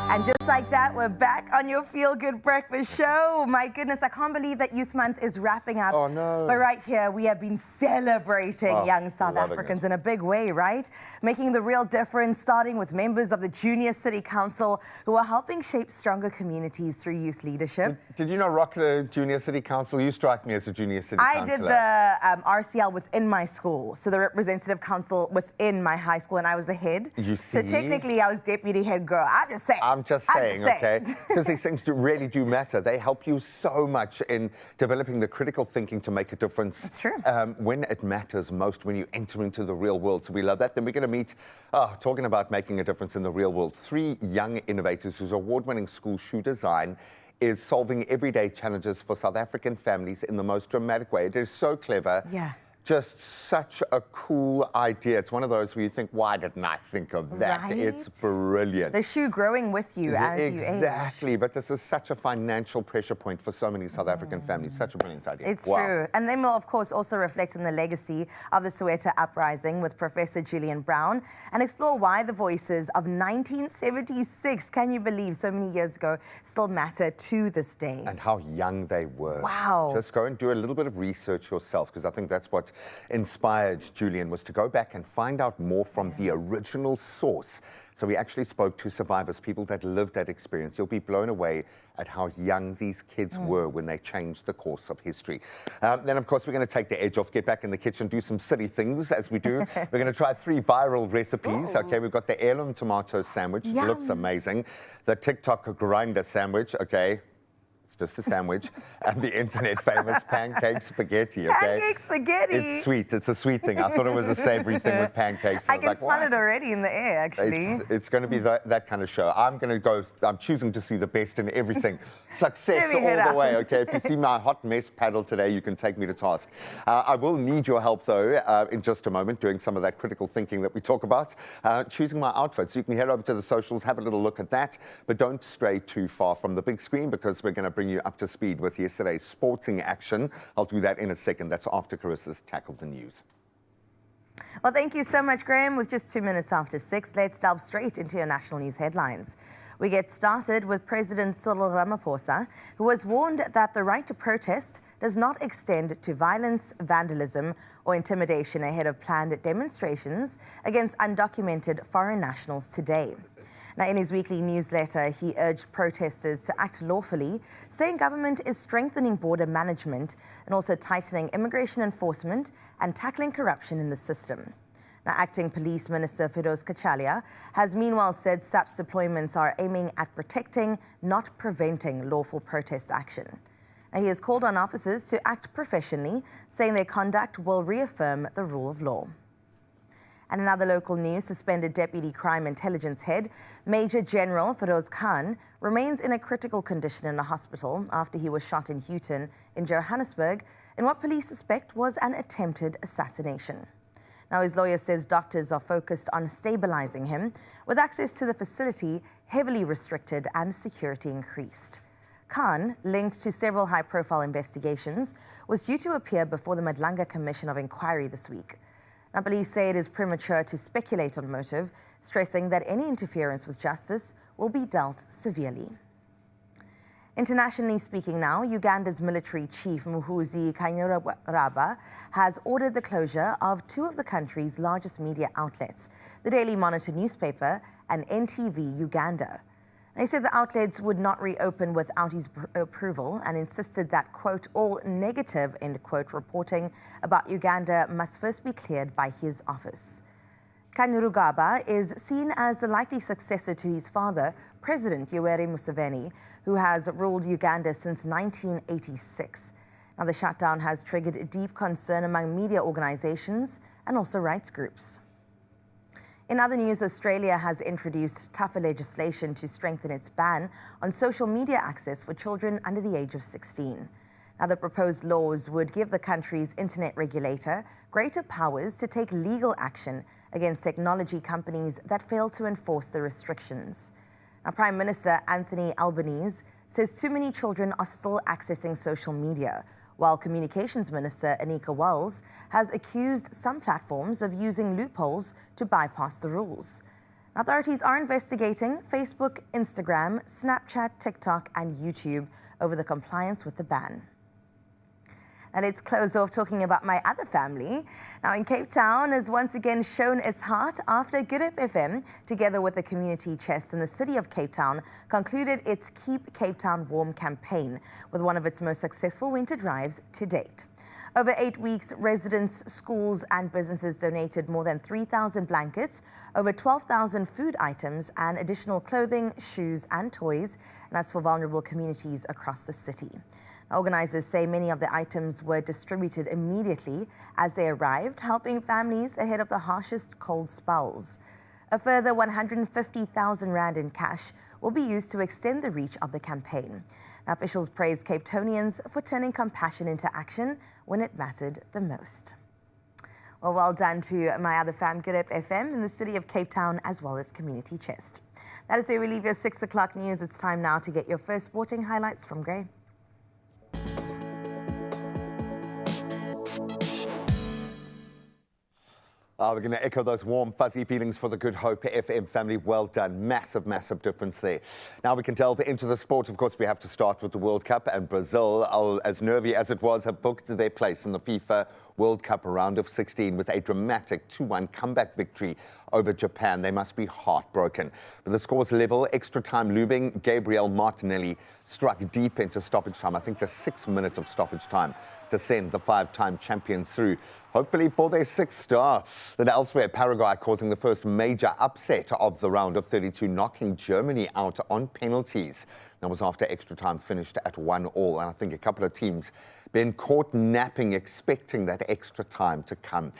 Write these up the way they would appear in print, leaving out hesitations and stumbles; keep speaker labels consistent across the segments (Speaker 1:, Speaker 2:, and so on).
Speaker 1: And just like that, we're back on your Feel Good Breakfast show. My goodness, I can't believe that Youth Month is wrapping up.
Speaker 2: Oh, no.
Speaker 1: But right here, we have been celebrating young South Africans in a big way, right? Making the real difference, starting with members of the Junior City Council who are helping shape stronger communities through youth leadership.
Speaker 2: Did you know rock the Junior City Council? You strike me as a Junior City Councillor.
Speaker 1: I did the RCL within my school, so the representative council within my high school, and I was the head.
Speaker 2: You see?
Speaker 1: So technically, I was deputy head girl. I'm just saying,
Speaker 2: okay? Because these things really do matter. They help you so much in developing the critical thinking to make a difference.
Speaker 1: That's true.
Speaker 2: When it matters most, when you enter into the real world. So we love that. Then we're going to meet, talking about making a difference in the real world, 3 young innovators whose award-winning school shoe design is solving everyday challenges for South African families in the most dramatic way. It is so clever.
Speaker 1: Yeah.
Speaker 2: Just such a cool idea. It's one of those where you think, why didn't I think of that?
Speaker 1: Right?
Speaker 2: It's brilliant.
Speaker 1: The shoe growing with you as you age.
Speaker 2: Exactly, but this is such a financial pressure point for so many South African families. Such a brilliant idea.
Speaker 1: It's true. And then we'll, of course, also reflect on the legacy of the Soweto Uprising with Professor Julian Brown and explore why the voices of 1976, can you believe so many years ago, still matter to this day.
Speaker 2: And how young they were.
Speaker 1: Wow.
Speaker 2: Just go and do a little bit of research yourself, because I think that's what inspired Julian, was to go back and find out more from the original source. So we actually spoke to survivors, people that lived that experience. You'll be blown away at how young these kids were when they changed the course of history. Then, of course, we're going to take the edge off, get back in the kitchen, do some silly things as we do. We're going to try 3 viral recipes.
Speaker 1: Ooh.
Speaker 2: Okay, we've got the Heirloom tomato sandwich.
Speaker 1: Yum.
Speaker 2: It looks amazing. The Tik Tok grinder sandwich. Okay. It's just a sandwich. And the internet famous pancake spaghetti, okay?
Speaker 1: Pancake spaghetti.
Speaker 2: It's sweet. It's a sweet thing. I thought it was a savory thing with pancakes.
Speaker 1: I can smell it already in the air, actually.
Speaker 2: It's going to be that kind of show. I'm choosing to see the best in everything. Success all the way, okay? If you see my hot mess paddle today, you can take me to task. I will need your help, though, in just a moment, doing some of that critical thinking that we talk about. Choosing my outfits. You can head over to the socials, have a little look at that, but don't stray too far from the big screen, because we're going to bring you up to speed with yesterday's sporting action. I'll do that in a second. That's after Carissa's tackled the news.
Speaker 1: Well, thank you so much, Graham. With just 2 minutes after 6, let's delve straight into your national news headlines. We get started with President Cyril Ramaphosa, who has warned that the right to protest does not extend to violence, vandalism, or intimidation ahead of planned demonstrations against undocumented foreign nationals today. Now, in his weekly newsletter, he urged protesters to act lawfully, saying government is strengthening border management and also tightening immigration enforcement and tackling corruption in the system. Now, Acting Police Minister Firoz Kachalia has meanwhile said SAP's deployments are aiming at protecting, not preventing lawful protest action. Now, he has called on officers to act professionally, saying their conduct will reaffirm the rule of law. And in other local news, suspended Deputy Crime Intelligence Head Major General Feroz Khan remains in a critical condition in a hospital after he was shot in Houghton in Johannesburg in what police suspect was an attempted assassination. Now, his lawyer says doctors are focused on stabilizing him, with access to the facility heavily restricted and security increased. Khan, linked to several high-profile investigations, was due to appear before the Madlanga Commission of Inquiry this week. Now, police say it is premature to speculate on motive, stressing that any interference with justice will be dealt severely. Internationally speaking now, Uganda's military chief Muhoozi Kainerugaba has ordered the closure of 2 of the country's largest media outlets, the Daily Monitor newspaper and NTV Uganda. They said the outlets would not reopen without his approval and insisted that, quote, all negative, end quote, reporting about Uganda must first be cleared by his office. Kainerugaba is seen as the likely successor to his father, President Yoweri Museveni, who has ruled Uganda since 1986. Now, the shutdown has triggered deep concern among media organizations and also rights groups. In other news, Australia has introduced tougher legislation to strengthen its ban on social media access for children under the age of 16. Now, the proposed laws would give the country's internet regulator greater powers to take legal action against technology companies that fail to enforce the restrictions. Now, Prime Minister Anthony Albanese says too many children are still accessing social media, while Communications Minister Anika Wells has accused some platforms of using loopholes to bypass the rules. Authorities are investigating Facebook, Instagram, Snapchat, TikTok, and YouTube over the compliance with the ban. And let's close off talking about my other family. Now, in Cape Town has once again shown its heart after Good Hope FM, together with the community chest in the city of Cape Town, concluded its Keep Cape Town Warm campaign with one of its most successful winter drives to date. Over 8 weeks, residents, schools and businesses donated more than 3,000 blankets, over 12,000 food items and additional clothing, shoes and toys, and that's for vulnerable communities across the city. Organizers say many of the items were distributed immediately as they arrived, helping families ahead of the harshest cold spells. A further 150,000 rand in cash will be used to extend the reach of the campaign. Now, officials praised Cape Townians for turning compassion into action when it mattered the most. Well done to my other fam, Good Hope FM, in the city of Cape Town, as well as Community Chest. That is where we leave your 6 o'clock news. It's time now to get your first sporting highlights from Gray.
Speaker 2: We're going to echo those warm, fuzzy feelings for the Good Hope FM family. Well done. Massive, massive difference there. Now we can delve into the sport. Of course, we have to start with the World Cup. And Brazil, as nervy as it was, have booked their place in the FIFA World Cup round of 16 with a dramatic 2-1 comeback victory over Japan. They must be heartbroken. With the scores level, extra time looming, Gabriel Martinelli struck deep into stoppage time. I think there's 6 minutes of stoppage time to send the 5-time champions through, hopefully for their 6th star. Then elsewhere, Paraguay causing the first major upset of the round of 32, knocking Germany out on penalties. That was after extra time finished at 1-1, and I think a couple of teams been caught napping, expecting that extra time to come.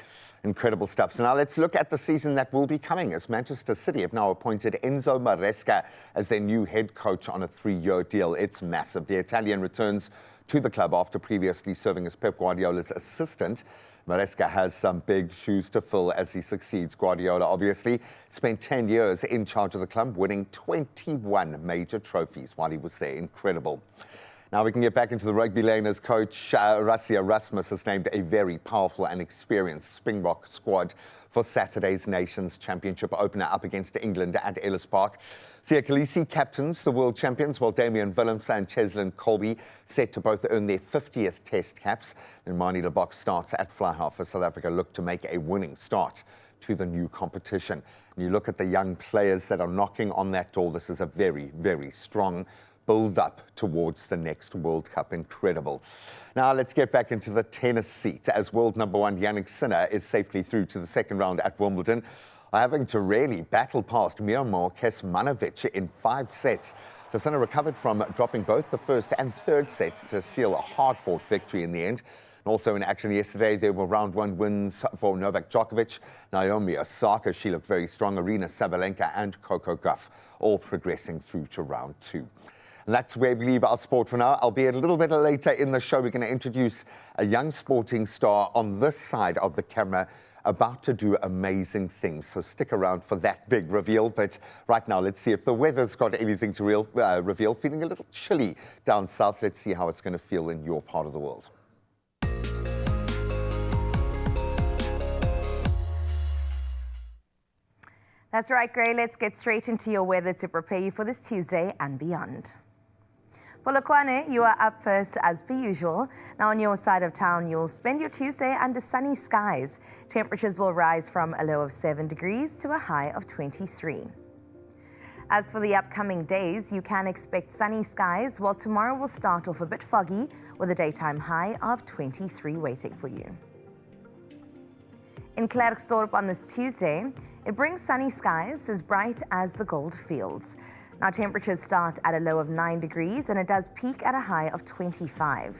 Speaker 2: Incredible stuff. So now let's look at the season that will be coming, as Manchester City have now appointed Enzo Maresca as their new head coach on a 3-year deal. It's massive. The Italian returns to the club after previously serving as Pep Guardiola's assistant. Maresca has some big shoes to fill as he succeeds Guardiola, obviously. Spent 10 years in charge of the club, winning 21 major trophies while he was there. Incredible. Now we can get back into the rugby lane as coach Rassie Erasmus has named a very powerful and experienced Springbok squad for Saturday's Nations Championship opener up against England at Ellis Park. Siya Kolisi captains the world champions, while Damian Willems and Cheslin Colby set to both earn their 50th test caps. Then Manie Lebok starts at fly half as South Africa look to make a winning start to the new competition. And you look at the young players that are knocking on that door. This is a very, very strong build up towards the next World Cup. Incredible. Now let's get back into the tennis seat as world number 1 Jannik Sinner is safely through to the second round at Wimbledon, having to really battle past Miomir Kecmanovic in 5 sets. So Sinner recovered from dropping both the first and third sets to seal a hard-fought victory in the end. Also in action yesterday, there were round 1 wins for Novak Djokovic, Naomi Osaka, she looked very strong, Arina Sabalenka and Coco Gauff, all progressing through to round 2. And that's where we leave our sport for now. Albeit a little bit later in the show, we're going to introduce a young sporting star on this side of the camera about to do amazing things. So stick around for that big reveal. But right now, let's see if the weather's got anything to reveal. Feeling a little chilly down south. Let's see how it's going to feel in your part of the world.
Speaker 1: That's right, Gray. Let's get straight into your weather to prepare you for this Tuesday and beyond. Polokwane, you are up first as per usual. Now on your side of town, you'll spend your Tuesday under sunny skies. Temperatures will rise from a low of 7 degrees to a high of 23. As for the upcoming days, you can expect sunny skies, while tomorrow will start off a bit foggy with a daytime high of 23 waiting for you. In Klerksdorp on this Tuesday, it brings sunny skies as bright as the gold fields. Now temperatures start at a low of 9 degrees and it does peak at a high of 25.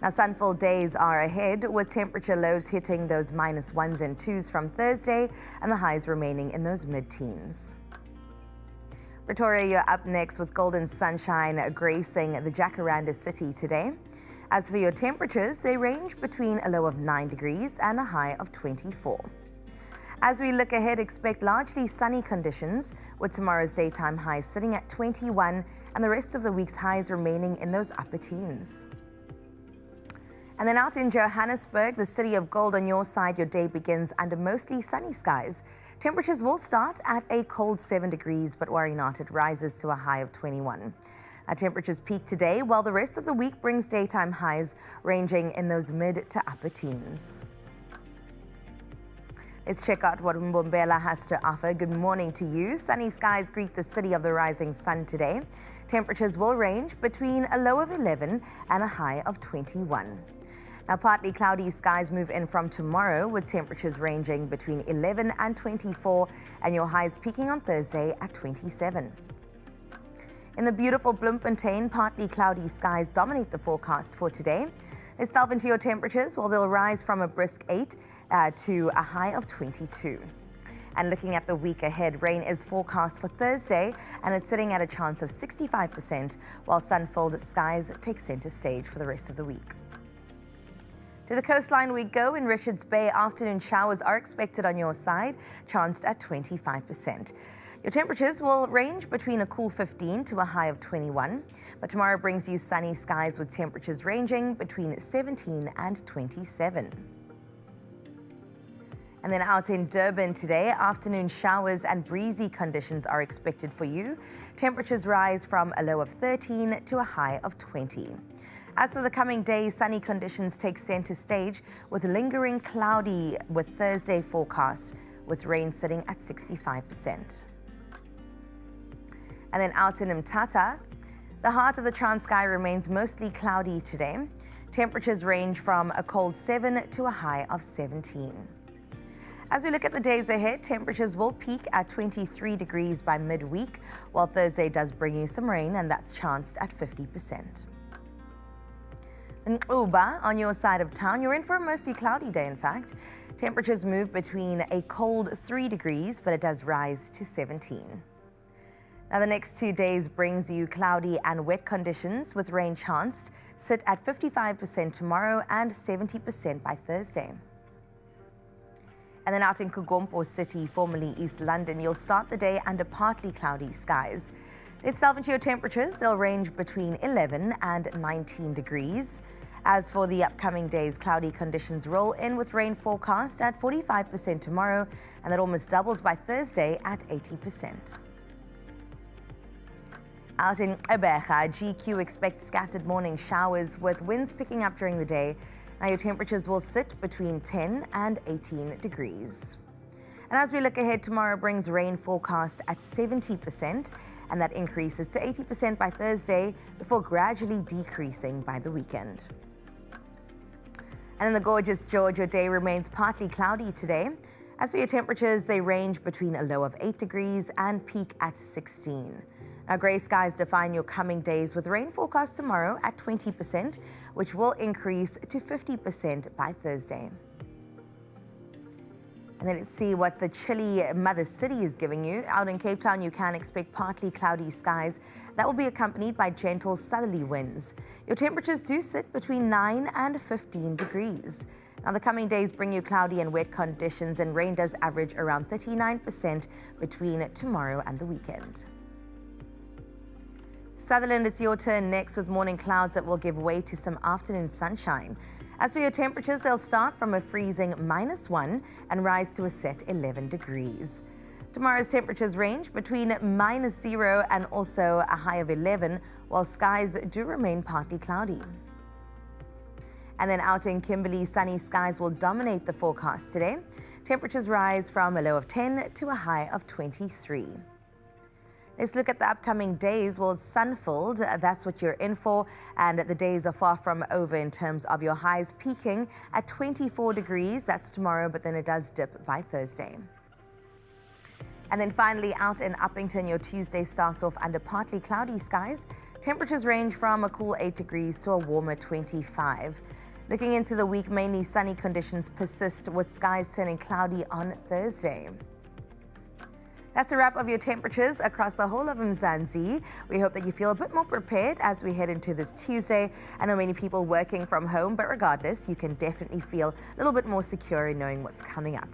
Speaker 1: Now sun-filled days are ahead with temperature lows hitting those -1s and 2s from Thursday and the highs remaining in those mid-teens. Pretoria, you're up next with golden sunshine gracing the Jacaranda city today. As for your temperatures, they range between a low of 9 degrees and a high of 24. As we look ahead, expect largely sunny conditions, with tomorrow's daytime highs sitting at 21 and the rest of the week's highs remaining in those upper teens. And then out in Johannesburg, the city of gold on your side, your day begins under mostly sunny skies. Temperatures will start at a cold 7 degrees, but worry not, it rises to a high of 21. Our temperatures peak today, while the rest of the week brings daytime highs ranging in those mid to upper teens. Let's check out what Mbombela has to offer. Good morning to you. Sunny skies greet the city of the rising sun today. Temperatures will range between a low of 11 and a high of 21. Now, partly cloudy skies move in from tomorrow with temperatures ranging between 11 and 24 and your highs peaking on Thursday at 27. In the beautiful Bloemfontein, partly cloudy skies dominate the forecast for today. Let's delve into your temperatures. Well, they'll rise from a brisk 8 to a high of 22. And looking at the week ahead, rain is forecast for Thursday and it's sitting at a chance of 65%, while sun-filled skies take center stage for the rest of the week. To the coastline we go. In Richards Bay, afternoon showers are expected on your side, chanced at 25%. Your temperatures will range between a cool 15 to a high of 21, but tomorrow brings you sunny skies with temperatures ranging between 17 and 27. And then out in Durban today, afternoon showers and breezy conditions are expected for you. Temperatures rise from a low of 13 to a high of 20. As for the coming days, sunny conditions take center stage with lingering cloudy with Thursday forecast, with rain sitting at 65%. And then out in Mthatha, the heart of the Transkei remains mostly cloudy today. Temperatures range from a cold 7 to a high of 17. As we look at the days ahead, temperatures will peak at 23 degrees by midweek, while Thursday does bring you some rain, and that's chanced at 50%. In Uba, on your side of town, you're in for a mostly cloudy day, in fact. Temperatures move between a cold 3 degrees, but it does rise to 17. Now, the next 2 days brings you cloudy and wet conditions with rain chanced. Sit at 55% tomorrow and 70% by Thursday. And then out in Kugompo City, formerly East London, you'll start the day under partly cloudy skies. Let's delve into your temperatures. They'll range between 11 and 19 degrees. As for the upcoming days, cloudy conditions roll in with rain forecast at 45% tomorrow, and that almost doubles by Thursday at 80%. Out in Ebeja, GQ expects scattered morning showers with winds picking up during the day. Now, your temperatures will sit between 10 and 18 degrees. And as we look ahead, tomorrow brings rain forecast at 70%, and that increases to 80% by Thursday before gradually decreasing by the weekend. And in the gorgeous George, your day remains partly cloudy today. As for your temperatures, they range between a low of 8 degrees and peak at 16. Now, grey skies define your coming days with rain forecast tomorrow at 20%, which will increase to 50% by Thursday. And then let's see what the chilly mother city is giving you. Out in Cape Town, you can expect partly cloudy skies. That will be accompanied by gentle southerly winds. Your temperatures do sit between 9 and 15 degrees. Now, the coming days bring you cloudy and wet conditions, and rain does average around 39% between tomorrow and the weekend. Sutherland, it's your turn next with morning clouds that will give way to some afternoon sunshine. As for your temperatures, they'll start from a freezing -1 and rise to a set 11 degrees. Tomorrow's temperatures range between -0 and also a high of 11, while skies do remain partly cloudy. And then out in Kimberley, sunny skies will dominate the forecast today. Temperatures rise from a low of 10 to a high of 23. Let's look at the upcoming days. Well, it's sun-filled, that's what you're in for, and the days are far from over in terms of your highs peaking at 24 degrees. That's tomorrow, but then it does dip by Thursday. And then finally, out in Uppington, your Tuesday starts off under partly cloudy skies. Temperatures range from a cool 8 degrees to a warmer 25. Looking into the week, mainly sunny conditions persist with skies turning cloudy on Thursday. That's a wrap of your temperatures across the whole of Mzansi. We hope that you feel a bit more prepared as we head into this Tuesday. I know many people working from home, but regardless, you can definitely feel a little bit more secure in knowing what's coming up.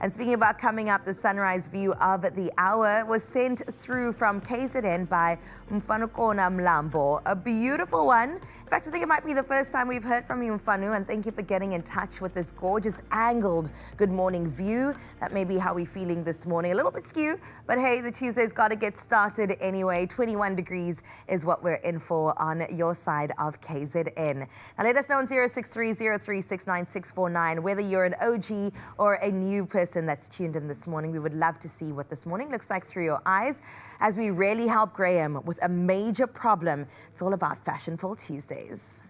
Speaker 1: And speaking about coming up, the sunrise view of the hour was sent through from KZN by Mfanukona Mlambo. A beautiful one. In fact, I think it might be the first time we've heard from you, Mfanu, and thank you for getting in touch with this gorgeous angled good morning view. That may be how we're feeling this morning. A little bit skew, but hey, the Tuesday's got to get started anyway. 21 degrees is what we're in for on your side of KZN. Now let us know on 0630369649 whether you're an OG or a new person that's tuned in this morning. We would love to see what this morning looks like through your eyes as we really help Graham with a major problem. It's all about Fashionful Tuesdays.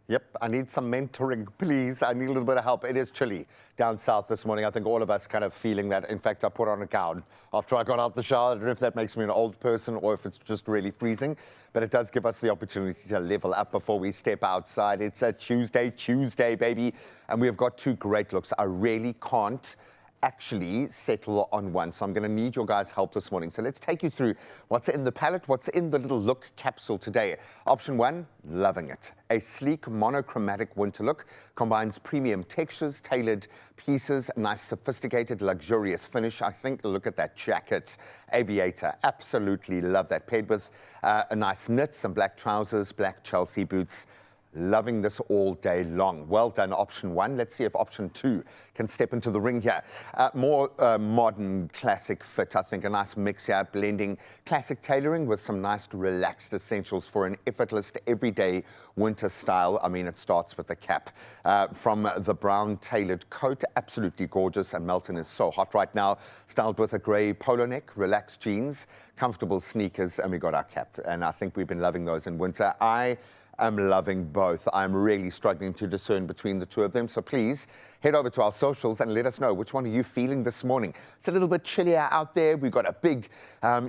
Speaker 2: Yep, I need some mentoring, please. I need a little bit of help. It is chilly down south this morning. I think all of us kind of feeling that. In fact, I put on a gown after I got out the shower. I don't know if that makes me an old person or if it's just really freezing, but it does give us the opportunity to level up before we step outside. It's a Tuesday, baby, and we've got two great looks. I really can't actually settle on one. So I'm going to need your guys' help this morning. So let's take you through what's in the palette, what's in the little look capsule today. Option one, loving it. A sleek monochromatic winter look combines premium textures, tailored pieces, nice sophisticated luxurious finish. I think, look at that jacket, aviator, absolutely love that. Paired with a nice knit, some black trousers, black Chelsea boots. Loving this all day long. Well done, option one. Let's see if option two can step into the ring here. More modern, classic fit, I think. A nice mix here, blending classic tailoring with some nice, relaxed essentials for an effortless, everyday winter style. I mean, it starts with the cap. From the brown tailored coat, absolutely gorgeous, and Melton is so hot right now. Styled with a grey polo neck, relaxed jeans, comfortable sneakers, and we got our cap. And I think we've been loving those in winter. I'm loving both. I'm really struggling to discern between the two of them. So please head over to our socials and let us know which one are you feeling this morning. It's a little bit chillier out there. We've got a big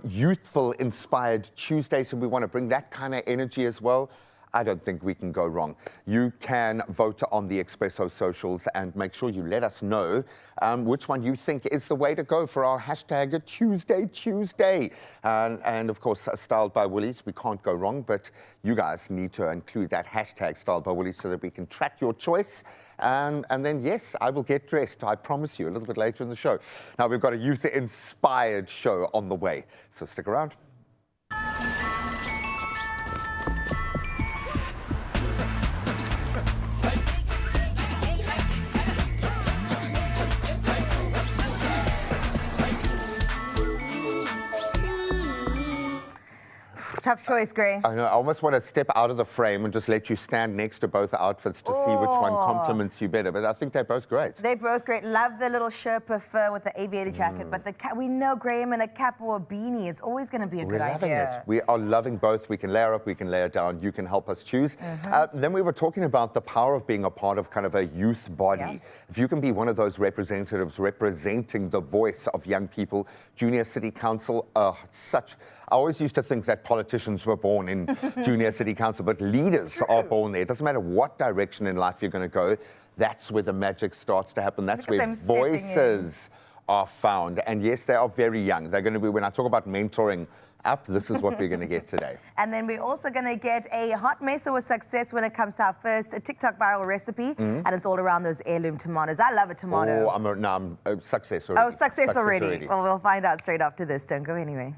Speaker 2: youthful inspired Tuesday, so we want to bring that kind of energy as well. I don't think we can go wrong. You can vote on the Expresso socials and make sure you let us know which one you think is the way to go for our hashtag Tuesday. And of course, Styled by Woolies, we can't go wrong, but you guys need to include that hashtag Styled by Woolies so that we can track your choice. And then, yes, I will get dressed, I promise you, a little bit later in the show. Now, we've got a youth-inspired show on the way, so stick around.
Speaker 1: Tough choice, Gray.
Speaker 2: I know. I almost want to step out of the frame and just let you stand next to both outfits to see which one compliments you better. But I think they're both great.
Speaker 1: They're both great. Love the little Sherpa fur with the aviator jacket. But we know Graham in a cap or a beanie. It's always going to be a good idea.
Speaker 2: We're loving it. We are loving both. We can layer up, we can layer down. You can help us choose. Then we were talking about the power of being a part of kind of a youth body. Yeah. If you can be one of those representatives representing the voice of young people, Junior City Council, I always used to think that politicians were born in Junior City Council, but leaders are born there. It doesn't matter what direction in life you're going to go. That's where the magic starts to happen. That's where voices are found. And yes, they are very young. They're going to be, when I talk about mentoring up, this is what we're going to get today. And then we're also going to get a hot mess or a success when it comes to our first TikTok viral recipe. And it's all around those heirloom tomatoes. I love a tomato. Oh, I'm success already. Oh, success already. Well, we'll find out straight after this. Don't go anywhere.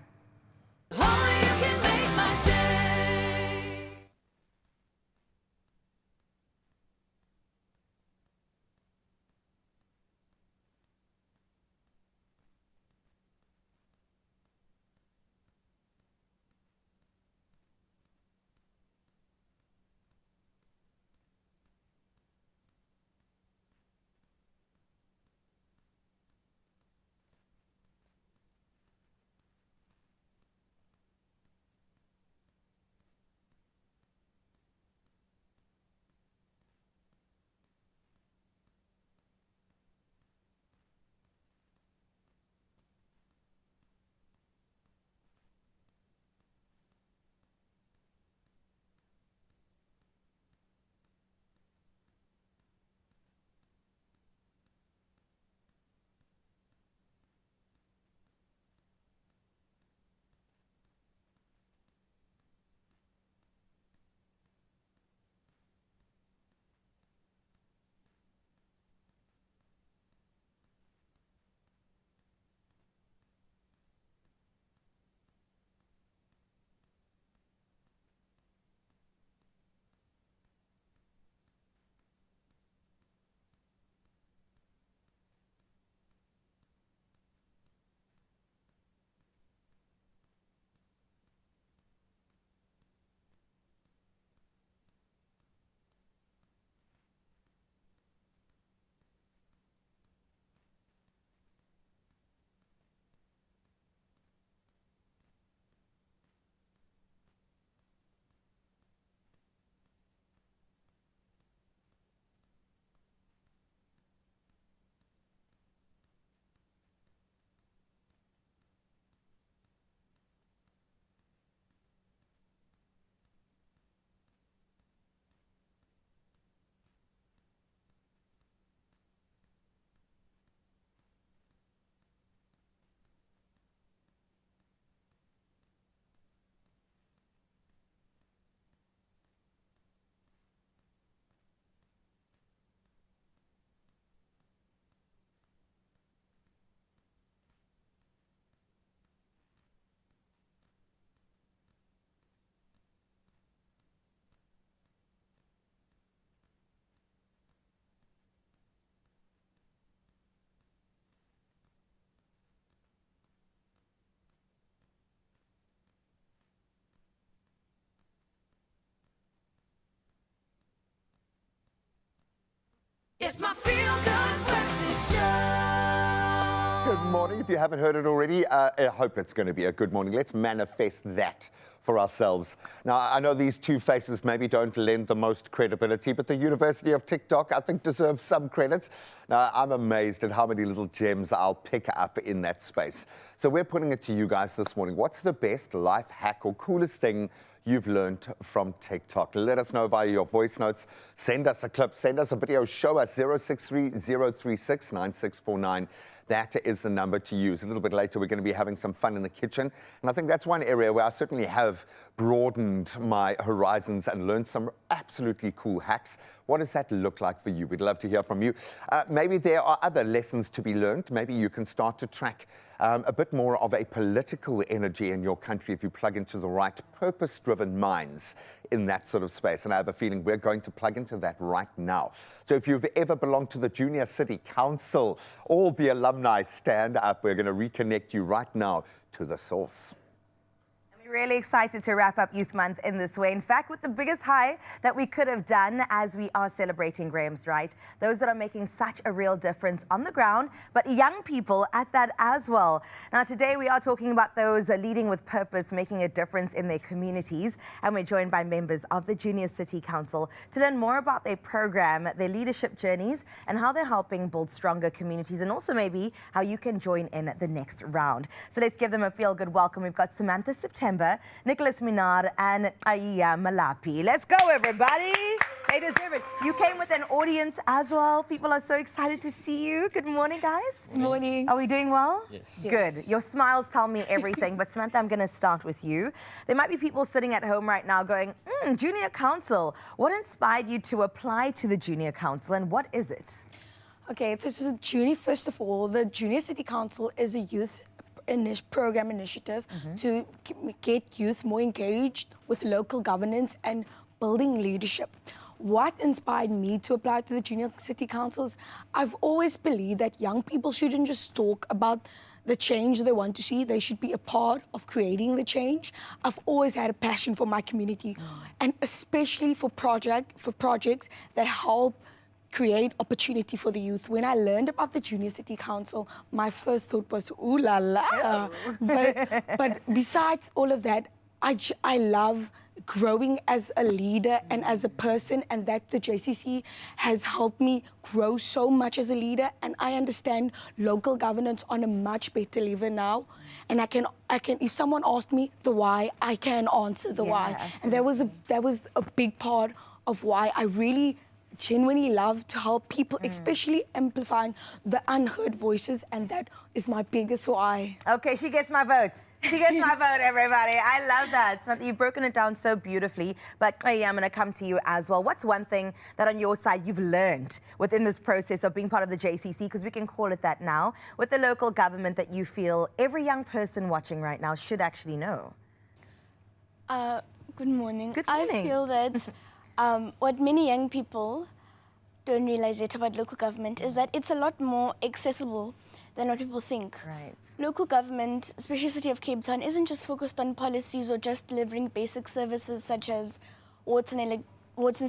Speaker 3: It's my feel-good breakfast show.
Speaker 2: Good morning. If you haven't heard it already, I hope it's going to be a good morning. Let's manifest that for ourselves. Now, I know these two faces maybe don't lend the most credibility, but the University of Tik Tok, I think, deserves some credit. Now, I'm amazed at how many little gems I'll pick up in that space. So we're putting it to you guys this morning. What's the best life hack or coolest thing you've learned from TikTok? Let us know via your voice notes. Send us a clip, send us a video, show us 063-036-9649. That is the number to use. A little bit later, we're going to be having some fun in the kitchen. And I think that's one area where I certainly have broadened my horizons and learned some absolutely cool hacks. What does that look like for you? We'd love to hear from you. Maybe there are other lessons to be learned. Maybe you can start to track a bit more of a political energy in your country if you plug into the right purpose-driven minds in that sort of space. And I have a feeling we're going to plug into that right now. So if you've ever belonged to the Junior City Council, all the alumni stand up. We're going to reconnect you right now to the source.
Speaker 1: Really excited to wrap up Youth Month in this way. In fact, with the biggest high that we could have done as we are celebrating Graham's right. Those that are making such a real difference on the ground, but young people at that as well. Now, today we are talking about those leading with purpose, making a difference in their communities. And we're joined by members of the Junior City Council to learn more about their program, their leadership journeys, and how they're helping build stronger communities, and also maybe how you can join in the next round. So let's give them a feel-good welcome. We've got Samantha September, Nicholas Minar, and Aya Malapi. Let's go, everybody. They deserve it. You came with an audience as well. People are so excited to see you. Good morning, guys.
Speaker 4: Good morning.
Speaker 1: Are we doing well?
Speaker 4: Yes.
Speaker 1: Good. Your smiles tell me everything. But Samantha, I'm going to start with you. There might be people sitting at home right now going, Junior Council. What inspired you to apply to the Junior Council, and what is it?
Speaker 4: Okay, this is a junior. First of all, the Junior City Council is a youth program initiative to get youth more engaged with local governance and building leadership. What inspired me to apply to the Junior City Councils? I've always believed that young people shouldn't just talk about the change they want to see. They should be a part of creating the change. I've always had a passion for my community, and especially for projects that help create opportunity for the youth. When I learned about the Junior City Council, my first thought was, ooh la la. But besides all of that, I love growing as a leader and as a person, and that the JCC has helped me grow so much as a leader, and I understand local governance on a much better level now. And I can if someone asked me the why, I can answer the why.
Speaker 1: Absolutely.
Speaker 4: And that was a big part of why I really genuinely love to help people, especially amplifying the unheard voices, and that is my biggest why.
Speaker 1: Okay, she gets my vote. She gets my vote, everybody. I love that. Samantha, you've broken it down so beautifully, but I'm going to come to you as well. What's one thing that on your side you've learned within this process of being part of the JCC, because we can call it that now, with the local government that you feel every young person watching right now should actually know?
Speaker 5: Good morning.
Speaker 1: Good morning.
Speaker 5: I feel that what many young people don't realize yet about local government is that it's a lot more accessible than what people think.
Speaker 1: Right.
Speaker 5: Local government, especially City of Cape Town, isn't just focused on policies or just delivering basic services such as water and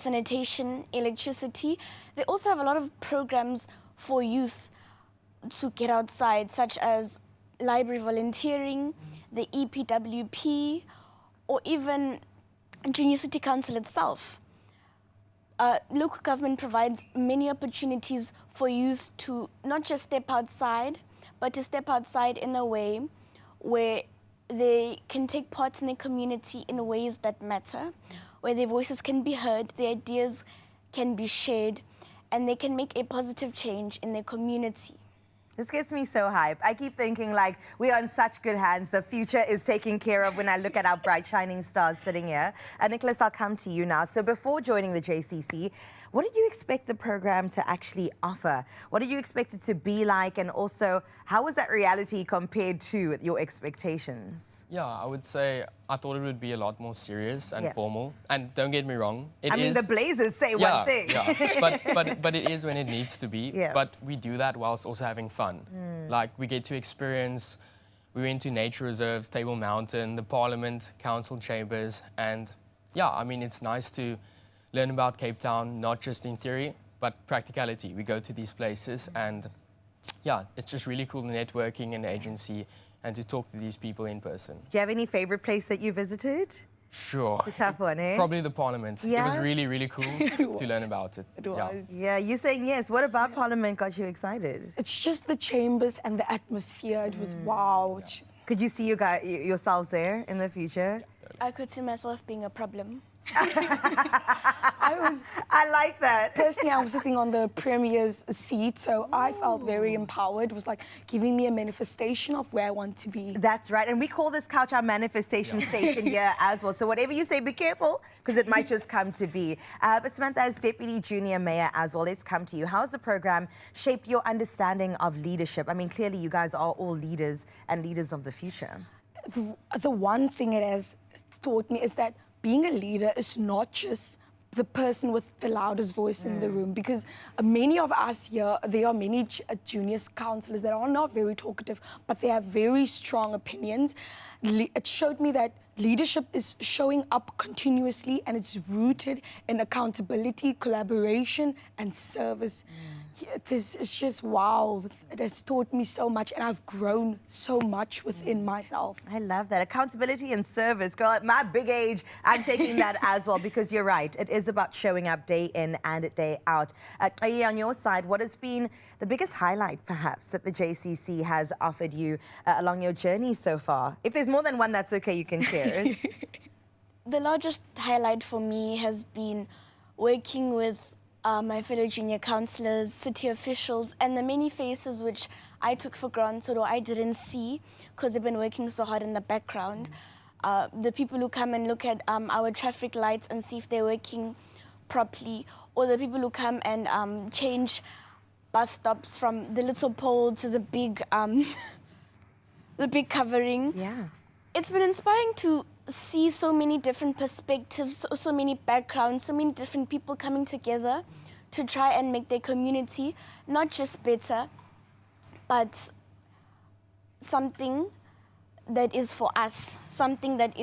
Speaker 5: sanitation, electricity. They also have a lot of programs for youth to get outside, such as library volunteering, the EPWP, or even Junior City Council itself. Local government provides many opportunities for youth to not just step outside, but to step outside in a way where they can take part in the community in ways that matter, where their voices can be heard, their ideas can be shared, and they can make a positive change in their community.
Speaker 1: This gets me so hyped. I keep thinking, like, we are in such good hands. The future is taken care of when I look at our bright, shining stars sitting here. Nicholas, I'll come to you now. So before joining the JCC, what did you expect the program to actually offer? What did you expect it to be like? And also, how was that reality compared to your expectations?
Speaker 6: Yeah, I would say I thought it would be a lot more serious and formal. And don't get me wrong,
Speaker 1: I mean, the Blazers say one thing.
Speaker 6: Yeah, but it is when it needs to be.
Speaker 1: Yeah.
Speaker 6: But we do that whilst also having fun. Like, we get to experience, we went to nature reserves, Table Mountain, the Parliament, Council Chambers, and yeah, I mean, it's nice to learn about Cape Town, not just in theory, but practicality. We go to these places and yeah, it's just really cool networking in the agency and to talk to these people in person.
Speaker 1: Do you have any favorite place that you visited?
Speaker 6: Sure.
Speaker 1: The tough one, eh?
Speaker 6: Probably the Parliament. It was
Speaker 1: Yeah?
Speaker 6: really, really cool to learn about it.
Speaker 4: It was.
Speaker 1: Yeah, you saying yes. What about Parliament got you excited?
Speaker 4: It's just the chambers and the atmosphere. It was wow. It's just-
Speaker 1: Could you see yourselves there in the future?
Speaker 5: I could see myself being a problem.
Speaker 1: I like that.
Speaker 4: Personally, I was sitting on the premier's seat, so I felt very empowered. It was like giving me a manifestation of where I want to be.
Speaker 1: That's right. And we call this couch our manifestation station here as well. So whatever you say, be careful, because it might just come to be. But Samantha, as Deputy Junior Mayor as well, let's come to you. How's the program shaped your understanding of leadership? I mean, clearly you guys are all leaders and leaders of the future.
Speaker 4: The one thing it has taught me is that being a leader is not just the person with the loudest voice in the room, because many of us here, there are many junior councillors that are not very talkative, but they have very strong opinions. It showed me that leadership is showing up continuously and it's rooted in accountability, collaboration and service. Yeah, this is just wow. It has taught me so much and I've grown so much within myself.
Speaker 1: I love that. Accountability and service. Girl, at my big age, I'm taking that as well, because you're right. It is about showing up day in and day out. Ayi, on your side, what has been the biggest highlight, perhaps, that the JCC has offered you along your journey so far? If there's more than one, that's okay. You can share it.
Speaker 5: The largest highlight for me has been working with my fellow junior councillors, city officials, and the many faces which I took for granted or I didn't see because they've been working so hard in the background. The people who come and look at our traffic lights and see if they're working properly, or the people who come and change bus stops from the little pole to the big covering.
Speaker 1: Yeah.
Speaker 5: It's been inspiring to see so many different perspectives, so many backgrounds, so many different people coming together to try and make their community not just better, but something that is for us, something that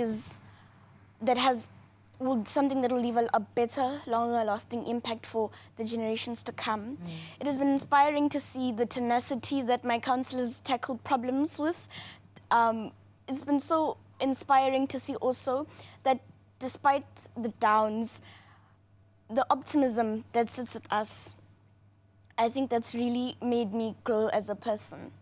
Speaker 5: will leave a better, longer lasting impact for the generations to come. It has been inspiring to see the tenacity that my councillors tackled problems with. It's been so inspiring to see also that despite the downs, the optimism that sits with us, I think that's really made me grow as a person,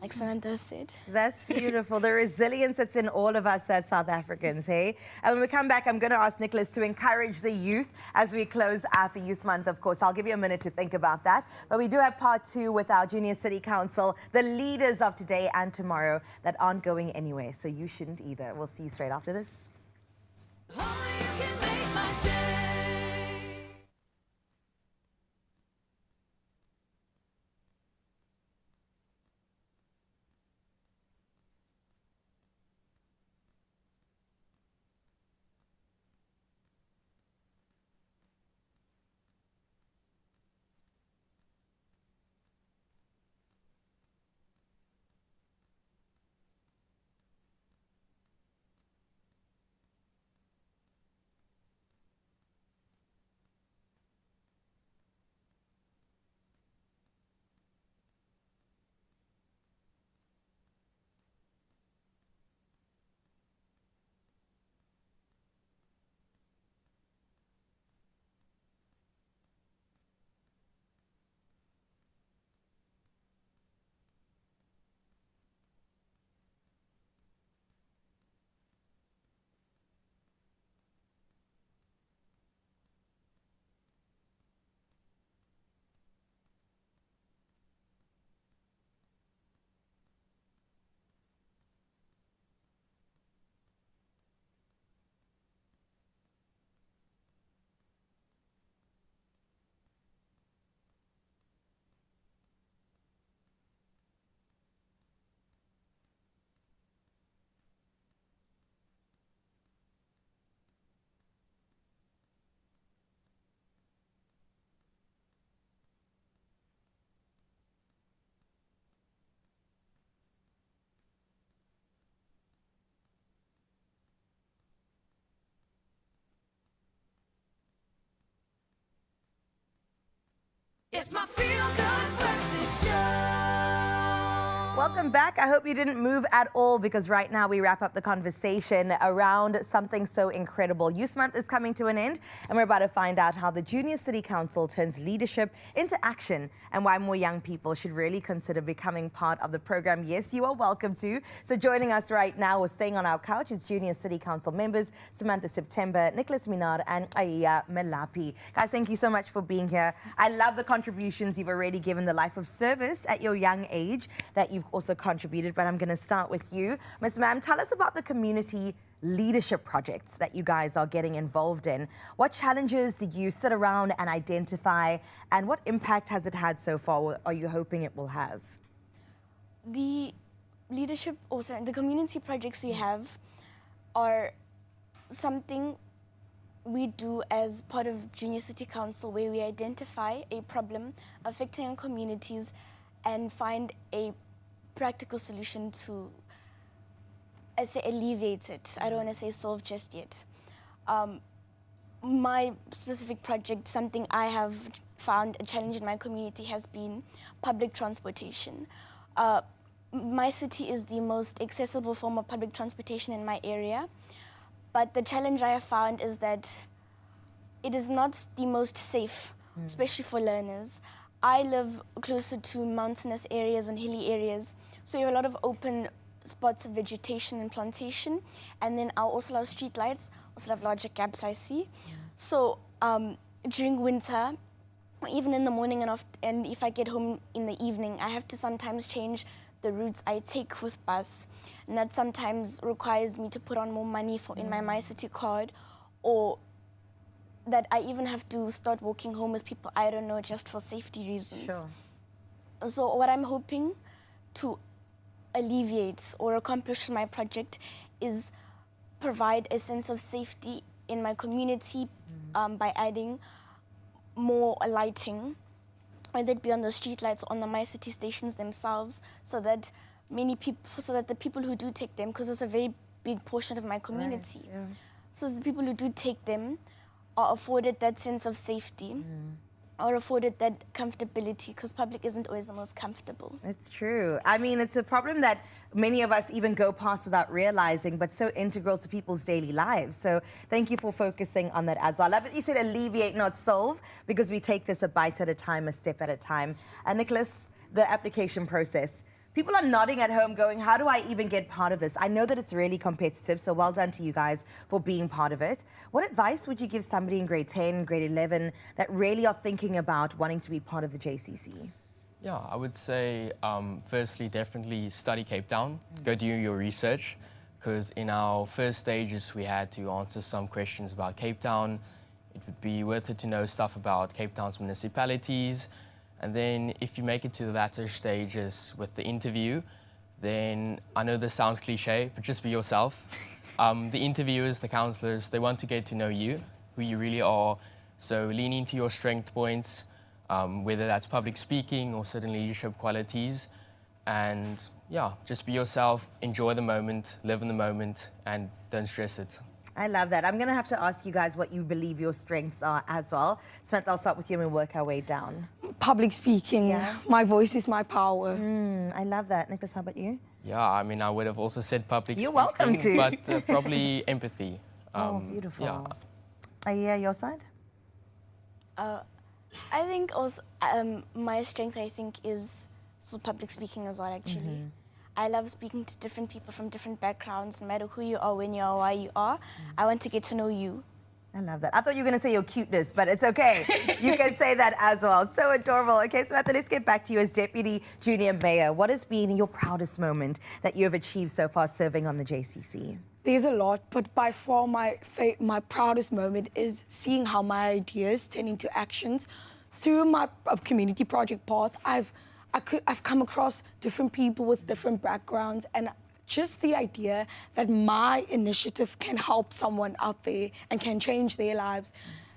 Speaker 5: like Samantha said.
Speaker 1: That's beautiful. The resilience that's in all of us as South Africans, hey? And when we come back, I'm going to ask Nicholas to encourage the youth as we close out the Youth Month, of course. I'll give you a minute to think about that. But we do have part two with our Junior City Council, the leaders of today and tomorrow that aren't going anywhere. So you shouldn't either. We'll see you straight after this.
Speaker 3: Only you can make my day. It's my feel-good breakfast show.
Speaker 1: Welcome back. I hope you didn't move at all because right now we wrap up the conversation around something so incredible. Youth Month is coming to an end and we're about to find out how the Junior City Council turns leadership into action and why more young people should really consider becoming part of the program. Yes, you are welcome to. So joining us right now or staying on our couch is Junior City Council members Samantha September, Nicholas Minard and Aya Melapi. Guys, thank you so much for being here. I love the contributions you've already given, the life of service at your young age that you've also contributed, but I'm going to start with you. Ms. Ma'am, tell us about the community leadership projects that you guys are getting involved in. What challenges did you sit around and identify, and what impact has it had so far, or are you hoping it will have?
Speaker 5: The leadership, the community projects we have are something we do as part of Junior City Council, where we identify a problem affecting our communities and find a practical solution to, I say, alleviate it. I don't want to say solve just yet. My specific project, something I have found a challenge in my community, has been public transportation. My city is the most accessible form of public transportation in my area, but the challenge I have found is that it is not the most safe, especially for learners. I live closer to mountainous areas and hilly areas, so you have a lot of open spots of vegetation and plantation, and then I also have street lights, also have larger gaps I see. So during winter, or even in the morning and if I get home in the evening, I have to sometimes change the routes I take with bus, and that sometimes requires me to put on more money in my MyCity card, or that I even have to start walking home with people I don't know just for safety reasons.
Speaker 1: Sure.
Speaker 5: So what I'm hoping to alleviate or accomplish in my project is provide a sense of safety in my community by adding more lighting, whether it be on the street lights or on the MyCity stations themselves, so that the people who do take them, because it's a very big portion of my community, so the people who do take them are afforded that sense of safety, or afforded that comfortability, because public isn't always the most comfortable.
Speaker 1: It's true. I mean, it's a problem that many of us even go past without realizing, but so integral to people's daily lives. So thank you for focusing on that as well. I love it you said alleviate, not solve, because we take this a bite at a time, a step at a time. And Nicholas, the application process. People are nodding at home going, how do I even get part of this? I know that it's really competitive, so well done to you guys for being part of it. What advice would you give somebody in grade 10, grade 11 that really are thinking about wanting to be part of the JCC?
Speaker 6: Yeah, I would say, firstly, definitely study Cape Town. Go do your research, because in our first stages, we had to answer some questions about Cape Town. It would be worth it to know stuff about Cape Town's municipalities. And then if you make it to the latter stages with the interview, then I know this sounds cliche, but just be yourself. The interviewers, the counselors, they want to get to know you, who you really are. So lean into your strength points, whether that's public speaking or certain leadership qualities. And yeah, just be yourself, enjoy the moment, live in the moment, and don't stress it.
Speaker 1: I love that. I'm going to have to ask you guys what you believe your strengths are as well. Samantha, I'll start with you and we'll work our way down.
Speaker 4: Public speaking, my voice is my power.
Speaker 1: I love that. Nicholas, how about you?
Speaker 6: Yeah, I mean, I would have also said public
Speaker 1: You're
Speaker 6: speaking,
Speaker 1: welcome to.
Speaker 6: but probably empathy.
Speaker 1: Oh, beautiful.
Speaker 6: Yeah.
Speaker 1: Aya, your side?
Speaker 5: I think also my strength, I think, is public speaking as well, actually. I love speaking to different people from different backgrounds, no matter who you are, when you are, why you are. I want to get to know you.
Speaker 1: I love that. I thought you were going to say your cuteness, but it's okay. You can say that as well. So adorable. Okay, Samantha, let's get back to you as Deputy Junior Mayor. What has been your proudest moment that you have achieved so far serving on the JCC?
Speaker 4: There's a lot, but by far my proudest moment is seeing how my ideas turn into actions. Through my community project path, I've come across different people with different backgrounds, and just the idea that my initiative can help someone out there and can change their lives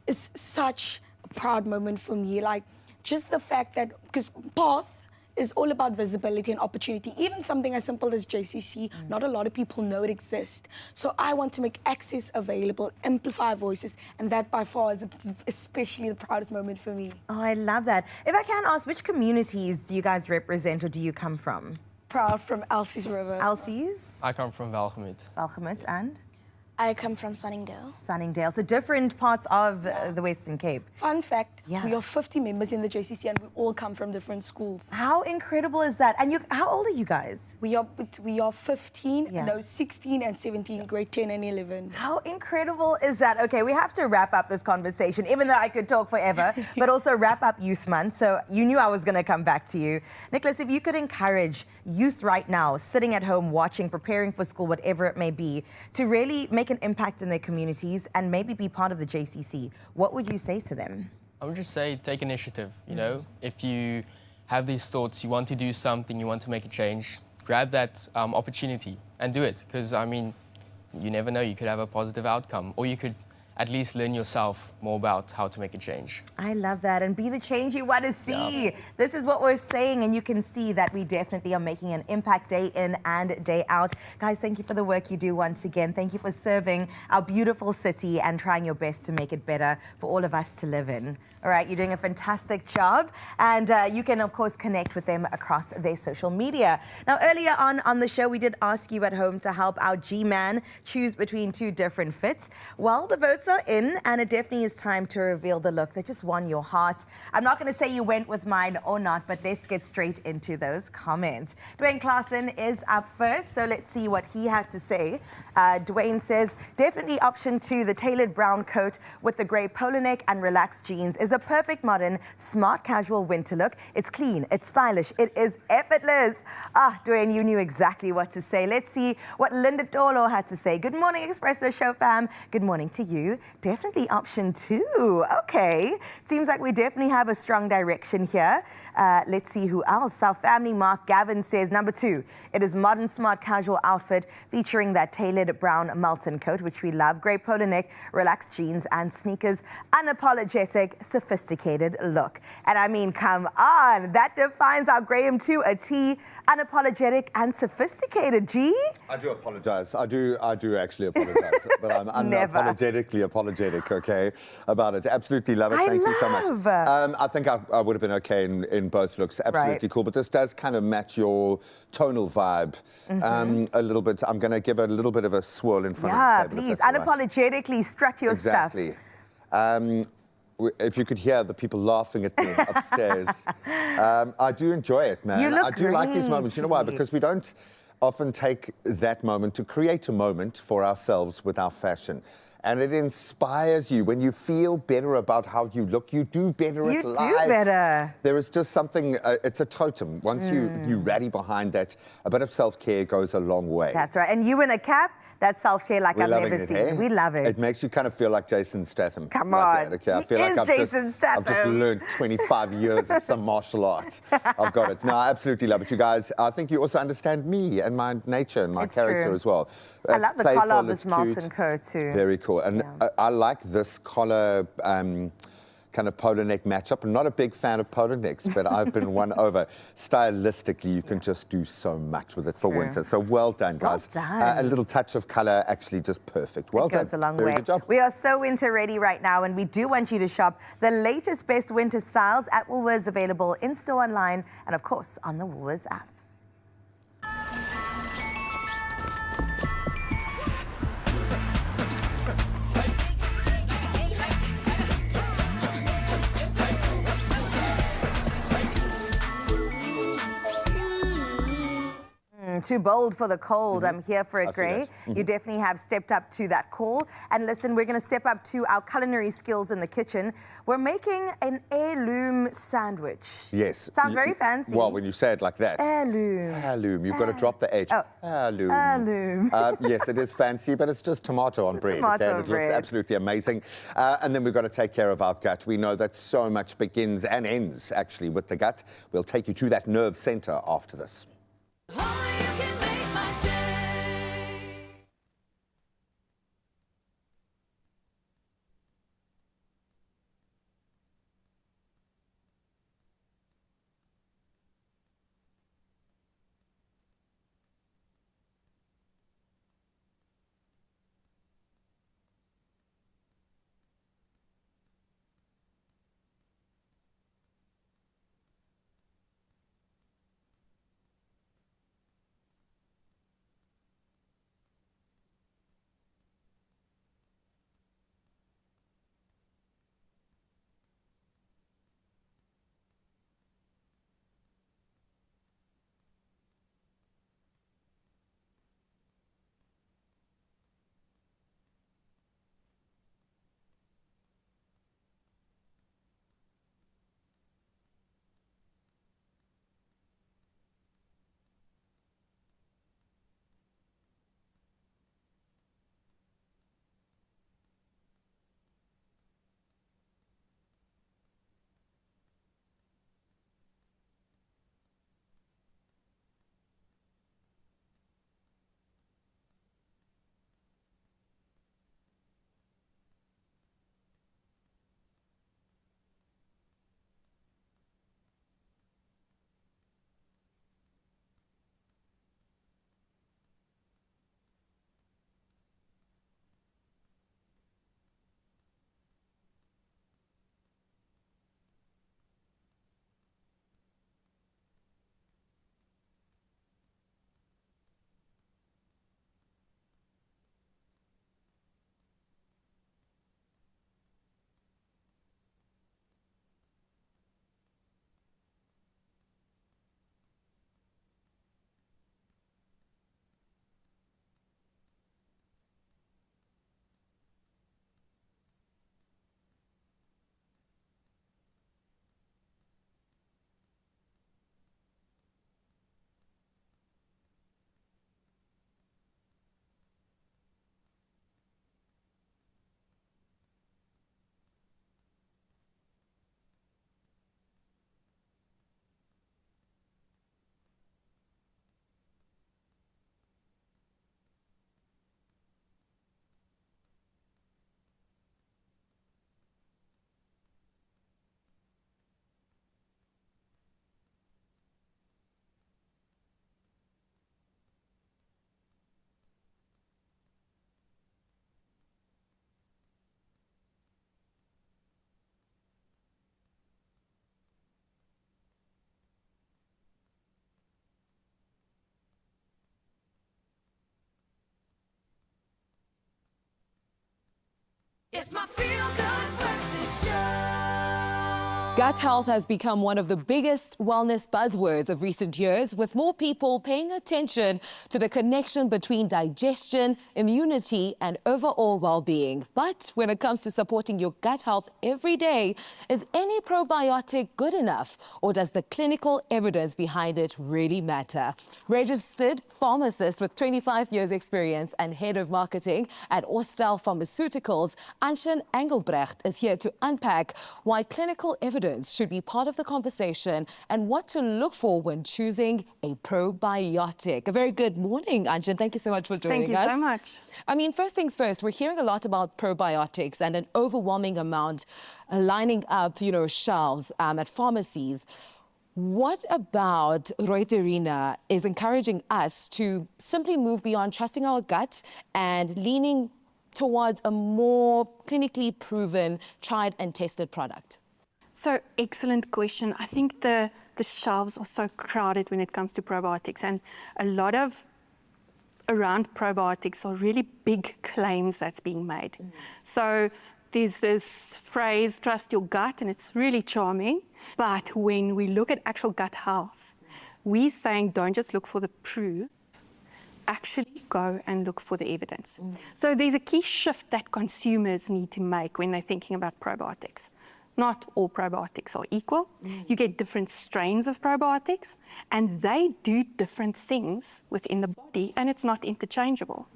Speaker 4: is such a proud moment for me. Like, just the fact that, because path is all about visibility and opportunity. Even something as simple as JCC, not a lot of people know it exists. So I want to make access available, amplify voices, and that by far is especially the proudest moment for me.
Speaker 1: Oh, I love that. If I can ask, which communities do you guys represent or do you come from?
Speaker 4: Proud from Elsie's River.
Speaker 1: Elsie's,
Speaker 6: I come from Welgemoot.
Speaker 1: Welgemoot, and
Speaker 5: I come from Sunningdale.
Speaker 1: Sunningdale. So different parts of the Western Cape.
Speaker 4: Fun fact,
Speaker 1: Yeah.
Speaker 4: we are 50 members in the JCC and we all come from different schools.
Speaker 1: How incredible is that? And how old are you guys?
Speaker 4: We are 15,
Speaker 1: Yeah.
Speaker 4: no, 16 and 17, grade 10 and 11.
Speaker 1: How incredible is that? Okay, we have to wrap up this conversation, even though I could talk forever, but also wrap up Youth Month. So you knew I was going to come back to you. Nicholas, if you could encourage youth right now, sitting at home, watching, preparing for school, whatever it may be, to really make an impact in their communities and maybe be part of the JCC, what would you say to them?
Speaker 6: I would just say take initiative, you know. If you have these thoughts, you want to do something, you want to make a change, grab that opportunity and do it. Because, I mean, you never know, you could have a positive outcome. Or you could at least learn yourself more about how to make a change.
Speaker 1: I love that. And be the change you want to see.
Speaker 6: Yeah.
Speaker 1: This is what we're saying. And you can see that we definitely are making an impact day in and day out. Guys, thank you for the work you do once again. Thank you for serving our beautiful city and trying your best to make it better for all of us to live in. All right, you're doing a fantastic job. And you can, of course, connect with them across their social media. Now, earlier on the show, we did ask you at home to help our G-Man choose between two different fits. Well, the votes are in, and it definitely is time to reveal the look that just won your heart. I'm not going to say you went with mine or not, but let's get straight into those comments. Dwayne Claassen is up first, so let's see what he had to say. Dwayne says, definitely option 2, the tailored brown coat with the grey polo neck and relaxed jeans is the perfect modern, smart casual winter look. It's clean, it's stylish, it is effortless. Ah, Dwayne, you knew exactly what to say. Let's see what Linda Dolo had to say. Good morning, Expresso Show fam. Good morning to you. Definitely option 2. Okay. Seems like we definitely have a strong direction here. Let's see who else. Our family, Mark Gavin, says number 2. It is modern, smart, casual outfit featuring that tailored brown Melton coat, which we love. Grey polo neck, relaxed jeans and sneakers. Unapologetic, sophisticated look. And I mean, come on. That defines our Graham to a T. Unapologetic and sophisticated, G.
Speaker 2: I do apologize. I do actually apologize. But I'm unapologetically apologetic, okay, about it. Absolutely love it. Thank you so much. I think I would have been okay in both looks. Absolutely cool. But this does kind of match your tonal vibe a little bit. I'm going to give it a little bit of a swirl in front of the table.
Speaker 1: Please. Unapologetically strut your stuff.
Speaker 2: Exactly. If you could hear the people laughing at me upstairs. I do enjoy it, man.
Speaker 1: You look
Speaker 2: I do like these
Speaker 1: great.
Speaker 2: moments. You know why? Because we don't often take that moment to create a moment for ourselves with our fashion. And it inspires you. When you feel better about how you look, you do better at life.
Speaker 1: You do better.
Speaker 2: There is just something, it's a totem. Once you rally behind that, a bit of self-care goes a long way.
Speaker 1: That's right. And you in a cap, that's self-care like I've never seen.
Speaker 2: Eh?
Speaker 1: We love it.
Speaker 2: It makes you kind of feel like Jason Statham.
Speaker 1: Come
Speaker 2: like
Speaker 1: on.
Speaker 2: that. Okay, I
Speaker 1: He
Speaker 2: feel
Speaker 1: is
Speaker 2: like
Speaker 1: Jason
Speaker 2: I've just
Speaker 1: Statham.
Speaker 2: learned 25 years of some martial art. I've got it. No, I absolutely love it, you guys. I think you also understand me and my nature and my
Speaker 1: It's
Speaker 2: character
Speaker 1: true.
Speaker 2: as well.
Speaker 1: I
Speaker 2: It's
Speaker 1: love the
Speaker 2: playful,
Speaker 1: collar of
Speaker 2: it's
Speaker 1: this Melton
Speaker 2: cute.
Speaker 1: coat too.
Speaker 2: Very cool. And I like this collar kind of polo neck matchup. I'm not a big fan of polo necks, but I've been won over. Stylistically, you can just do so much with it for winter. So well done, guys.
Speaker 1: Well done.
Speaker 2: A little touch of color, actually just perfect. Well done.
Speaker 1: Goes a long
Speaker 2: Very
Speaker 1: way.
Speaker 2: good job.
Speaker 1: We are so winter ready right now, and we do want you to shop the latest best winter styles at Woolworths, available in store, online, and of course on the Woolworths app. Too bold for the cold. I'm here for it,
Speaker 2: I feel
Speaker 1: Gray.
Speaker 2: that.
Speaker 1: You definitely have stepped up to that call. And listen, we're going to step up to our culinary skills in the kitchen. We're making an heirloom sandwich.
Speaker 2: Yes.
Speaker 1: Sounds very fancy.
Speaker 2: Well, when you say it like that.
Speaker 1: Heirloom.
Speaker 2: Heirloom. You've got to drop the H.
Speaker 1: Oh.
Speaker 2: Heirloom.
Speaker 1: Heirloom.
Speaker 2: Yes, it is fancy, but it's just tomato on bread.
Speaker 1: Tomato
Speaker 2: okay? It
Speaker 1: bread.
Speaker 2: looks absolutely amazing. And then we've got to take care of our gut. We know that so much begins and ends, actually, with the gut. We'll take you to that nerve center after this.
Speaker 3: Only you can make my day. It's my feel-good breakfast show.
Speaker 7: Gut health has become one of the biggest wellness buzzwords of recent years, with more people paying attention to the connection between digestion, immunity, and overall well-being. But when it comes to supporting your gut health every day, is any probiotic good enough, or does the clinical evidence behind it really matter? Registered pharmacist with 25 years experience and head of marketing at Orstel Pharmaceuticals, Anshan Engelbrecht, is here to unpack why clinical evidence should be part of the conversation and what to look for when choosing a probiotic. A very good morning, Anshan. Thank you so much for joining us.
Speaker 8: Thank you so much.
Speaker 7: I mean, first things first, we're hearing a lot about probiotics and an overwhelming amount lining up, shelves at pharmacies. What about Reuterina is encouraging us to simply move beyond trusting our gut and leaning towards a more clinically proven, tried and tested product?
Speaker 8: So, excellent question. I think the shelves are so crowded when it comes to probiotics, and a lot of around probiotics are really big claims that's being made. So there's this phrase, trust your gut, and it's really charming. But when we look at actual gut health, we're saying don't just look for the proof, actually go and look for the evidence. So there's a key shift that consumers need to make when they're thinking about probiotics. Not all probiotics are equal. You get different strains of probiotics, and they do different things within the body, and it's not interchangeable.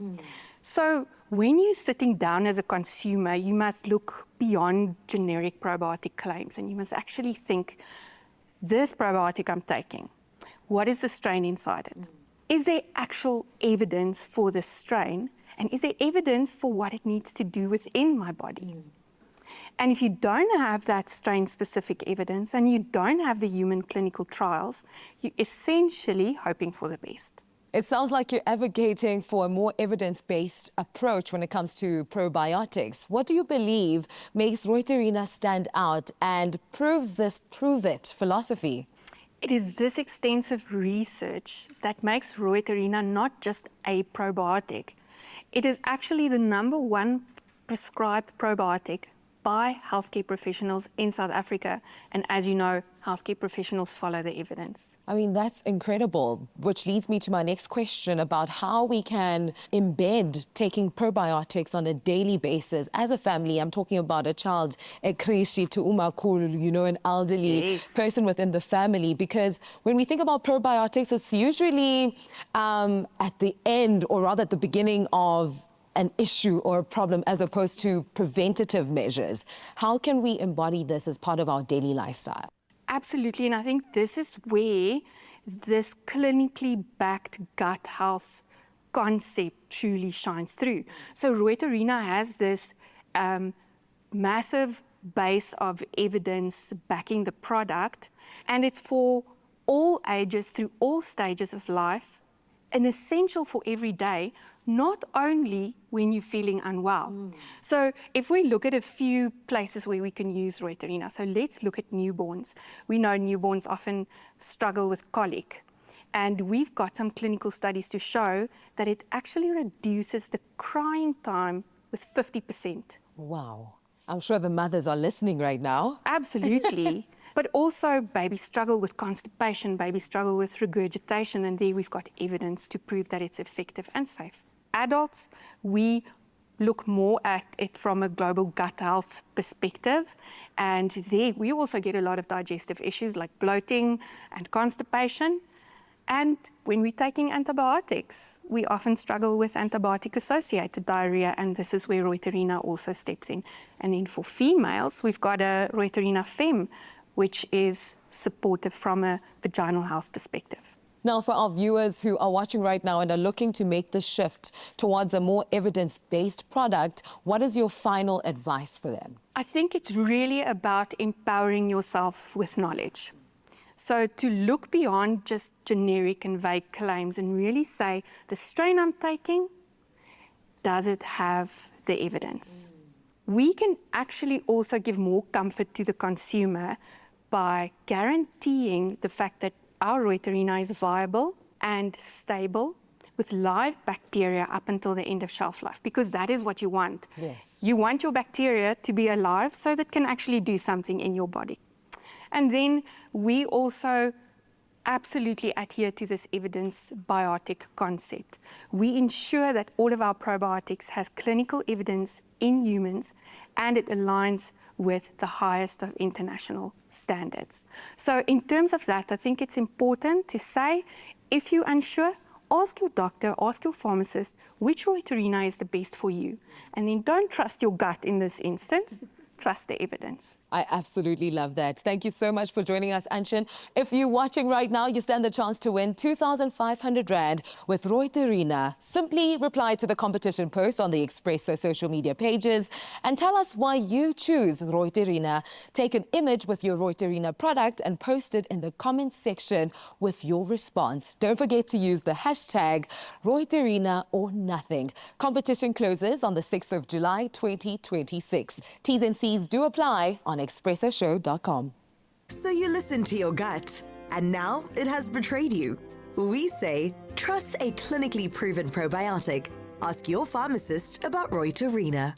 Speaker 8: So when you're sitting down as a consumer, you must look beyond generic probiotic claims, and you must actually think, this probiotic I'm taking, what is the strain inside it? Is there actual evidence for the strain, and is there evidence for what it needs to do within my body? And if you don't have that strain-specific evidence and you don't have the human clinical trials, you're essentially hoping for the best.
Speaker 7: It sounds like you're advocating for a more evidence-based approach when it comes to probiotics. What do you believe makes Reuterina stand out and proves this prove-it philosophy?
Speaker 8: It is this extensive research that makes Reuterina not just a probiotic. It is actually the #1 prescribed probiotic by healthcare professionals in South Africa. And as you know, healthcare professionals follow the evidence.
Speaker 7: I mean, that's incredible, which leads me to my next question about how we can embed taking probiotics on a daily basis as a family. I'm talking about a child, ekrishi to umakulu, an elderly person within the family, because when we think about probiotics, it's usually at the end, or rather at the beginning of an issue or a problem, as opposed to preventative measures. How can we embody this as part of our daily lifestyle?
Speaker 8: Absolutely, and I think this is where this clinically backed gut health concept truly shines through. So Reuterina has this massive base of evidence backing the product, and it's for all ages, through all stages of life, and essential for every day, not only when you're feeling unwell. So if we look at a few places where we can use Reuterina, so let's look at newborns. We know newborns often struggle with colic, and we've got some clinical studies to show that it actually reduces the crying time with 50%.
Speaker 7: Wow. I'm sure the mothers are listening right now.
Speaker 8: Absolutely. But also babies struggle with constipation, babies struggle with regurgitation, and there we've got evidence to prove that it's effective and safe. Adults, we look more at it from a global gut health perspective, and there we also get a lot of digestive issues like bloating and constipation. And when we're taking antibiotics, we often struggle with antibiotic-associated diarrhea, and this is where Reuterina also steps in. And then for females, we've got a Reuterina Fem, which is supportive from a vaginal health perspective.
Speaker 7: Now, for our viewers who are watching right now and are looking to make the shift towards a more evidence-based product, what is your final advice for them?
Speaker 8: I think it's really about empowering yourself with knowledge. So to look beyond just generic and vague claims and really say, the strain I'm taking, does it have the evidence? We can actually also give more comfort to the consumer by guaranteeing the fact that our Reuterina is viable and stable, with live bacteria up until the end of shelf life, because that is what you want.
Speaker 7: Yes.
Speaker 8: You want your bacteria to be alive so that can actually do something in your body. And then we also absolutely adhere to this evidence biotic concept. We ensure that all of our probiotics has clinical evidence in humans and it aligns with the highest of international standards. So in terms of that, I think it's important to say, if you're unsure, ask your doctor, ask your pharmacist which Reuterina is the best for you. And then don't trust your gut in this instance. Trust the evidence.
Speaker 7: I absolutely love that. Thank you so much for joining us, Anshin. If you're watching right now, you stand the chance to win 2,500 Rand with Reuterina. Simply reply to the competition post on the Expresso social media pages and tell us why you choose Reuterina. Take an image with your Reuterina product and post it in the comments section with your response. Don't forget to use the hashtag Reuterina or nothing. Competition closes on the 6th of July, 2026. T's and C's do apply on expressoshow.com.
Speaker 9: So you listened to your gut, and now it has betrayed you. We say, trust a clinically proven probiotic. Ask your pharmacist about Reuterina.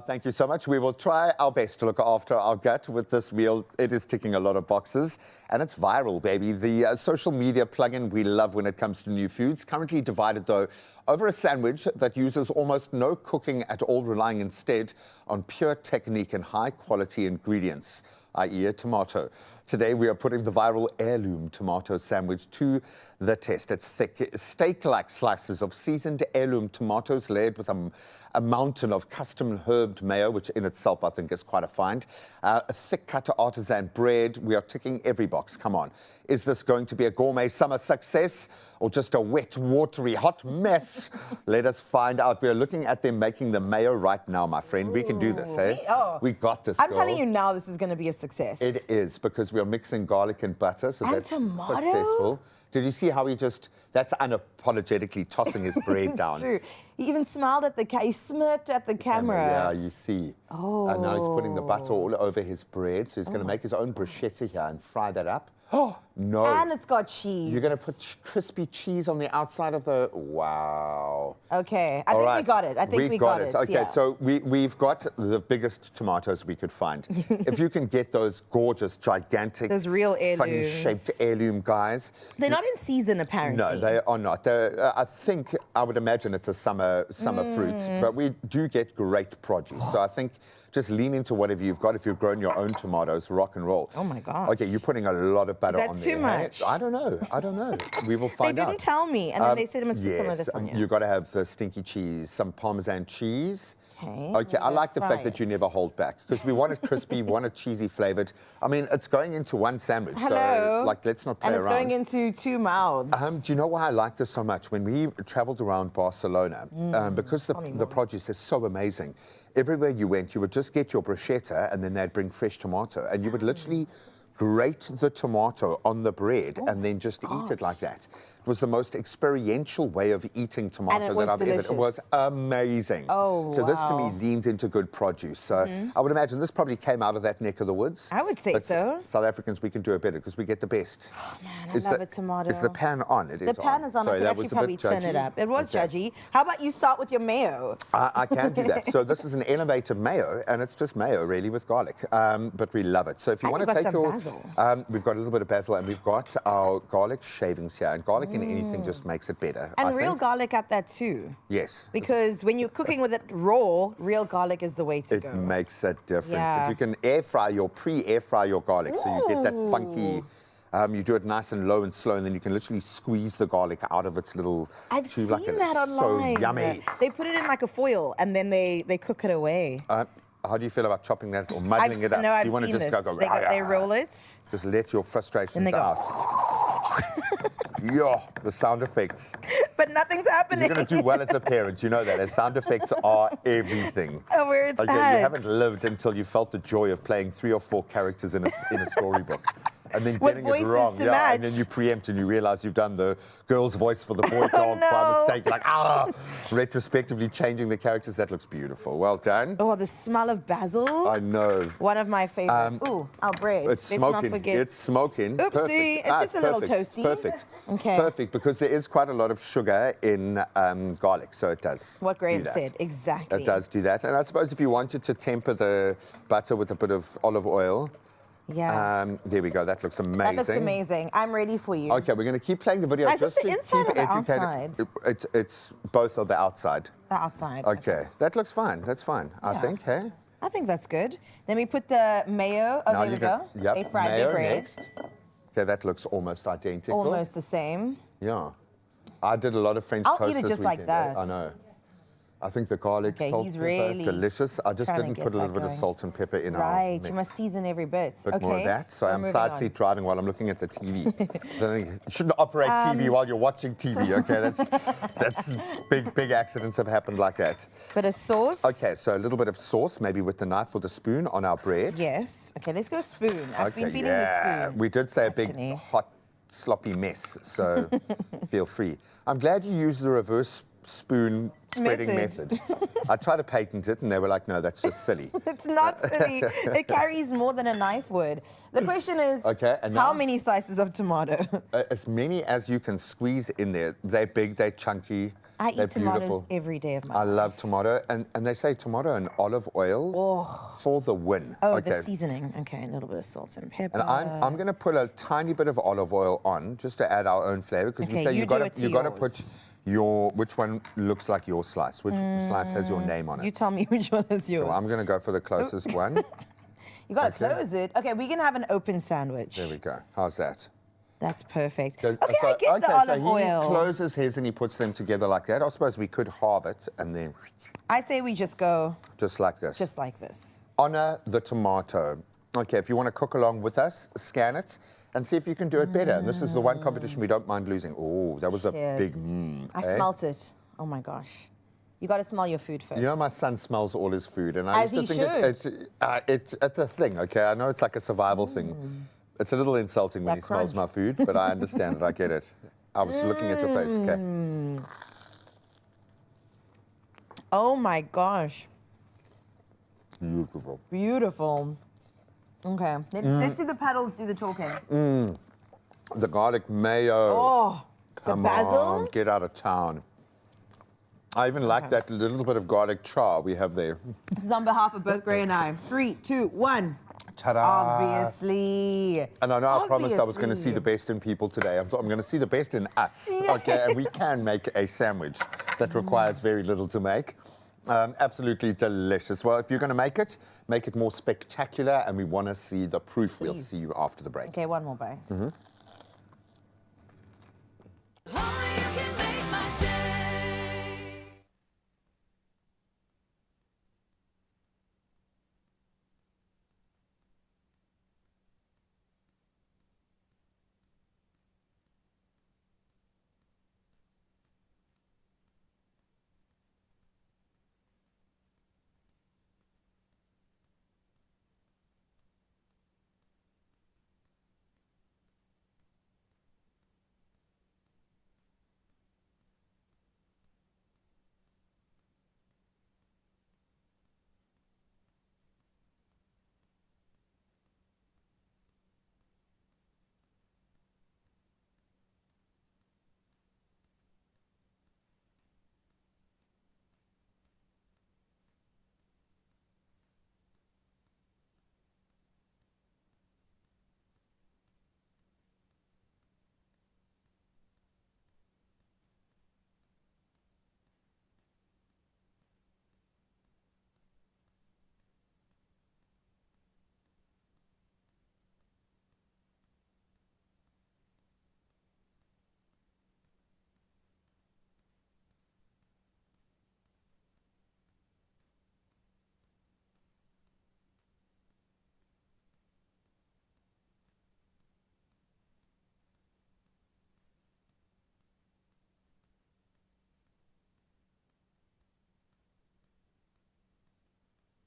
Speaker 2: Thank you so much. We will try our best to look after our gut with this meal. It is ticking a lot of boxes, and it's viral, baby. The social media plugin we love when it comes to new foods, currently divided, though, over a sandwich that uses almost no cooking at all, relying instead on pure technique and high-quality ingredients, i.e. a tomato. Today, we are putting the viral Heirloom tomato sandwich to the test. It's thick, steak-like slices of seasoned Heirloom tomatoes layered with a mountain of custom herbed mayo, which in itself I think is quite a find. A thick cut artisan bread. We are ticking every box. Come on. Is this going to be a gourmet summer success or just a wet, watery, hot mess? Let us find out. We are looking at them making the mayo right now, my friend. We can do this, eh? We got this,
Speaker 1: I'm
Speaker 2: girl.
Speaker 1: telling you now, this is going to be a success.
Speaker 2: It is, because we are mixing garlic and butter, so
Speaker 1: And
Speaker 2: that's
Speaker 1: tomato?
Speaker 2: successful. Did you see how he just, that's unapologetically tossing his bread
Speaker 1: It's
Speaker 2: down.
Speaker 1: true. He even smiled at the he smirked at the camera.
Speaker 2: Yeah, you see. Oh. And now he's putting the butter all over his bread, so he's going to make his own bruschetta here and fry that up. Oh, no.
Speaker 1: And it's got cheese.
Speaker 2: You're going to put crispy cheese on the outside of the... Wow.
Speaker 1: Okay, I think we got it. I think we got it.
Speaker 2: Okay,
Speaker 1: yeah.
Speaker 2: so we've got the biggest tomatoes we could find. If you can get those gorgeous, gigantic,
Speaker 1: Those real heirlooms.
Speaker 2: funny-shaped heirloom guys.
Speaker 1: They're not in season, apparently.
Speaker 2: No, they are not. I would imagine it's a summer fruit, but we do get great produce. So I think just lean into whatever you've got. If you've grown your own tomatoes, rock and roll.
Speaker 1: Oh, my gosh.
Speaker 2: Okay, you're putting a lot of butter
Speaker 1: Is that
Speaker 2: on
Speaker 1: too
Speaker 2: there.
Speaker 1: much?
Speaker 2: I don't know. We will find out.
Speaker 1: They didn't tell me, and then they said I must put some of this on here.
Speaker 2: You've got to have the stinky cheese, some Parmesan cheese. Okay, I
Speaker 1: and
Speaker 2: like the fact that you
Speaker 1: fries.
Speaker 2: never hold back, because we want it crispy, we want it cheesy flavored. I mean, it's going into one sandwich,
Speaker 1: Hello.
Speaker 2: so like, let's not play
Speaker 1: And it's
Speaker 2: around.
Speaker 1: going into 2 mouths.
Speaker 2: Do you know why I like this so much? When we traveled around Barcelona, because the produce is so amazing, everywhere you went, you would just get your bruschetta and then they'd bring fresh tomato, and you would literally grate the tomato on the bread and then just eat it like that. It was the most experiential way of eating tomato
Speaker 1: was
Speaker 2: that I've
Speaker 1: delicious.
Speaker 2: ever. It was amazing.
Speaker 1: Oh,
Speaker 2: so this to me
Speaker 1: wow.
Speaker 2: leans into good produce. So I would imagine this probably came out of that neck of the woods.
Speaker 1: I would say
Speaker 2: But
Speaker 1: so.
Speaker 2: South Africans, we can do it better because we get the best.
Speaker 1: Oh, man, I love a tomato.
Speaker 2: Is the pan on? It is
Speaker 1: The pan is on.
Speaker 2: Sorry,
Speaker 1: I could
Speaker 2: that
Speaker 1: actually
Speaker 2: was a
Speaker 1: probably
Speaker 2: bit
Speaker 1: turn it
Speaker 2: judgy.
Speaker 1: up. It was
Speaker 2: Okay.
Speaker 1: judgy. How about you start with your mayo?
Speaker 2: I can do that. So this is an Innovator mayo, and it's just mayo, really, with garlic. But we love it. So if you
Speaker 1: And
Speaker 2: want
Speaker 1: you've
Speaker 2: to
Speaker 1: got
Speaker 2: take
Speaker 1: some
Speaker 2: your...
Speaker 1: basil.
Speaker 2: we've got a little bit of basil, and we've got our garlic shavings here. And garlic in anything just makes it better,
Speaker 1: And
Speaker 2: I
Speaker 1: real
Speaker 2: think.
Speaker 1: garlic at that too.
Speaker 2: Yes.
Speaker 1: Because when you're cooking with it raw, real garlic is the way to go.
Speaker 2: It makes a difference.
Speaker 1: Yeah.
Speaker 2: If you can pre-air fry your garlic, so you get that funky... you do it nice and low and slow, and then you can literally squeeze the garlic out of its little
Speaker 1: I've
Speaker 2: tube
Speaker 1: seen
Speaker 2: like it.
Speaker 1: that
Speaker 2: It's
Speaker 1: online.
Speaker 2: so yummy.
Speaker 1: They put it in like a foil and then they cook it away.
Speaker 2: How do you feel about chopping that or muddling it up?
Speaker 1: No, I've
Speaker 2: do you want
Speaker 1: seen
Speaker 2: to just
Speaker 1: this.
Speaker 2: go
Speaker 1: They roll it.
Speaker 2: Just let your frustrations
Speaker 1: And they go.
Speaker 2: out. Yeah, the sound effects.
Speaker 1: But nothing's happening.
Speaker 2: You're going to do well as a parent. You know that. And sound effects are everything.
Speaker 1: Oh, where it's
Speaker 2: Okay,
Speaker 1: at.
Speaker 2: you haven't lived until you felt the joy of playing 3 or 4 characters in a storybook. and then
Speaker 1: With
Speaker 2: getting it
Speaker 1: voices
Speaker 2: wrong.
Speaker 1: to
Speaker 2: Yeah,
Speaker 1: match.
Speaker 2: and then you preempt and you realize you've done the girl's voice for the boy dog by
Speaker 1: no.
Speaker 2: mistake. Like, retrospectively changing the characters. That looks beautiful. Well done.
Speaker 1: Oh, the smell of basil.
Speaker 2: I know.
Speaker 1: One of my favorite. Ooh, our bread.
Speaker 2: It's
Speaker 1: Let's
Speaker 2: smoking.
Speaker 1: not forget.
Speaker 2: It's smoking.
Speaker 1: Oopsie,
Speaker 2: Perfect.
Speaker 1: it's just a little
Speaker 2: perfect.
Speaker 1: toasty.
Speaker 2: Perfect.
Speaker 1: Okay.
Speaker 2: Perfect, because there is quite a lot of sugar in garlic, so it does.
Speaker 1: What Graham
Speaker 2: do that.
Speaker 1: said, exactly.
Speaker 2: It does do that. And I suppose if you wanted to temper the butter with a bit of olive oil,
Speaker 1: Yeah.
Speaker 2: there we go. That looks amazing.
Speaker 1: That looks amazing. I'm ready for you.
Speaker 2: Okay, we're going to keep playing the video.
Speaker 1: Is this
Speaker 2: just
Speaker 1: the
Speaker 2: to
Speaker 1: inside
Speaker 2: keep
Speaker 1: or the
Speaker 2: educated.
Speaker 1: outside?
Speaker 2: It's both of the outside.
Speaker 1: The outside.
Speaker 2: Okay, that looks fine. That's fine. I
Speaker 1: Yeah.
Speaker 2: think, hey?
Speaker 1: I think that's good. Then we put the mayo. Oh,
Speaker 2: Now
Speaker 1: there we go.
Speaker 2: Yep,
Speaker 1: They fried
Speaker 2: mayo
Speaker 1: their bread.
Speaker 2: next. Okay, that looks almost identical.
Speaker 1: Almost the same.
Speaker 2: Yeah. I did a lot of French
Speaker 1: I'll
Speaker 2: toast
Speaker 1: eat it
Speaker 2: this
Speaker 1: just like
Speaker 2: weekend, eh?
Speaker 1: that.
Speaker 2: I know. I think the garlic,
Speaker 1: Okay,
Speaker 2: salt,
Speaker 1: he's
Speaker 2: pepper,
Speaker 1: really
Speaker 2: delicious. I just
Speaker 1: trying to
Speaker 2: didn't
Speaker 1: get
Speaker 2: put a little
Speaker 1: that
Speaker 2: bit of
Speaker 1: going.
Speaker 2: salt and pepper in our
Speaker 1: Right,
Speaker 2: mix.
Speaker 1: you must season every bit.
Speaker 2: Bit
Speaker 1: Okay.
Speaker 2: more of that. So
Speaker 1: we're
Speaker 2: I'm
Speaker 1: moving
Speaker 2: side
Speaker 1: on.
Speaker 2: seat driving while I'm looking at the TV. You shouldn't operate TV while you're watching TV, okay? That's big accidents have happened like that.
Speaker 1: Bit of sauce.
Speaker 2: Okay, so a little bit of sauce, maybe with the knife or the spoon on our bread.
Speaker 1: Yes. Okay, let's go spoon. I've been feeding
Speaker 2: yeah.
Speaker 1: the spoon.
Speaker 2: We did say
Speaker 1: actually.
Speaker 2: a big, hot, sloppy mess, so feel free. I'm glad you used the reverse spoon spreading method. I tried to patent it, and they were like, no, that's just silly.
Speaker 1: It's not silly. It carries more than a knife would. The question is,
Speaker 2: Okay, and
Speaker 1: how
Speaker 2: now-
Speaker 1: many slices of tomato?
Speaker 2: As many as you can squeeze in there. They're big, they're chunky,
Speaker 1: I
Speaker 2: they're
Speaker 1: eat tomatoes
Speaker 2: beautiful.
Speaker 1: every day of my
Speaker 2: I
Speaker 1: life.
Speaker 2: love tomato, and they say tomato and olive oil for the win.
Speaker 1: Oh,
Speaker 2: okay.
Speaker 1: the seasoning. Okay, a little bit of salt and pepper.
Speaker 2: And I'm going to put a tiny bit of olive oil on just to add our own flavor, because we
Speaker 1: Okay,
Speaker 2: say
Speaker 1: you
Speaker 2: you
Speaker 1: do
Speaker 2: got
Speaker 1: it to
Speaker 2: to put
Speaker 1: yours.
Speaker 2: which one looks like your slice, which slice has your name on it.
Speaker 1: You tell me which one is yours.
Speaker 2: So I'm going to go for the closest one.
Speaker 1: You gotta
Speaker 2: Okay.
Speaker 1: close it. Okay, we can have an open sandwich.
Speaker 2: There we go. How's that?
Speaker 1: That's perfect.
Speaker 2: So-
Speaker 1: Okay, I get the
Speaker 2: so
Speaker 1: olive
Speaker 2: he
Speaker 1: oil.
Speaker 2: closes his and he puts them together like that. I suppose we could halve it and then
Speaker 1: I say we just go
Speaker 2: just like this.
Speaker 1: just like this.
Speaker 2: Honor the tomato. Okay, if you want to cook along with us, scan it and see if you can do it better. And this is the one competition we don't mind losing. Oh, that was a
Speaker 1: Cheers.
Speaker 2: big
Speaker 1: I
Speaker 2: eh?
Speaker 1: smelt it. Oh my gosh. You gotta smell your food first.
Speaker 2: You know, my son smells all his food, and I
Speaker 1: As
Speaker 2: used to
Speaker 1: he
Speaker 2: think it's a thing. Okay, I know it's like a survival thing. It's a little insulting when
Speaker 1: That
Speaker 2: he smells my
Speaker 1: crunch.
Speaker 2: food, but I understand it. I get it. I was looking at your face. Okay.
Speaker 1: Oh my gosh.
Speaker 2: Beautiful.
Speaker 1: Beautiful. Okay. Let's see the paddles do the talking.
Speaker 2: The garlic mayo.
Speaker 1: Oh, the
Speaker 2: Come
Speaker 1: basil?
Speaker 2: on, get out of town. I even like that little bit of garlic char we have there.
Speaker 1: This is on behalf of both Gray and I. 3, 2, 1.
Speaker 2: Ta-da!
Speaker 1: Obviously.
Speaker 2: And I know I promised I was going to see
Speaker 1: Obviously.
Speaker 2: the best in people today. I'm going to see the best in us. Okay, and we can make a sandwich that requires very little to make. Absolutely delicious. Well, if you're going to make it more spectacular, and we want to see the proof. We'll
Speaker 1: Please.
Speaker 2: see you after the break.
Speaker 1: Okay, one more bite.
Speaker 3: Only you can make my day.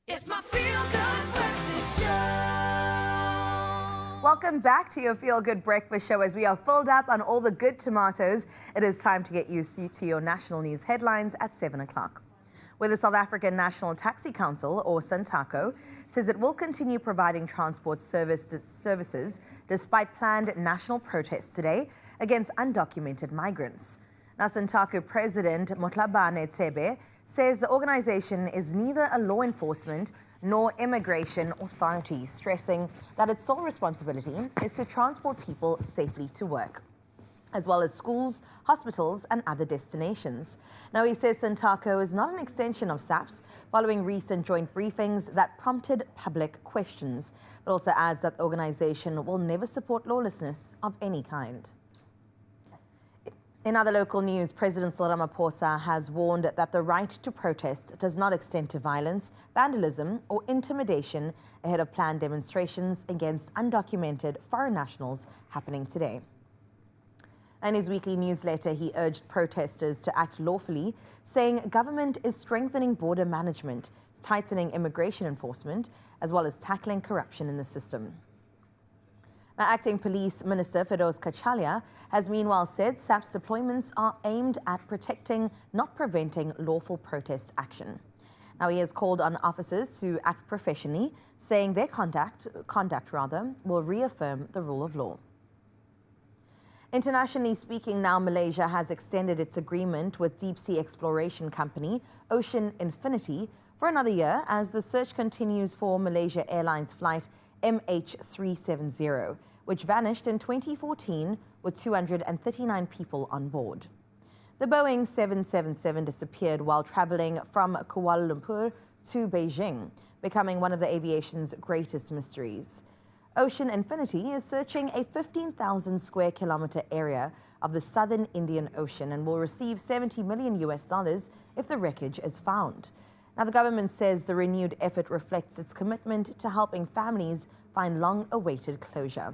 Speaker 3: It's my feel good breakfast show.
Speaker 1: Welcome back to your Feel Good Breakfast Show. As we are filled up on all the good tomatoes, it is time to get used to your national news headlines at 7 o'clock. Where the South African National Taxi Council, or SANTACO, says it will continue providing transport services despite planned national protests today against undocumented migrants. Now, SANTACO President Motlhabane Tsebe says the organization is neither a law enforcement nor immigration authority, stressing that its sole responsibility is to transport people safely to work, as well as schools, hospitals, and other destinations. Now, he says SANTACO is not an extension of SAPS, following recent joint briefings that prompted public questions, but also adds that the organization will never support lawlessness of any kind. In other local news, President Cyril Ramaphosa has warned that the right to protest does not extend to violence, vandalism, or intimidation ahead of planned demonstrations against undocumented foreign nationals happening today. In his weekly newsletter, he urged protesters to act lawfully, saying government is strengthening border management, tightening immigration enforcement, as well as tackling corruption in the system. Now, Acting Police Minister Feroz Kachalia has meanwhile said SAP's deployments are aimed at protecting, not preventing, lawful protest action. Now, he has called on officers to act professionally, saying their conduct will reaffirm the rule of law. Internationally speaking now, Malaysia has extended its agreement with deep-sea exploration company Ocean Infinity for another year as the search continues for Malaysia Airlines flight MH370, which vanished in 2014 with 239 people on board. The Boeing 777 disappeared while traveling from Kuala Lumpur to Beijing, becoming one of the aviation's greatest mysteries. Ocean Infinity is searching a 15,000 square kilometer area of the southern Indian Ocean and will receive $70 million if the wreckage is found. Now, the government says the renewed effort reflects its commitment to helping families find long-awaited closure.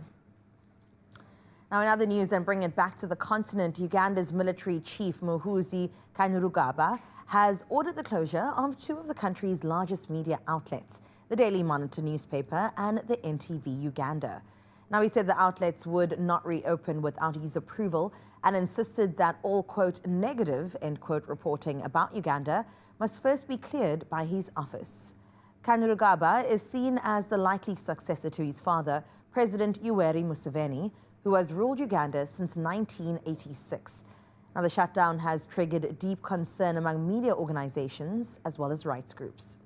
Speaker 1: Now, in other news, and bring it back to the continent, Uganda's military chief, Muhoozi Kainerugaba, has ordered the closure of two of the country's largest media outlets, the Daily Monitor newspaper and the NTV Uganda. Now, he said the outlets would not reopen without his approval and insisted that all, quote, negative, end quote, reporting about Uganda must first be cleared by his office. Kainerugaba is seen as the likely successor to his father, President Yoweri Museveni, who has ruled Uganda since 1986. Now, the shutdown has triggered deep concern among media organizations as well as rights groups.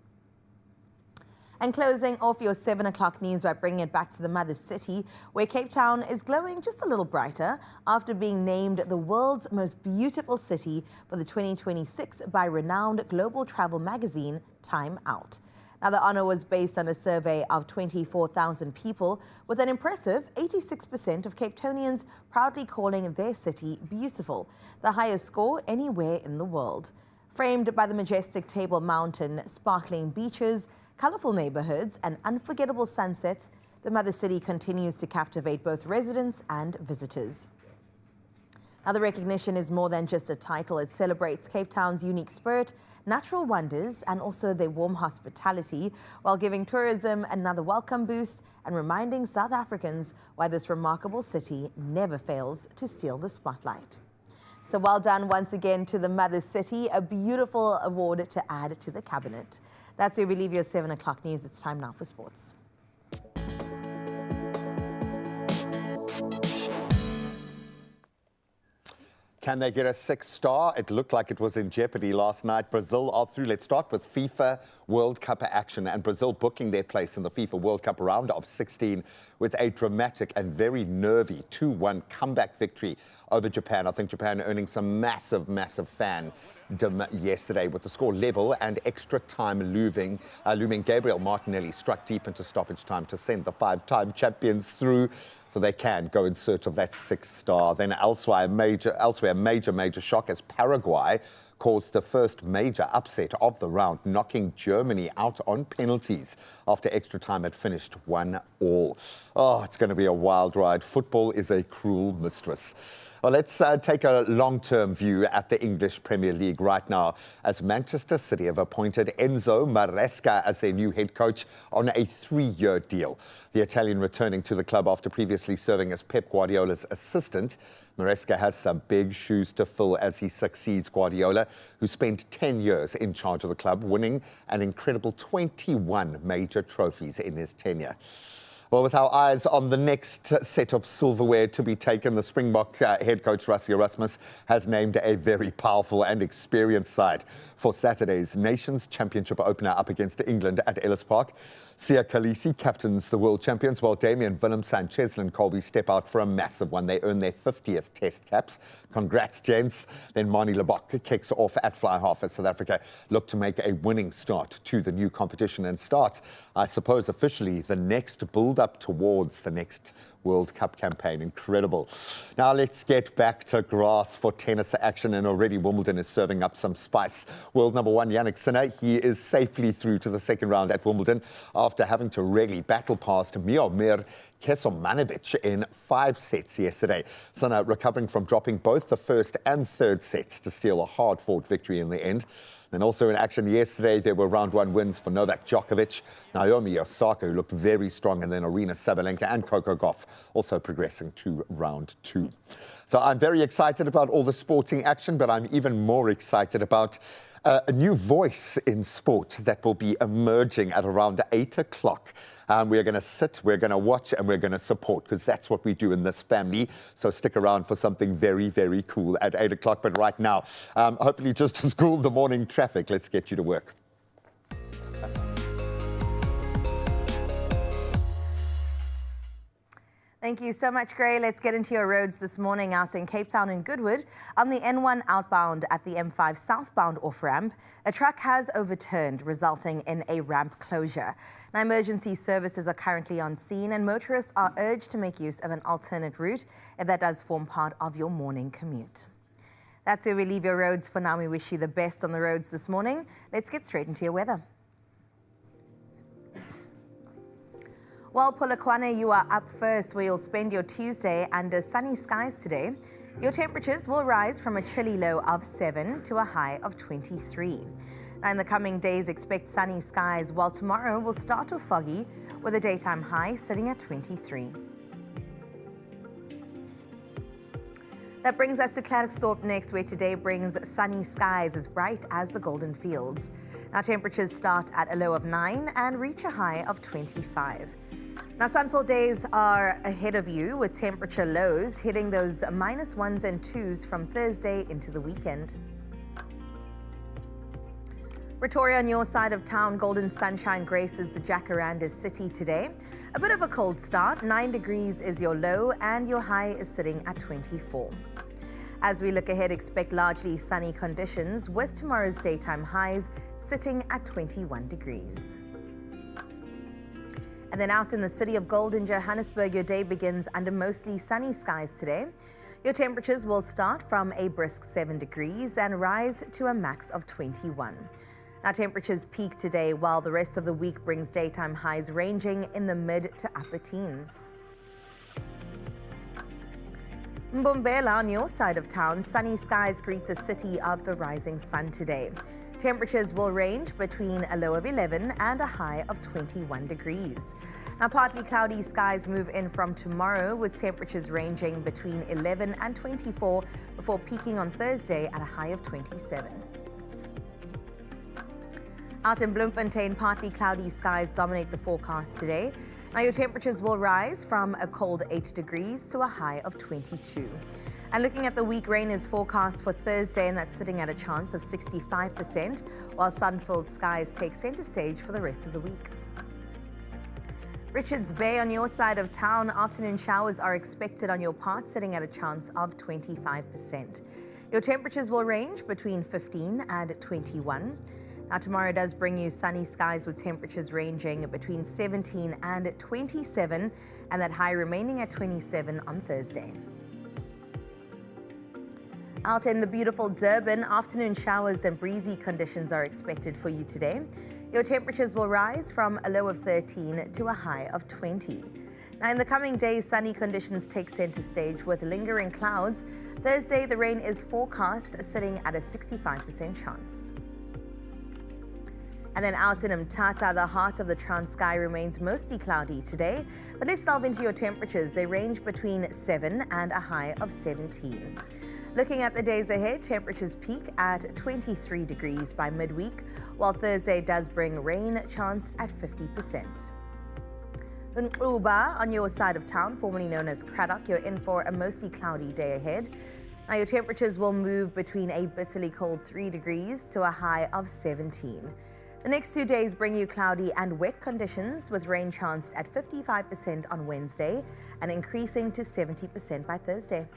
Speaker 1: And closing off your 7 o'clock news by bringing it back to the mother city, where Cape Town is glowing just a little brighter after being named the world's most beautiful city for the 2026 by renowned global travel magazine Time Out. Now, the honor was based on a survey of 24,000 people, with an impressive 86% of Cape Townians proudly calling their city beautiful, the highest score anywhere in the world. Framed by the majestic Table Mountain, sparkling beaches, colorful neighborhoods, and unforgettable sunsets, the mother city continues to captivate both residents and visitors. Now, the recognition is more than just a title. It celebrates Cape Town's unique spirit, natural wonders, and also their warm hospitality, while giving tourism another welcome boost and reminding South Africans why this remarkable city never fails to steal the spotlight. So well done once again to the mother city, a beautiful award to add to the cabinet. That's where we leave your 7 o'clock news. It's time now for sports.
Speaker 2: Can they get a 6-star? It looked like it was in jeopardy last night. Brazil are through. Let's start with FIFA World Cup action, and Brazil booking their place in the FIFA World Cup round of 16 with a dramatic and very nervy 2-1 comeback victory over Japan. I think Japan earning some massive fan yesterday with the score level and extra time looming. Gabriel Martinelli struck deep into stoppage time to send the 5-time champions through, so they can go in search of that 6-star. Then elsewhere, a major shock as Paraguay caused the first major upset of the round, knocking Germany out on penalties after extra time had finished 1-1. Oh, it's going to be a wild ride. Football is a cruel mistress. Well, let's take a long-term view at the English Premier League right now, as Manchester City have appointed Enzo Maresca as their new head coach on a 3-year deal. The Italian returning to the club after previously serving as Pep Guardiola's assistant. Maresca has some big shoes to fill as he succeeds Guardiola, who spent 10 years in charge of the club, winning an incredible 21 major trophies in his tenure. Well, with our eyes on the next set of silverware to be taken, the Springbok head coach Rassie Erasmus has named a very powerful and experienced side for Saturday's Nations Championship opener up against England at Ellis Park. Siya Kolisi captains the world champions, while Damian Willems and Cheslin Colby step out for a massive one. They earn their 50th test caps. Congrats, gents. Then Mani Lebok kicks off at fly half as South Africa look to make a winning start to the new competition and start, I suppose, officially the next build-up towards the next World Cup campaign. Incredible. Now let's get back to grass for tennis action, and already Wimbledon is serving up some spice. World number 1 Jannik Sinner, he is safely through to the second round at Wimbledon after having to really battle past Miomir Kesomanovic in 5 sets yesterday. Sinner recovering from dropping both the first and third sets to seal a hard-fought victory in the end. And also in action yesterday, there were round 1 wins for Novak Djokovic, Naomi Osaka, who looked very strong, and then Arina Sabalenka and Coco Gauff also progressing to round 2. So I'm very excited about all the sporting action, but I'm even more excited about a new voice in sport that will be emerging at around 8 o'clock. We're going to sit, we're going to watch, and we're going to support, because that's what we do in this family. So stick around for something very, very cool at 8 o'clock. But right now, hopefully just as cool, the morning traffic. Let's get you to work.
Speaker 1: Thank you so much, Gray. Let's get into your roads this morning out in Cape Town and Goodwood. On the N1 outbound at the M5 southbound off-ramp, a truck has overturned, resulting in a ramp closure. Now, emergency services are currently on scene, and motorists are urged to make use of an alternate route if that does form part of your morning commute. That's where we leave your roads for now. We wish you the best on the roads this morning. Let's get straight into your weather. Well, Polokwane, you are up first, where you'll spend your Tuesday under sunny skies today. Your temperatures will rise from a chilly low of 7 to a high of 23. Now, in the coming days, expect sunny skies, while tomorrow will start off foggy with a daytime high sitting at 23. That brings us to Klerksdorp next, where today brings sunny skies as bright as the golden fields. Now, temperatures start at a low of 9 and reach a high of 25. Now, sunful days are ahead of you, with temperature lows hitting those -1s and 2s from Thursday into the weekend. Pretoria, on your side of town, golden sunshine graces the Jacaranda city today. A bit of a cold start. 9 degrees is your low and your high is sitting at 24. As we look ahead, expect largely sunny conditions, with tomorrow's daytime highs sitting at 21 degrees. And then out in the city of gold in Johannesburg, your day begins under mostly sunny skies today. Your temperatures will start from a brisk 7 degrees and rise to a max of 21. Now, temperatures peak today, while the rest of the week brings daytime highs ranging in the mid to upper teens. Mbombela, on your side of town, sunny skies greet the city of the rising sun today. Temperatures will range between a low of 11 and a high of 21 degrees. Now, partly cloudy skies move in from tomorrow, with temperatures ranging between 11 and 24 before peaking on Thursday at a high of 27. Out in Bloemfontein, partly cloudy skies dominate the forecast today. Now, your temperatures will rise from a cold 8 degrees to a high of 22. And looking at the week, rain is forecast for Thursday, and that's sitting at a chance of 65%, while sun-filled skies take center stage for the rest of the week. Richards Bay, on your side of town, afternoon showers are expected on your part, sitting at a chance of 25%. Your temperatures will range between 15 and 21. Now, tomorrow does bring you sunny skies, with temperatures ranging between 17 and 27, and that high remaining at 27 on Thursday. Out in the beautiful Durban, afternoon showers and breezy conditions are expected for you today. Your temperatures will rise from a low of 13 to a high of 20. Now, in the coming days, sunny conditions take center stage with lingering clouds. Thursday, the rain is forecast, sitting at a 65% chance. And then out in Mthatha, the heart of the Transkei remains mostly cloudy today. But let's delve into your temperatures. They range between 7 and a high of 17. Looking at the days ahead, temperatures peak at 23 degrees by midweek, while Thursday does bring rain chanced at 50%. In Uba, on your side of town, formerly known as Craddock, you're in for a mostly cloudy day ahead. Now, your temperatures will move between a bitterly cold 3 degrees to a high of 17. The next 2 days bring you cloudy and wet conditions, with rain chanced at 55% on Wednesday and increasing to 70% by Thursday.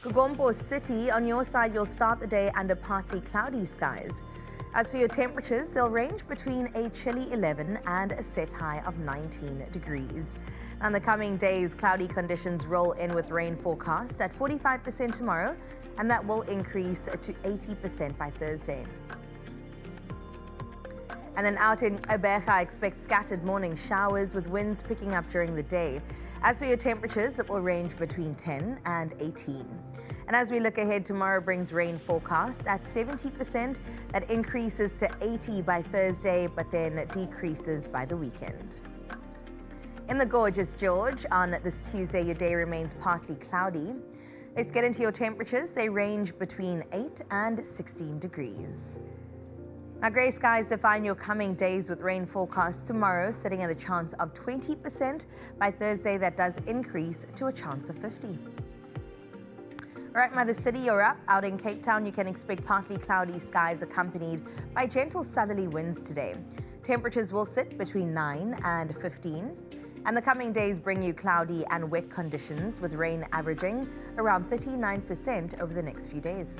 Speaker 1: Gugombo City, on your side, you'll start the day under partly cloudy skies. As for your temperatures, they'll range between a chilly 11 and a set high of 19 degrees. And the coming days, cloudy conditions roll in with rain forecast at 45% tomorrow, and that will increase to 80% by Thursday. And then out in Gqeberha, expect scattered morning showers with winds picking up during the day. As for your temperatures, it will range between 10 and 18. And as we look ahead, tomorrow brings rain forecast at 70%. That increases to 80 by Thursday, but then decreases by the weekend. In the gorgeous George, on this Tuesday, your day remains partly cloudy. Let's get into your temperatures. They range between 8 and 16 degrees. Now, grey skies define your coming days with rain forecast tomorrow, sitting at a chance of 20%. By Thursday, that does increase to a chance of 50. All right, Mother City, you're up. Out in Cape Town, you can expect partly cloudy skies accompanied by gentle southerly winds today. Temperatures will sit between 9 and 15. And the coming days bring you cloudy and wet conditions, with rain averaging around 39% over the next few days.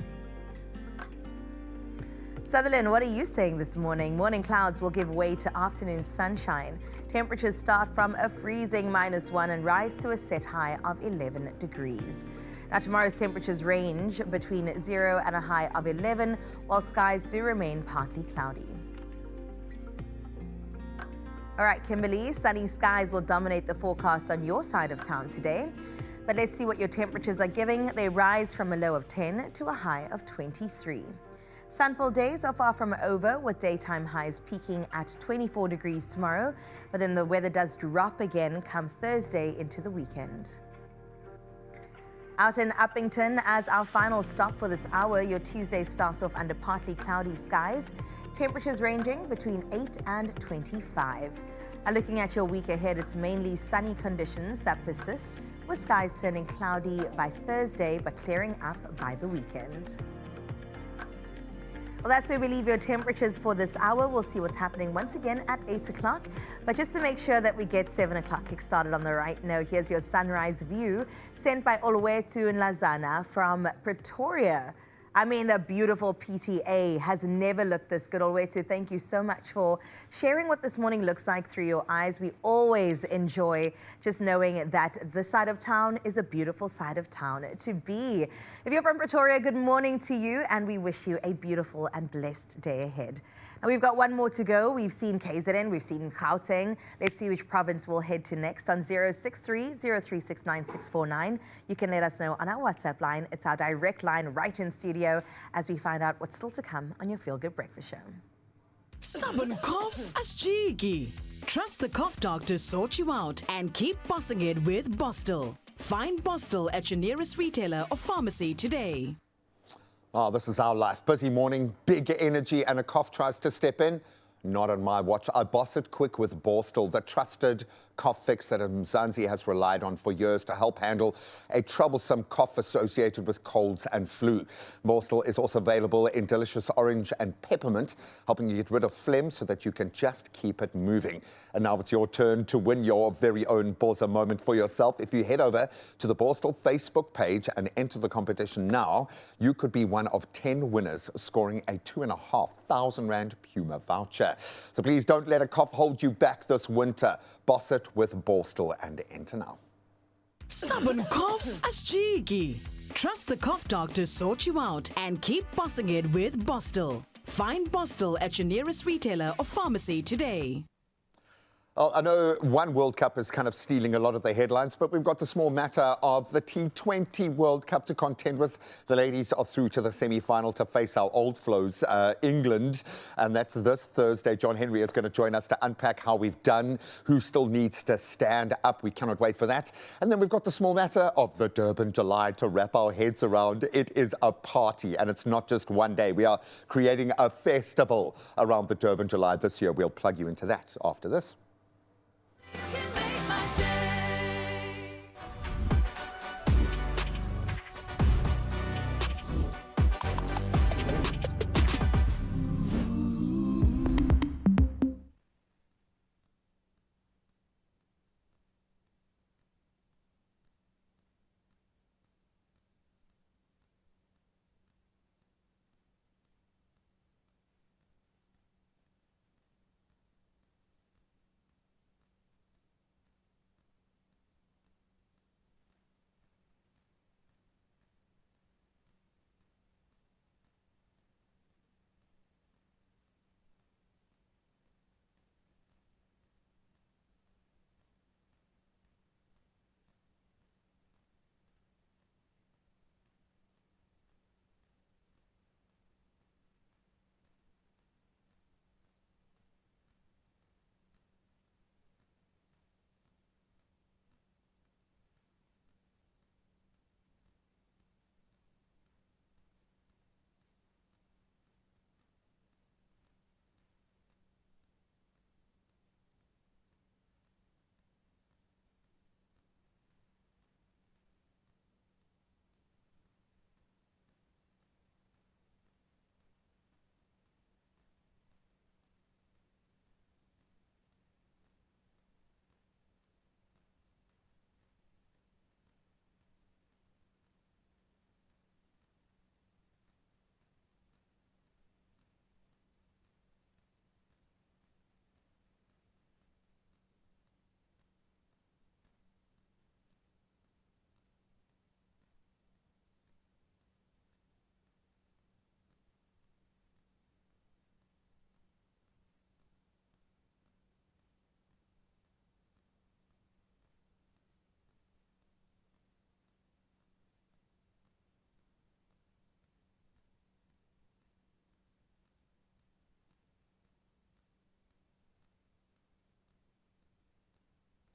Speaker 1: Sutherland, what are you saying this morning? Morning clouds will give way to afternoon sunshine. Temperatures start from a freezing -1 and rise to a set high of 11 degrees. Now, tomorrow's temperatures range between 0 and a high of 11, while skies do remain partly cloudy. All right, Kimberley, sunny skies will dominate the forecast on your side of town today. But let's see what your temperatures are giving. They rise from a low of 10 to a high of 23. Sunful days are far from over, with daytime highs peaking at 24 degrees tomorrow, but then the weather does drop again come Thursday into the weekend. Out in Uppington, as our final stop for this hour, your Tuesday starts off under partly cloudy skies, temperatures ranging between 8 and 25. And looking at your week ahead, it's mainly sunny conditions that persist, with skies turning cloudy by Thursday but clearing up by the weekend. Well, that's where we leave your temperatures for this hour. We'll see what's happening once again at 8 o'clock. But just to make sure that we get 7 o'clock kick-started on the right note, here's your sunrise view sent by Oluwetu and Lazana from Pretoria. I mean, the beautiful PTA has never looked this good. Oluwetu, thank you so much for sharing what this morning looks like through your eyes. We always enjoy just knowing that this side of town is a beautiful side of town to be. If you're from Pretoria, good morning to you, and we wish you a beautiful and blessed day ahead. And we've got one more to go. We've seen KZN, we've seen Gauteng. Let's see which province we'll head to next on 063-0369649. You can let us know on our WhatsApp line. It's our direct line right in studio as we find out what's still to come on your Feel Good Breakfast Show.
Speaker 10: Stubborn cough? Asjiki. Trust the cough doctor to sort you out and keep bossing it with Bostel. Find Bostel at your nearest retailer or pharmacy today.
Speaker 2: Oh, this is our life. Busy morning, big energy, and a cough tries to step in. Not on my watch. I boss it quick with Borstal, the trusted cough fix that Mzansi has relied on for years to help handle a troublesome cough associated with colds and flu. Borstal is also available in delicious orange and peppermint, helping you get rid of phlegm so that you can just keep it moving. And now it's your turn to win your very own Borza moment for yourself. If you head over to the Borstal Facebook page and enter the competition now, you could be one of 10 winners scoring a 2,500 Rand Puma voucher. So please don't let a cough hold you back this winter. Boss it with Borstal and enter now.
Speaker 10: Stubborn cough? Asjiki. Trust the cough doctor to sort you out and keep bossing it with Bostel. Find Bostel at your nearest retailer or pharmacy today.
Speaker 2: Well, I know one World Cup is kind of stealing a lot of the headlines, but we've got the small matter of the T20 World Cup to contend with. The ladies are through to the semi-final to face our old flows, England, and that's this Thursday. John Henry is going to join us to unpack how we've done, who still needs to stand up. We cannot wait for that. And then we've got the small matter of the Durban July to wrap our heads around. It is a party, and it's not just one day. We are creating a festival around the Durban July this year. We'll plug you into that after this.
Speaker 3: You can make my day.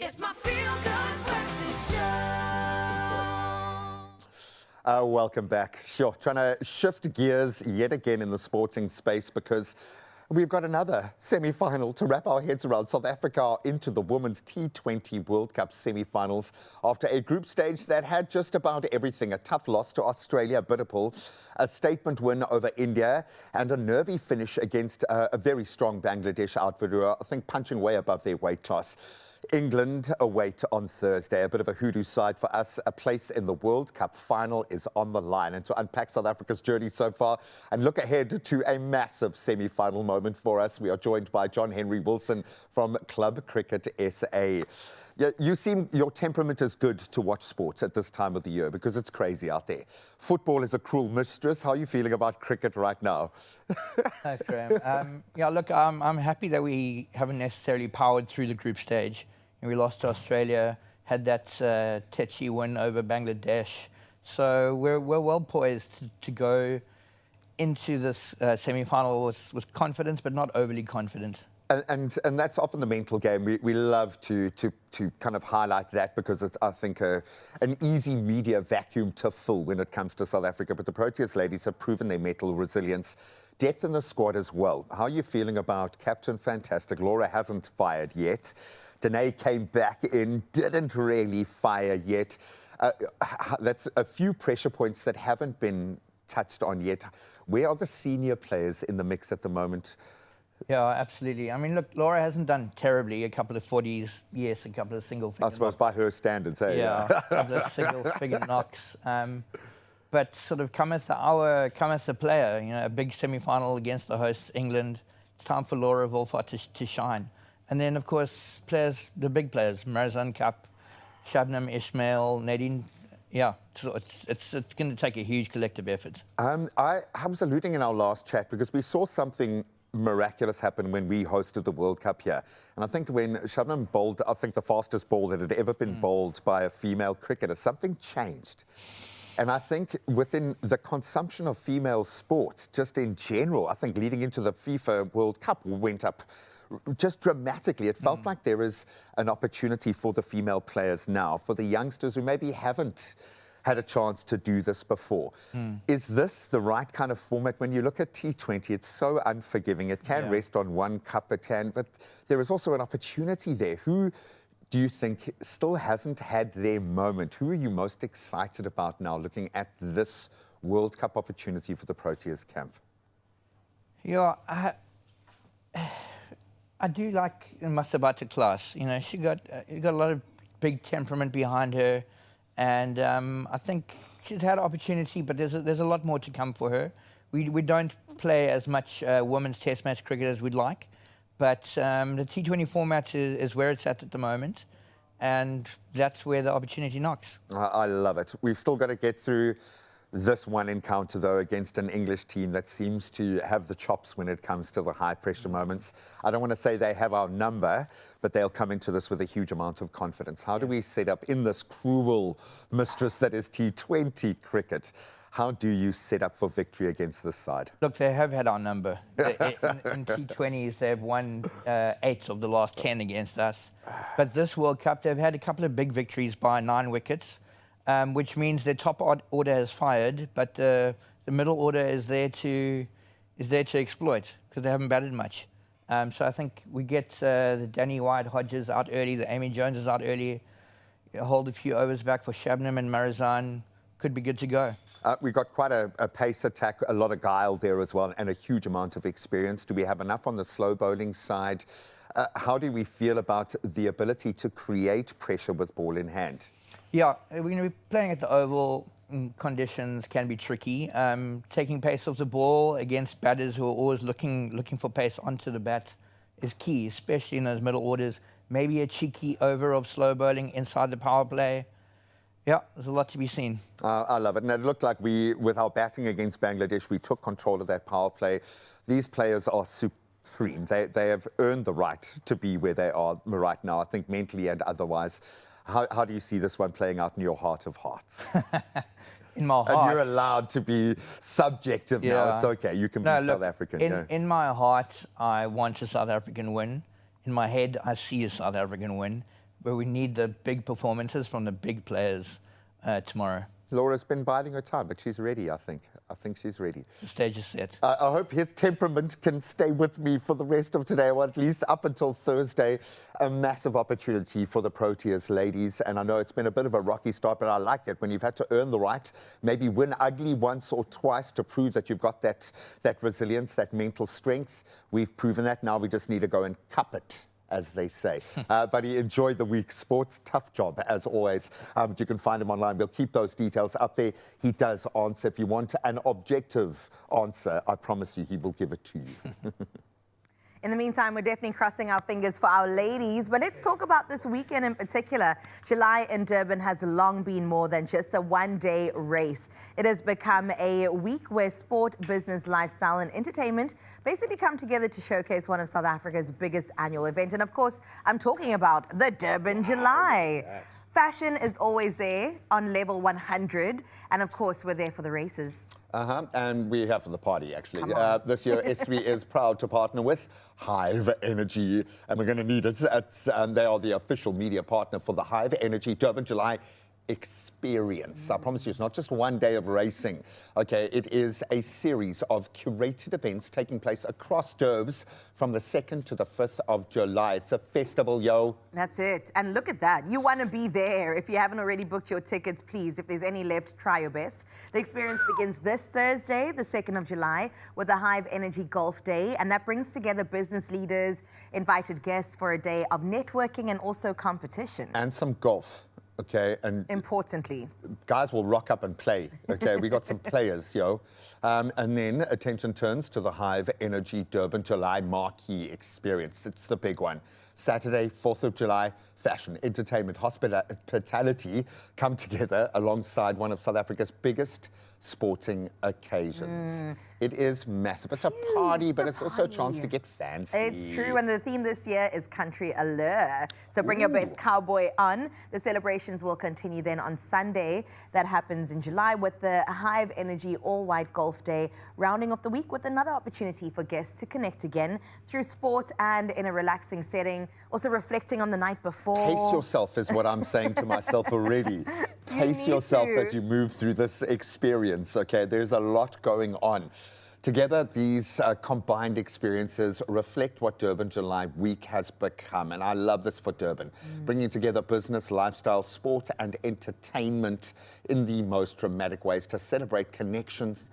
Speaker 3: It's my feel-good breakfast show.
Speaker 2: Welcome back. Sure, trying to shift gears yet again in the sporting space because we've got another semi-final to wrap our heads around. South Africa are into the Women's T20 World Cup semi-finals after a group stage that had just about everything. A tough loss to Australia, Bitterpool, a statement win over India, and a nervy finish against a very strong Bangladesh outfit who are, I think, punching way above their weight class. England await on Thursday. A bit of a hoodoo side for us. A place in the World Cup final is on the line. And to unpack South Africa's journey so far and look ahead to a massive semi-final moment for us, we are joined by John Henry Wilson from Club Cricket SA. You seem your temperament is good to watch sports at this time of the year because it's crazy out there. Football is a cruel mistress. How are you feeling about cricket right now?
Speaker 11: Thanks, Graham. Yeah, look, I'm happy that we haven't necessarily powered through the group stage. We lost to Australia, had that tetchy win over Bangladesh. So we're well poised to go into this semi-final with confidence, but not overly confident.
Speaker 2: And that's often the mental game. We love to kind of highlight that because it's, I think, an easy media vacuum to fill when it comes to South Africa. But the Proteas ladies have proven their mental resilience, depth in the squad as well. How are you feeling about Captain Fantastic? Laura hasn't fired yet. Danae came back in, didn't really fire yet. That's a few pressure points that haven't been touched on yet. Where are the senior players in the mix at the moment?
Speaker 11: Yeah, absolutely. I mean, look, Laura hasn't done terribly. A couple of 40s, yes, a couple of single-figure
Speaker 2: I suppose by her standards, eh?
Speaker 11: Yeah, a couple of single-figure knocks. But sort of come as a player, you know, a big semi-final against the hosts, England. It's time for Laura Wolfart to shine. And then, of course, players, the big players, Marizan Cup, Shabnam Ismail, Nadine yeah, so it's going to take a huge collective effort.
Speaker 2: I was alluding in our last chat because we saw something miraculous happen when we hosted the World Cup here. And I think when Shabnam bowled, I think the fastest ball that had ever been bowled by a female cricketer, something changed. And I think within the consumption of female sports, just in general, I think leading into the FIFA World Cup went up just dramatically. It felt like there is an opportunity for the female players now, for the youngsters who maybe haven't had a chance to do this before. Is this the right kind of format? When you look at T20, it's so unforgiving. It can rest on one cup, it can, but there is also an opportunity there. Who do you think still hasn't had their moment? Who are you most excited about now looking at this World Cup opportunity for the Proteas camp?
Speaker 11: Yeah, I do like Masabata class. You know, she got a lot of big temperament behind her, and I think she's had opportunity, but there's a lot more to come for her. We don't play as much women's test match cricket as we'd like, but the T20 format is where it's at the moment, and that's where the opportunity knocks.
Speaker 2: I love it. We've still got to get through this one encounter, though, against an English team that seems to have the chops when it comes to the high-pressure moments. I don't want to say they have our number, but they'll come into this with a huge amount of confidence. How do we set up in this cruel mistress that is T20 cricket? How do you set up for victory against this side?
Speaker 11: Look, they have had our number. In T20s, they've won 8 of the last 10 against us. But this World Cup, they've had a couple of big victories by 9 wickets. Which means the top order has fired, but the middle order is there to exploit because they haven't batted much. So I think we get the Danny White Hodges out early, the Amy Joneses out early, hold a few overs back for Shabnam and Marizan, could be good to go.
Speaker 2: We got quite a pace attack, a lot of guile there as well, and a huge amount of experience. Do we have enough on the slow bowling side? How do we feel about the ability to create pressure with ball in hand?
Speaker 11: Yeah, we're going to be playing at the Oval. Conditions can be tricky. Taking pace off the ball against batters who are always looking for pace onto the bat is key, especially in those middle orders. Maybe a cheeky over of slow bowling inside the power play. Yeah, there's a lot to be seen.
Speaker 2: I love it. And it looked like with our batting against Bangladesh, we took control of that power play. These players are supreme. They have earned the right to be where they are right now, I think mentally and otherwise. How do you see this one playing out in your heart of hearts?
Speaker 11: In my heart.
Speaker 2: And you're allowed to be subjective now. It's okay. You can be South African.
Speaker 11: In my heart, I want a South African win. In my head, I see a South African win. But we need the big performances from the big players tomorrow.
Speaker 2: Laura's been biding her time, but she's ready, I think. I think she's ready.
Speaker 11: The stage is set.
Speaker 2: I hope his temperament can stay with me for the rest of today, or at least up until Thursday. A massive opportunity for the Proteas ladies. And I know it's been a bit of a rocky start, but I like it when you've had to earn the right, maybe win ugly once or twice to prove that you've got that resilience, that mental strength. We've proven that. Now we just need to go and cup it, as they say. Buddy, enjoy the week. Sports, tough job, as always. You can find him online. We'll keep those details up there. He does answer. If you want an objective answer, I promise you he will give it to you.
Speaker 1: In the meantime, we're definitely crossing our fingers for our ladies. But let's talk about this weekend in particular. July in Durban has long been more than just a one-day race. It has become a week where sport, business, lifestyle and entertainment basically come together to showcase one of South Africa's biggest annual events. And of course, I'm talking about the Durban July. Fashion is always there on level 100. And of course, we're there for the races.
Speaker 2: And we're here for the party, actually. This year, S3 is proud to partner with Hive Energy, and we're going to need it. And they are the official media partner for the Hive Energy Durban July experience. I promise you, it's not just one day of racing. Okay, it is a series of curated events taking place across Durbs from the 2nd to the 5th of July. It's a festival, yo.
Speaker 1: That's it. And look at that. You want to be there. If you haven't already booked your tickets, please, if there's any left, try your best. The experience begins this Thursday, the 2nd of July, with the Hive Energy Golf Day. And that brings together business leaders, invited guests for a day of networking and also competition.
Speaker 2: And some golf. Okay, and
Speaker 1: importantly,
Speaker 2: guys will rock up and play. Okay, we got some players, yo. And then attention turns to the Hive Energy Durban July marquee experience. It's the big one. Saturday, 4th of July, fashion, entertainment, hospitality come together alongside one of South Africa's biggest sporting occasions. It is massive. It's a party, but it's also a chance to get fancy.
Speaker 1: It's true, and the theme this year is Country Allure. So bring your best cowboy on. The celebrations will continue then on Sunday. That happens in July with the Hive Energy All-White Golf Day, rounding off the week with another opportunity for guests to connect again through sport and in a relaxing setting, also reflecting on the night before.
Speaker 2: Pace yourself is what I'm saying to myself already. Pace yourself as you move through this experience, okay? There's a lot going on. Together, these combined experiences reflect what Durban July week has become. And I love this for Durban, bringing together business, lifestyle, sport and entertainment in the most dramatic ways to celebrate connections,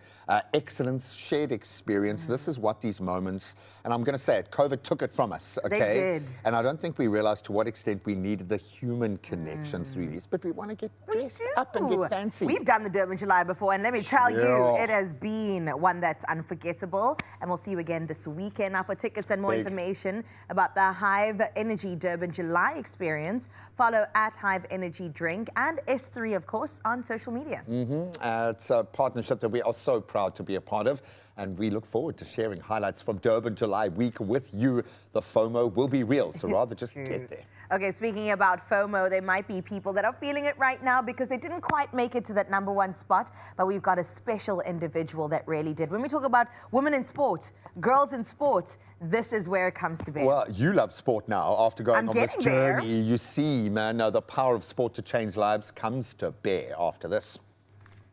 Speaker 2: excellence, shared experience. This is what these moments, and I'm going to say it, COVID took it from us, okay?
Speaker 1: They did.
Speaker 2: And I don't think we realized to what extent we needed the human connection through these, but we want to get dressed up and get fancy.
Speaker 1: We've done the Durban July before, and let me tell you,
Speaker 2: Yeah.
Speaker 1: it has been one that's unforgettable. And we'll see you again this weekend. Now, for tickets and more
Speaker 2: Big.
Speaker 1: information about the Hive Energy Durban July experience, follow at Hive Energy Drink and S3, of course, on social media.
Speaker 2: It's a partnership that we are so proud to be a part of, and we look forward to sharing highlights from Durban July week with you. The FOMO will be real, so rather just get there.
Speaker 1: Okay, speaking about FOMO, there might be people that are feeling it right now because they didn't quite make it to that #1 spot, but we've got a special individual that really did. When we talk about women in sport, girls in sport, this is where it comes to bear.
Speaker 2: Well, you love sport now. After going
Speaker 1: I'm
Speaker 2: on this
Speaker 1: getting there.
Speaker 2: journey, you see, man, the power of sport to change lives comes to bear after this.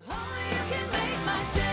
Speaker 3: Only you can make my day.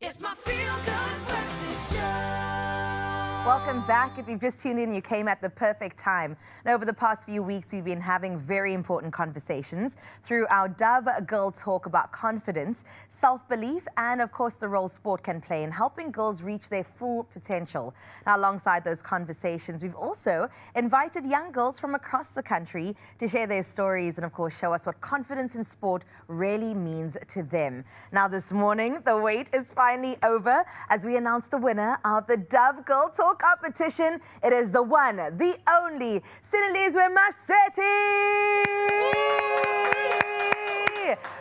Speaker 3: It's my feel-good breakfast show.
Speaker 1: Welcome back. If you've just tuned in, you came at the perfect time. And over the past few weeks, we've been having very important conversations through our Dove Girl Talk about confidence, self-belief, and of course the role sport can play in helping girls reach their full potential. Now, alongside those conversations, we've also invited young girls from across the country to share their stories and of course show us what confidence in sport really means to them. Now, this morning, the wait is finally over as we announce the winner of the Dove Girl Talk competition. It is the one, the only, Sinelizwe Masetti!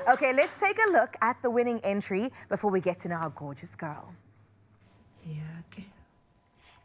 Speaker 1: Okay, let's take a look at the winning entry before we get to know our gorgeous girl.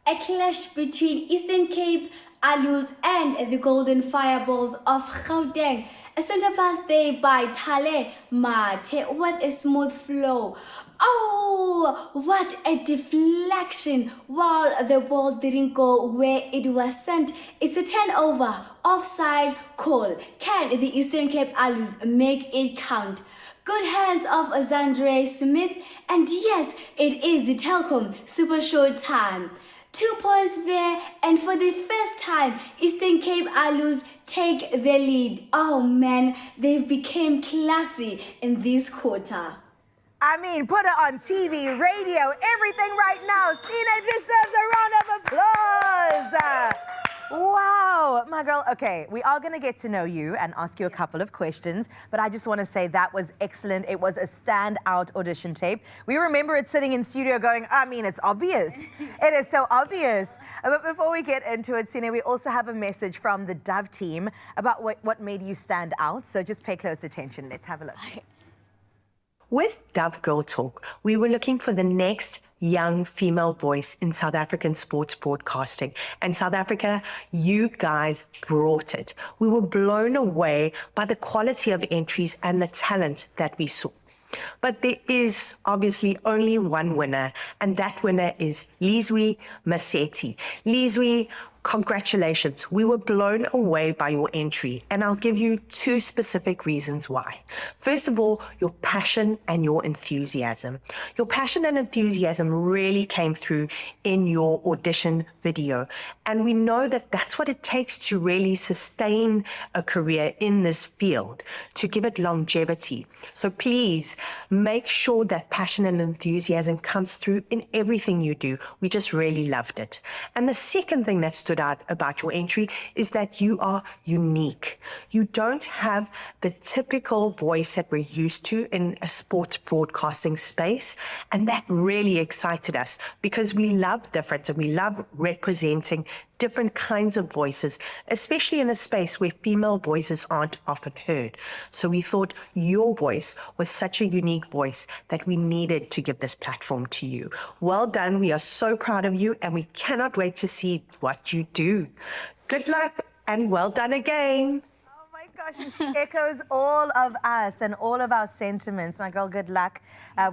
Speaker 12: A clash between Eastern Cape Alus and the Golden Fireballs of Gauteng. A center pass there by Tale Mate. What a smooth flow. Oh, what a deflection while the ball didn't go where it was sent. It's a turnover, offside call. Can the Eastern Cape Alus make it count? Good hands of Zandre Smith, and yes, it is the Telkom Super Show time. 2 points there, and for the first time, Eastern Cape Alus take the lead. Oh man, they became classy in this quarter.
Speaker 1: I mean, put it on TV, radio, everything right now. Sina deserves a round of applause. Wow, my my girl, okay, we are going to get to know you and ask you a couple of questions, but I just want to say that was excellent. It was a standout audition tape. We remember it sitting in studio going, I mean, it's obvious. It is so obvious. But before we get into it, Sine, we also have a message from the Dove team about what made you stand out. So just pay close attention. Let's have a look.
Speaker 13: With Dove Girl Talk, we were looking for the next young female voice in South African sports broadcasting. And South Africa, you guys brought it. We were blown away by the quality of entries and the talent that we saw. But there is obviously only one winner, and that winner is Lizwi Masetti. Lizwi, congratulations. We were blown away by your entry, and I'll give you two specific reasons why. First of all, your passion and your enthusiasm. Your passion and enthusiasm really came through in your audition video, and we know that that's what it takes to really sustain a career in this field, to give it longevity. So please make sure that passion and enthusiasm comes through in everything you do. We just really loved it. And the second thing that stood out about your entry is that you are unique. You don't have the typical voice that we're used to in a sports broadcasting space, and that really excited us because we love different and we love representing different kinds of voices, especially in a space where female voices aren't often heard. So we thought your voice was such a unique voice that we needed to give this platform to you. Well done. We are so proud of you, and we cannot wait to see what you do. Good luck and well done again.
Speaker 1: Oh my gosh, and she echoes all of us and all of our sentiments. My girl, good luck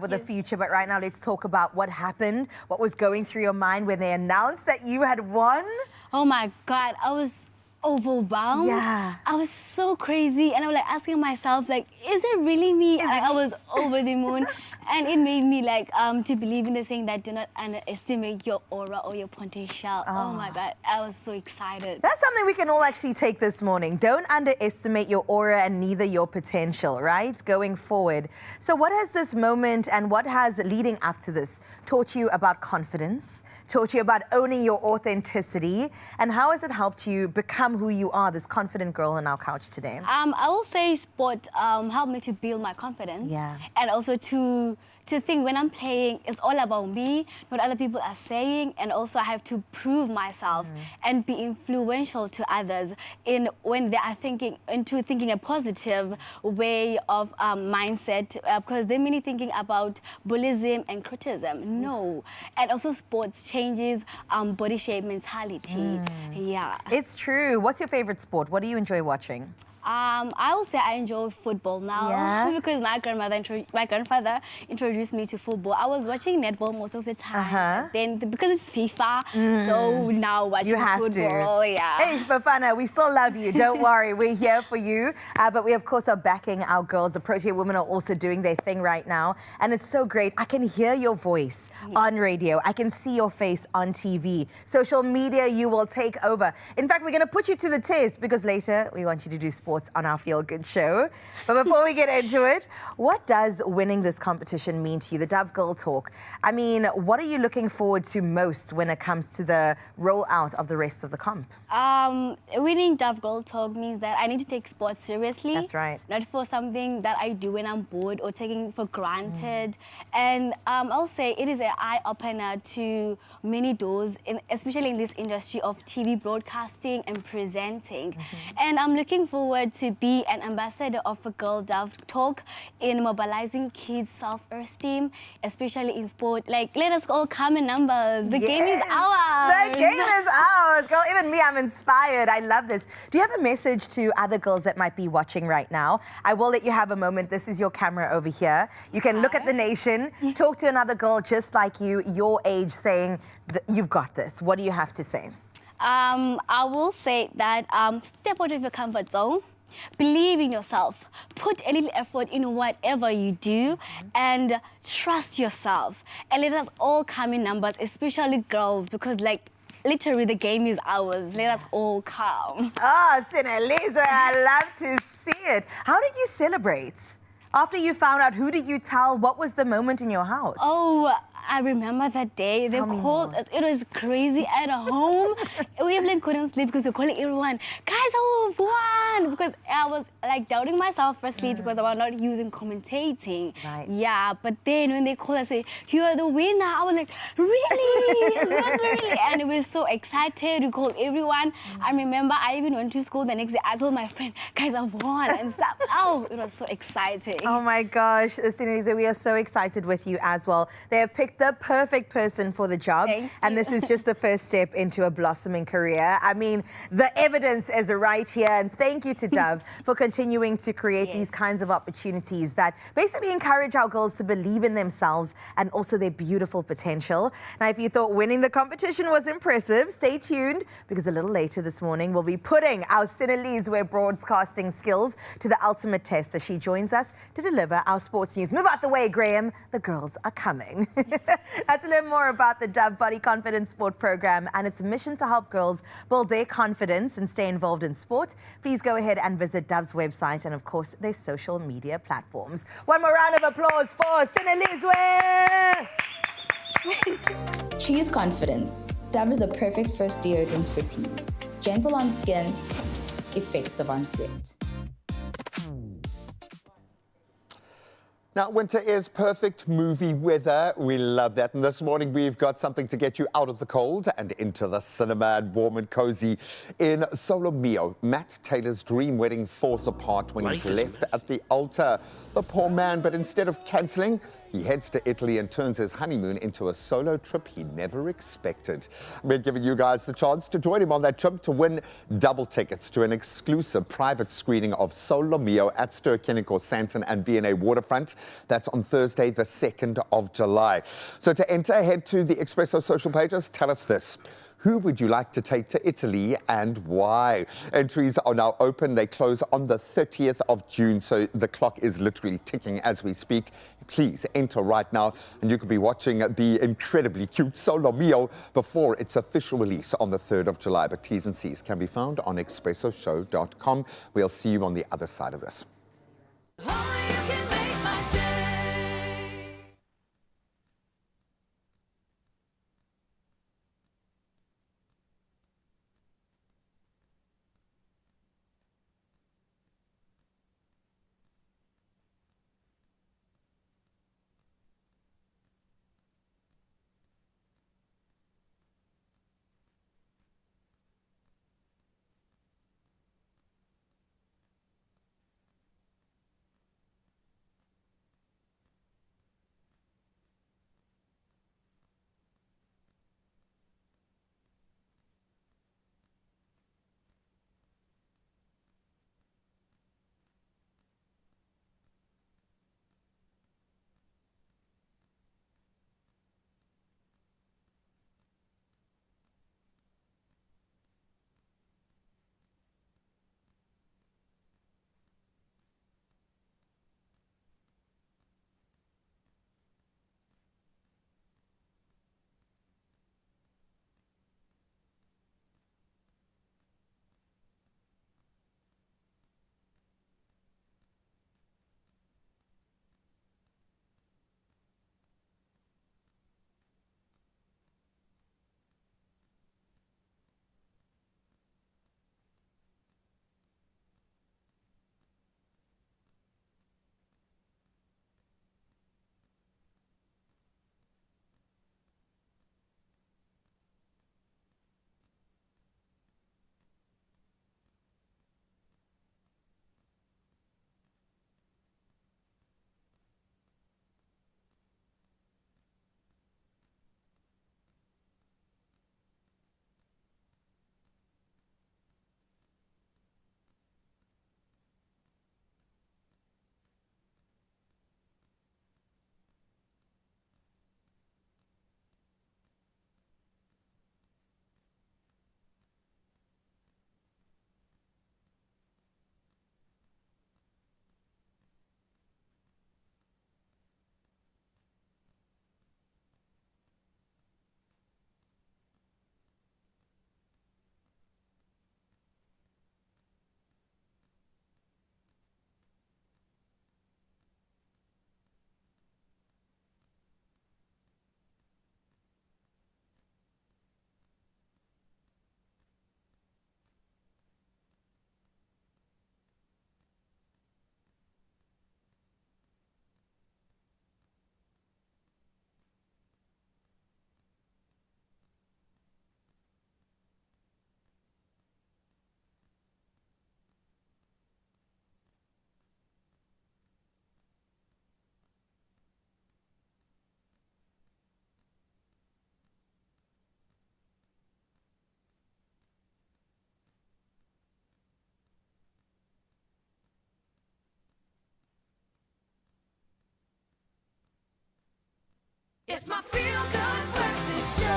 Speaker 1: with the future. But right now, let's talk about what happened, what was going through your mind when they announced that you had won.
Speaker 5: Oh my God, I was overwhelmed.
Speaker 1: Yeah.
Speaker 5: I was so crazy, and I was like asking myself, like, is it really me? I was over the moon, and it made me like to believe in the saying that do not underestimate your aura or your potential. Oh my God, I was so excited.
Speaker 1: That's something we can all actually take this morning. Don't underestimate your aura and neither your potential, right? Going forward. So what has this moment and what has leading up to this taught you about confidence, taught you about owning your authenticity, and how has it helped you become who you are, this confident girl on our couch today?
Speaker 5: I will say sport helped me to build my confidence.
Speaker 1: Yeah.
Speaker 5: And also to think when I'm playing, it's all about me, what other people are saying, and also I have to prove myself and be influential to others in when they are thinking a positive way of mindset, because they're mainly thinking about bullying and criticism. No. And also sports changes body shape mentality. Yeah.
Speaker 1: It's true. What's your favorite sport? What do you enjoy watching?
Speaker 5: I will say I enjoy football now because my grandfather introduced me to football. I was watching netball most of the time. Then because it's FIFA, so now watching football. Yeah.
Speaker 1: Hey, Bafana, we still love you. Don't worry, we're here for you. But we of course are backing our girls. The Protea women are also doing their thing right now, and it's so great. I can hear your voice on radio. I can see your face on TV. Social media, you will take over. In fact, we're going to put you to the test because later we want you to do sports on our Feel Good show. But before we get into it, what does winning this competition mean to you? The Dove Girl Talk. I mean, what are you looking forward to most when it comes to the rollout of the rest of the comp?
Speaker 5: Winning Dove Girl Talk means that I need to take sports seriously.
Speaker 1: That's right.
Speaker 5: Not for something that I do when I'm bored or taking for granted. And I'll say it is an eye-opener to many doors, especially in this industry of TV broadcasting and presenting. And I'm looking forward to be an ambassador of a Girl Dove Talk in mobilizing kids' self-esteem, especially in sport. Like, let us all come in numbers. The game is ours.
Speaker 1: The game is ours. Girl, even me, I'm inspired. I love this. Do you have a message to other girls that might be watching right now? I will let you have a moment. This is your camera over here. You can look at the nation, talk to another girl just like you, your age, saying, you've got this. What do you have to say?
Speaker 5: I will say that step out of your comfort zone. Believe in yourself. Put a little effort in whatever you do and trust yourself. And let us all come in numbers, especially girls, because like literally the game is ours. Let us all come.
Speaker 1: Oh, Sinelisa, I love to see it. How did you celebrate? After you found out, who did you tell? What was the moment in your house?
Speaker 5: Oh,
Speaker 14: I remember that day. They
Speaker 1: Tell me
Speaker 14: called.
Speaker 1: more.
Speaker 14: It was crazy at home. We even couldn't sleep because we're calling everyone. Guys, we've won! Because I was like doubting myself firstly because I was not using commentating.
Speaker 1: Right.
Speaker 14: Yeah, but then when they called, I say, "You are the winner." I was like, "Really? Is that really?" And we were so excited. We called everyone. I remember I even went to school the next day. I told my friend, "Guys, I've won," and stuff. Oh, it was so exciting.
Speaker 1: Oh my gosh, Sinelize, we are so excited with you as well. They have picked the perfect person for the job,
Speaker 14: Thank
Speaker 1: and
Speaker 14: you.
Speaker 1: this is just the first step into a blossoming career. I mean, the evidence is right here, and thank you to Dove for continuing to create these kinds of opportunities that basically encourage our girls to believe in themselves and also their beautiful potential. Now, if you thought winning the competition was impressive, stay tuned because a little later this morning we'll be putting our Sinelize broadcasting skills to the ultimate test as she joins us to deliver our sports news. Move out the way, Graham. The girls are coming. Now, to learn more about the Dove Body Confidence Sport Program and its mission to help girls build their confidence and stay involved in sport, please go ahead and visit Dove's website and, of course, their social media platforms. One more round of applause for Sinelize.
Speaker 15: Choose confidence. Dove is the perfect first deodorant for teens. Gentle on skin, effective on sweat.
Speaker 2: Now, winter is perfect movie weather. We love that. And this morning, we've got something to get you out of the cold and into the cinema and warm and cozy. In Solo Mio, Matt Taylor's dream wedding falls apart when he's left at the altar. The poor man, but instead of cancelling, he heads to Italy and turns his honeymoon into a solo trip he never expected. We're giving you guys the chance to join him on that trip to win double tickets to an exclusive private screening of Solo Mio at Ster-Kinnick Santon and V&A Waterfront. That's on Thursday, the 2nd of July. So to enter, head to the Expresso social pages. Tell us this. Who would you like to take to Italy and why? Entries are now open. They close on the 30th of June, so the clock is literally ticking as we speak. Please enter right now, and you could be watching the incredibly cute Solo Mio before its official release on the 3rd of July. But T's and C's can be found on expressoshow.com. We'll see you on the other side of this.
Speaker 3: It's my feel-good breakfast show.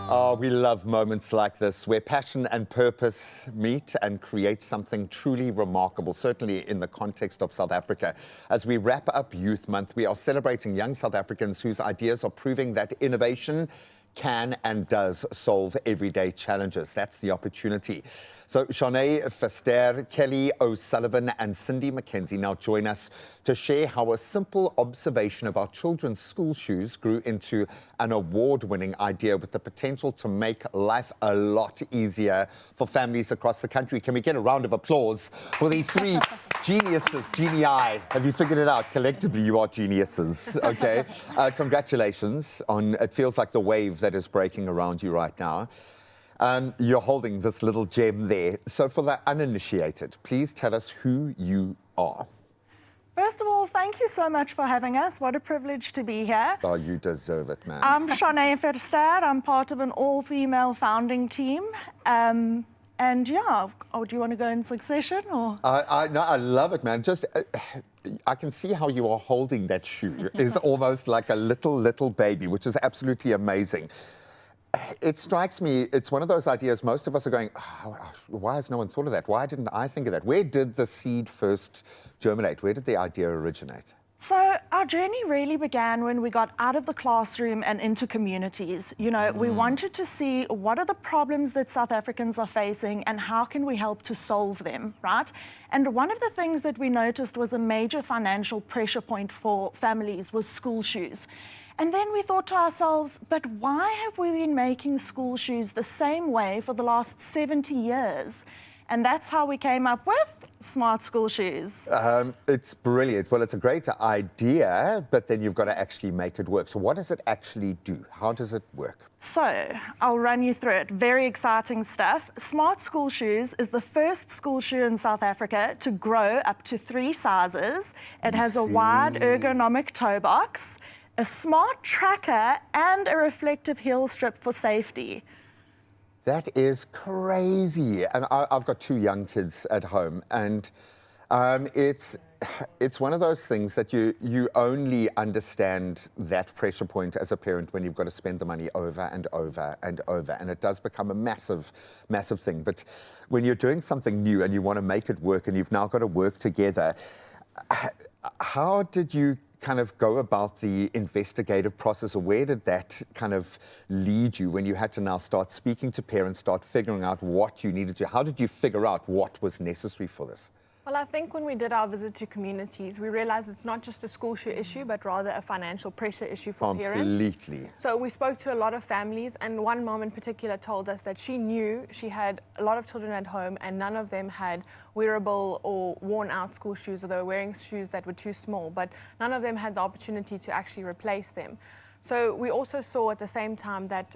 Speaker 2: Oh, we love moments like this where passion and purpose meet and create something truly remarkable, certainly in the context of South Africa. As we wrap up Youth Month, we are celebrating young South Africans whose ideas are proving that innovation can and does solve everyday challenges. That's the opportunity. So Shanae Fester, Kelly O'Sullivan and Cindy McKenzie now join us to share how a simple observation about children's school shoes grew into an award-winning idea with the potential to make life a lot easier for families across the country. Can we get a round of applause for these three geniuses, genii? Have you figured it out? Collectively, you are geniuses, okay? Congratulations on, it feels like the wave that is breaking around you right now. You're holding this little gem there. So for the uninitiated, please tell us who you are.
Speaker 16: First of all, thank you so much for having us. What a privilege to be here.
Speaker 2: Oh, you deserve it, man.
Speaker 16: I'm Shanae Fester. I'm part of an all-female founding team. And yeah, do you want to go in succession or?
Speaker 2: No, I love it, man. Just, I can see how you are holding that shoe. It's almost like a little baby, which is absolutely amazing. It strikes me, it's one of those ideas most of us are going, oh, why has no one thought of that? Why didn't I think of that? Where did the seed first germinate? Where did the idea originate?
Speaker 16: So our journey really began when we got out of the classroom and into communities. You know, we wanted to see what are the problems that South Africans are facing and how can we help to solve them, right? And one of the things that we noticed was a major financial pressure point for families was school shoes. And then we thought to ourselves, but why have we been making school shoes the same way for the last 70 years? And that's how we came up with smart school shoes.
Speaker 2: It's brilliant. Well, it's a great idea, but then you've got to actually make it work. So what does it actually do? How does it work?
Speaker 16: So I'll run you through it. Very exciting stuff. Smart School Shoes is the first school shoe in South Africa to grow up to 3 sizes. It has a wide ergonomic toe box, a smart tracker, and a reflective heel strip for safety.
Speaker 2: That is crazy. And I've got 2 young kids at home, and it's one of those things that you only understand that pressure point as a parent when you've got to spend the money over and over and over, and it does become a massive thing. But when you're doing something new and you want to make it work and you've now got to work together, how did you kind of go about the investigative process, or where did that kind of lead you when you had to now start speaking to parents, start figuring out what you needed to? How did you figure out what was necessary for this?
Speaker 17: Well, I think when we did our visit to communities, we realized it's not just a school shoe issue, but rather a financial pressure issue for parents.
Speaker 2: Completely.
Speaker 17: So we spoke to a lot of families, and one mom in particular told us that she knew she had a lot of children at home and none of them had wearable or worn out school shoes, or they were wearing shoes that were too small, but none of them had the opportunity to actually replace them. So we also saw at the same time that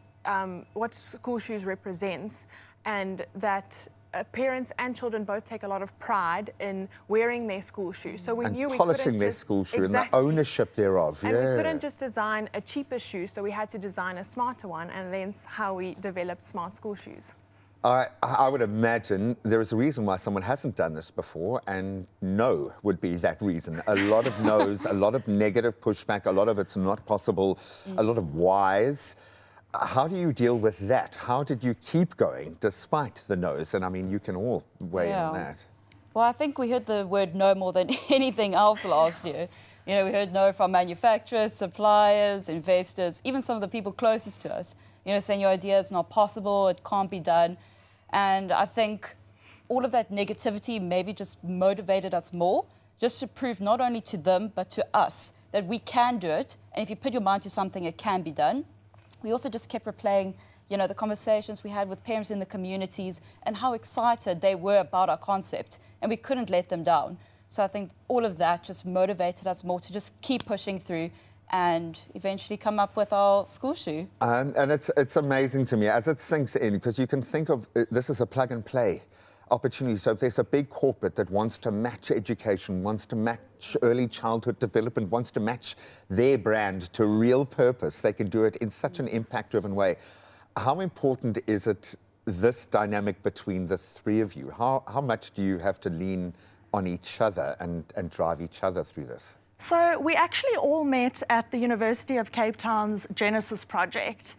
Speaker 17: what school shoes represents, and that parents and children both take a lot of pride in wearing their school shoes. So we knew we
Speaker 2: polishing their school shoe and the ownership thereof.
Speaker 17: And we couldn't just design a cheaper shoe, so we had to design a smarter one, and then how we developed smart school shoes.
Speaker 2: I would imagine there is a reason why someone hasn't done this before, and no would be that reason. A lot of no's, a lot of negative pushback, a lot of it's not possible, a lot of whys. How do you deal with that? How did you keep going despite the no's? And I mean, you can all weigh in on that.
Speaker 18: Well, I think we heard the word no more than anything else last year. You know, we heard no from manufacturers, suppliers, investors, even some of the people closest to us, you know, saying your idea is not possible, it can't be done. And I think all of that negativity maybe just motivated us more, just to prove not only to them, but to us that we can do it. And if you put your mind to something, it can be done. We also just kept replaying, you know, the conversations we had with parents in the communities and how excited they were about our concept, and we couldn't let them down. So I think all of that just motivated us more to just keep pushing through and eventually come up with our school shoe.
Speaker 2: And it's amazing to me as it sinks in, because you can think of this as a plug and play opportunity. So if there's a big corporate that wants to match education, wants to match early childhood development, wants to match their brand to real purpose, they can do it in such an impact-driven way. How important is it, this dynamic between the three of you? How much do you have to lean on each other and drive each other through this?
Speaker 16: So we actually all met at the University of Cape Town's Genesis project.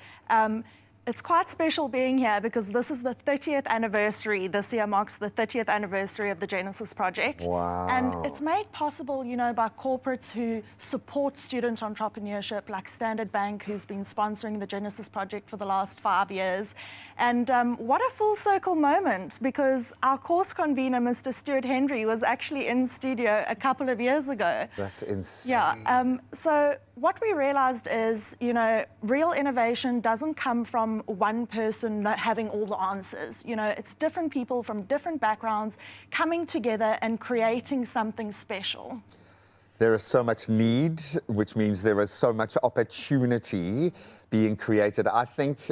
Speaker 16: It's quite special being here because this is the 30th anniversary. This year marks the 30th anniversary of the Genesis project.
Speaker 2: Wow.
Speaker 16: And it's made possible, you know, by corporates who support student entrepreneurship, like Standard Bank, who's been sponsoring the Genesis project for the last 5 years. And what a full circle moment, because our course convener, Mr. Stuart Henry, was actually in studio a couple of years ago.
Speaker 2: That's insane.
Speaker 16: Yeah. So what we realized is, you know, real innovation doesn't come from one person having all the answers. You know, it's different people from different backgrounds coming together and creating something special.
Speaker 2: There is so much need, which means there is so much opportunity being created. I think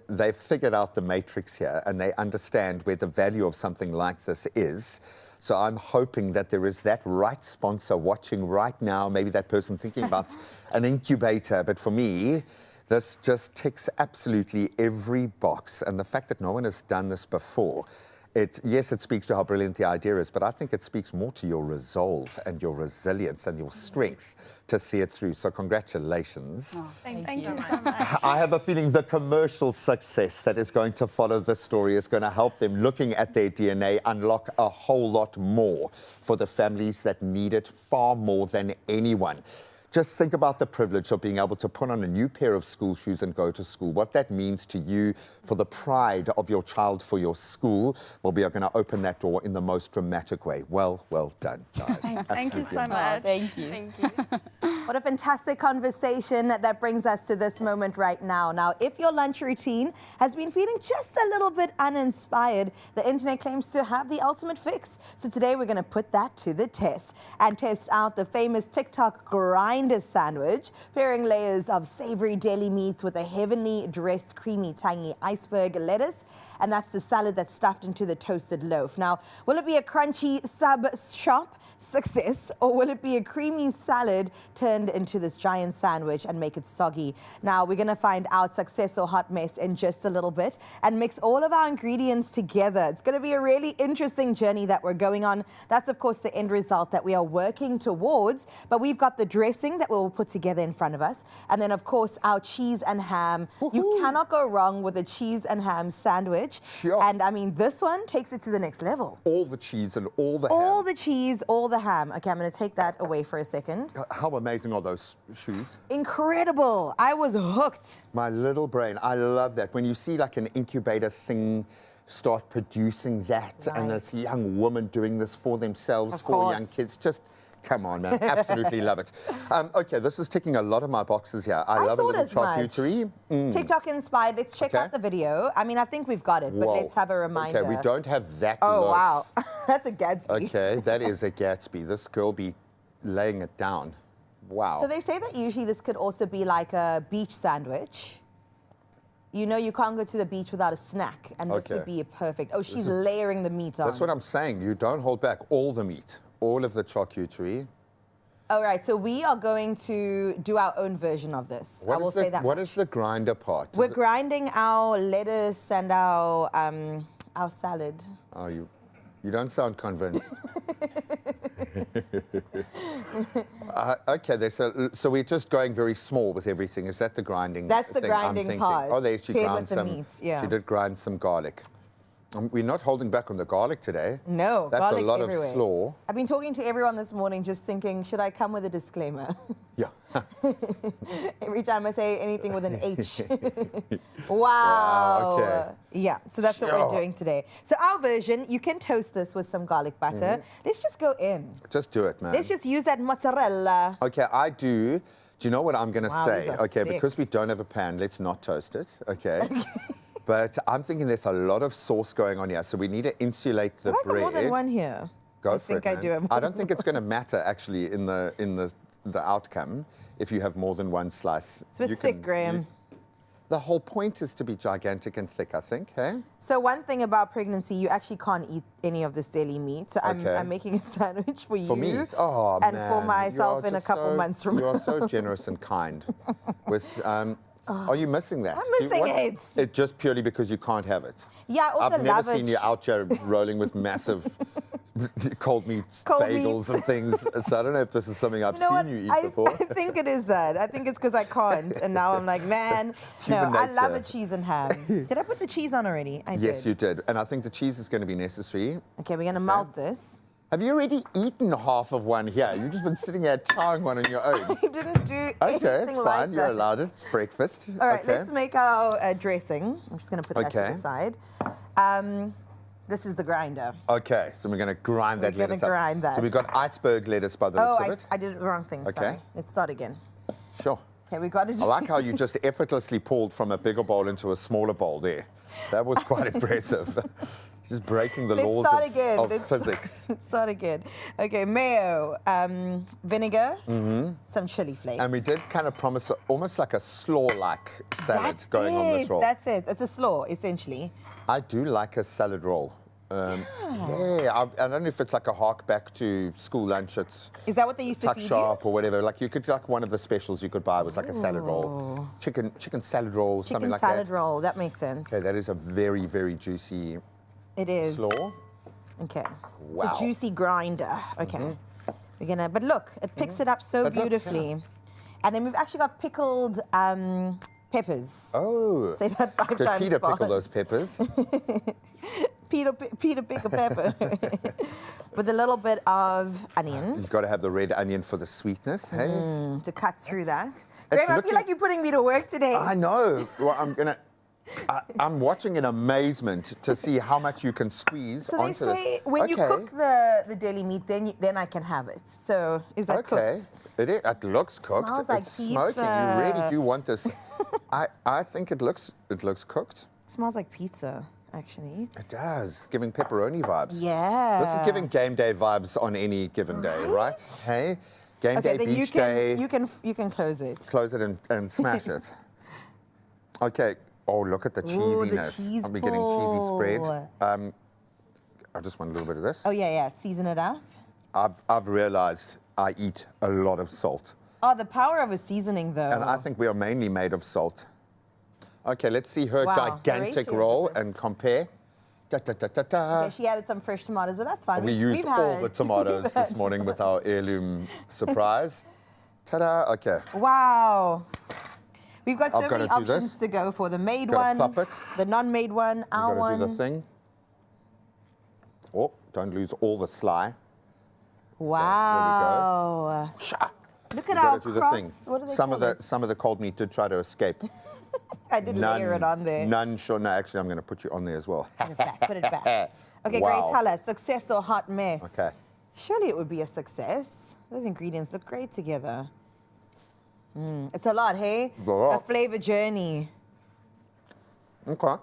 Speaker 2: they've figured out the matrix here and they understand where the value of something like this is. So I'm hoping that there is that right sponsor watching right now, maybe that person thinking about an incubator. But for me, this just ticks absolutely every box. And the fact that no one has done this before, yes, it speaks to how brilliant the idea is, but I think it speaks more to your resolve and your resilience and your strength to see it through. So congratulations.
Speaker 17: Oh, thank you
Speaker 16: so much.
Speaker 2: I have a feeling the commercial success that is going to follow this story is going to help them, looking at their DNA, unlock a whole lot more for the families that need it far more than anyone. Just think about the privilege of being able to put on a new pair of school shoes and go to school. What that means to you, for the pride of your child, for your school. Well, we are going to open that door in the most dramatic way. Well done, guys.
Speaker 16: Thank you so
Speaker 2: Absolutely
Speaker 16: much.
Speaker 18: Oh, thank you.
Speaker 16: Thank you.
Speaker 1: What a fantastic conversation that brings us to this moment right now. Now, if your lunch routine has been feeling just a little bit uninspired, the internet claims to have the ultimate fix. So today we're going to put that to the test and test out the famous TikTok grinder sandwich, pairing layers of savory deli meats with a heavenly dressed creamy tangy iceberg lettuce. And that's the salad that's stuffed into the toasted loaf. Now, will it be a crunchy sub-shop success, or will it be a creamy salad turned into this giant sandwich and make it soggy? Now, we're going to find out success or hot mess in just a little bit and mix all of our ingredients together. It's going to be a really interesting journey that we're going on. That's, of course, the end result that we are working towards. But we've got the dressing that we'll put together in front of us. And then, of course, our cheese and ham. You cannot go wrong with a cheese and ham sandwich.
Speaker 2: Sure.
Speaker 1: And, I mean, this one takes it to the next level.
Speaker 2: All the cheese and all the ham.
Speaker 1: All the cheese, all the ham. Okay, I'm going to take that away for a second.
Speaker 2: How amazing are those shoes?
Speaker 1: Incredible. I was hooked.
Speaker 2: My little brain. I love that. When you see like an incubator thing start producing that, and this young woman doing this for themselves, for young kids, just come on, man. Absolutely love it. Okay, this is ticking a lot of my boxes here. I love a little charcuterie.
Speaker 1: TikTok inspired. Let's check out the video. I mean, I think we've got it, but let's have a reminder.
Speaker 2: Okay, we don't have that
Speaker 1: Oh,
Speaker 2: loaf.
Speaker 1: wow. That's a Gatsby.
Speaker 2: Okay, that is a Gatsby. This girl be laying it down. Wow.
Speaker 1: So they say that usually this could also be like a beach sandwich. You know, you can't go to the beach without a snack, and this would be a perfect. Oh, she's layering the meat on.
Speaker 2: That's what I'm saying. You don't hold back all the meat, all of the charcuterie.
Speaker 1: All right, so we are going to do our own version of this. I will say that.
Speaker 2: What is the grinder part?
Speaker 1: We're grinding our lettuce and our salad.
Speaker 2: Oh, you don't sound convinced. Okay, so we're just going very small with everything. Is that the grinding?
Speaker 1: That's the
Speaker 2: thing I'm
Speaker 1: grinding
Speaker 2: thinking?
Speaker 1: part.
Speaker 2: Oh, there she
Speaker 1: paired
Speaker 2: ground
Speaker 1: with the
Speaker 2: some.
Speaker 1: meats, yeah.
Speaker 2: She did grind some garlic. We're not holding back on the garlic today.
Speaker 1: No,
Speaker 2: that's
Speaker 1: garlic
Speaker 2: a lot
Speaker 1: everywhere.
Speaker 2: of slaw.
Speaker 1: I've been talking to everyone this morning just thinking, should I come with a disclaimer?
Speaker 2: Yeah.
Speaker 1: Every time I say anything with an H. Wow.
Speaker 2: Okay.
Speaker 1: Yeah, so that's what we're doing today. So our version, you can toast this with some garlic butter. Let's just go in.
Speaker 2: Just do it, man.
Speaker 1: Let's just use that mozzarella.
Speaker 2: Okay, do you know what I'm going to say?
Speaker 1: these are
Speaker 2: Okay,
Speaker 1: thick.
Speaker 2: because we don't have a pan, let's not toast it, okay? But I'm thinking there's a lot of sauce going on here, so we need to insulate the
Speaker 1: Have I got
Speaker 2: bread.
Speaker 1: more than one here?
Speaker 2: Go
Speaker 1: I
Speaker 2: for
Speaker 1: think
Speaker 2: it,
Speaker 1: I
Speaker 2: man.
Speaker 1: do have more
Speaker 2: I don't think it's going to matter actually in the outcome if you have more than one slice.
Speaker 1: It's a bit thick, Graham.
Speaker 2: The whole point is to be gigantic and thick, I think, hey?
Speaker 1: So one thing about pregnancy, you actually can't eat any of this daily meat. So
Speaker 2: Okay.
Speaker 1: I'm making a sandwich for you.
Speaker 2: For me? Oh,
Speaker 1: and
Speaker 2: man.
Speaker 1: for
Speaker 2: You
Speaker 1: myself
Speaker 2: are
Speaker 1: in a
Speaker 2: just
Speaker 1: couple months from
Speaker 2: You
Speaker 1: now.
Speaker 2: are so generous and kind. With, are you missing that?
Speaker 1: I'm missing it.
Speaker 2: It's just purely because you can't have it.
Speaker 1: Yeah, I also
Speaker 2: I've never
Speaker 1: love
Speaker 2: seen
Speaker 1: it.
Speaker 2: you out here rolling with massive cold meat bagels and things. So I don't know if this is something I've seen you eat before.
Speaker 1: I think it is that. I think it's because I can't. And now I'm like, man, no, I love a cheese and ham. Did I put the cheese on already? I did.
Speaker 2: Yes, you did. And I think the cheese is going to be necessary.
Speaker 1: Okay, we're going to melt this.
Speaker 2: Have you already eaten half of one here? You've just been sitting here trying one on your own.
Speaker 1: I didn't do
Speaker 2: Okay,
Speaker 1: anything
Speaker 2: it's
Speaker 1: like
Speaker 2: fine. You're
Speaker 1: that.
Speaker 2: allowed it. It's breakfast.
Speaker 1: All right,
Speaker 2: okay.
Speaker 1: let's make our dressing. I'm just going to put that to the side. This is the grinder.
Speaker 2: Okay, so we're going to grind that lettuce up.
Speaker 1: Grind that.
Speaker 2: So we've got iceberg lettuce by the looks of it.
Speaker 1: I did the wrong thing, sorry. Let's start again.
Speaker 2: Sure.
Speaker 1: Okay, we got it.
Speaker 2: I like how you just effortlessly pulled from a bigger bowl into a smaller bowl there. That was quite impressive. Just breaking the laws of physics.
Speaker 1: Let's start again. Okay, mayo, vinegar, some chili flakes.
Speaker 2: And we did kind of promise almost like a slaw-like salad going on this roll.
Speaker 1: That's it. It's a slaw, essentially.
Speaker 2: I do like a salad roll. Yeah, I don't know if it's like a hark back to school lunch at
Speaker 1: Is that what they used to
Speaker 2: Tuck
Speaker 1: feed
Speaker 2: Shop or whatever. Like you could, like one of the specials you could buy was like a salad roll, chicken salad roll, something like that.
Speaker 1: Chicken salad roll. That makes sense.
Speaker 2: Okay, that is a very, very juicy.
Speaker 1: It is.
Speaker 2: Slaw.
Speaker 1: Okay.
Speaker 2: Wow.
Speaker 1: It's a juicy grinder. Okay. We're gonna. But look, it picks it up so beautifully. And then we've actually got pickled peppers.
Speaker 2: Oh.
Speaker 1: Say that 5
Speaker 2: Did
Speaker 1: times
Speaker 2: Peter
Speaker 1: fast.
Speaker 2: pickle those peppers?
Speaker 1: Peter pick a pepper with a little bit of onion.
Speaker 2: You've got to have the red onion for the sweetness, hey?
Speaker 1: To cut through that. Graham, I feel like you're putting me to work today.
Speaker 2: I know. Well, I'm watching in amazement to see how much you can squeeze
Speaker 1: So they
Speaker 2: onto this.
Speaker 1: say when you cook the deli meat, then I can have it. So is that cooked?
Speaker 2: It looks cooked.
Speaker 1: Smells like
Speaker 2: it's smoking. You really do want this. I think it looks cooked.
Speaker 1: It smells like pizza, actually.
Speaker 2: It does. Giving pepperoni vibes.
Speaker 1: Yeah.
Speaker 2: This is giving game day vibes on any given day, right? Hey, game day,
Speaker 1: then
Speaker 2: beach day.
Speaker 1: you can close it.
Speaker 2: Close it and smash it. Okay. Oh, look at the cheesiness.
Speaker 1: The cheese
Speaker 2: I'll be getting cheesy spread.
Speaker 1: ball.
Speaker 2: I just want a little bit of this.
Speaker 1: Oh yeah. Season it up.
Speaker 2: I've realized I eat a lot of salt.
Speaker 1: Oh, the power of a seasoning, though.
Speaker 2: And I think we are mainly made of salt. Okay, let's see her
Speaker 1: Wow,
Speaker 2: gigantic
Speaker 1: the ratios
Speaker 2: roll
Speaker 1: of it.
Speaker 2: and compare. Da, da, da, da, da.
Speaker 1: Okay, she added some fresh tomatoes, but that's fine.
Speaker 2: We used all the tomatoes this morning with our heirloom surprise. Ta-da, okay.
Speaker 1: Wow. We've got so
Speaker 2: I've
Speaker 1: many
Speaker 2: gotta do
Speaker 1: options
Speaker 2: this.
Speaker 1: to go for. The made
Speaker 2: Gotta
Speaker 1: one,
Speaker 2: plop it.
Speaker 1: the non-made one, our
Speaker 2: You've got to
Speaker 1: one.
Speaker 2: do the thing. Oh, don't lose all the sly.
Speaker 1: Wow. Look at
Speaker 2: You've
Speaker 1: our
Speaker 2: got to do the
Speaker 1: cross.
Speaker 2: thing.
Speaker 1: What do they
Speaker 2: some
Speaker 1: call
Speaker 2: of
Speaker 1: it?
Speaker 2: the cold meat did try to escape.
Speaker 1: I didn't layer it on there.
Speaker 2: None sure. No, actually, I'm going to put you on there as well.
Speaker 1: Put it back. Okay,
Speaker 2: Wow.
Speaker 1: great. Tell us, success or hot mess?
Speaker 2: Okay.
Speaker 1: Surely it would be a success. Those ingredients look great together. It's a lot, hey?
Speaker 2: A lot.
Speaker 1: A flavor journey.
Speaker 2: Okay.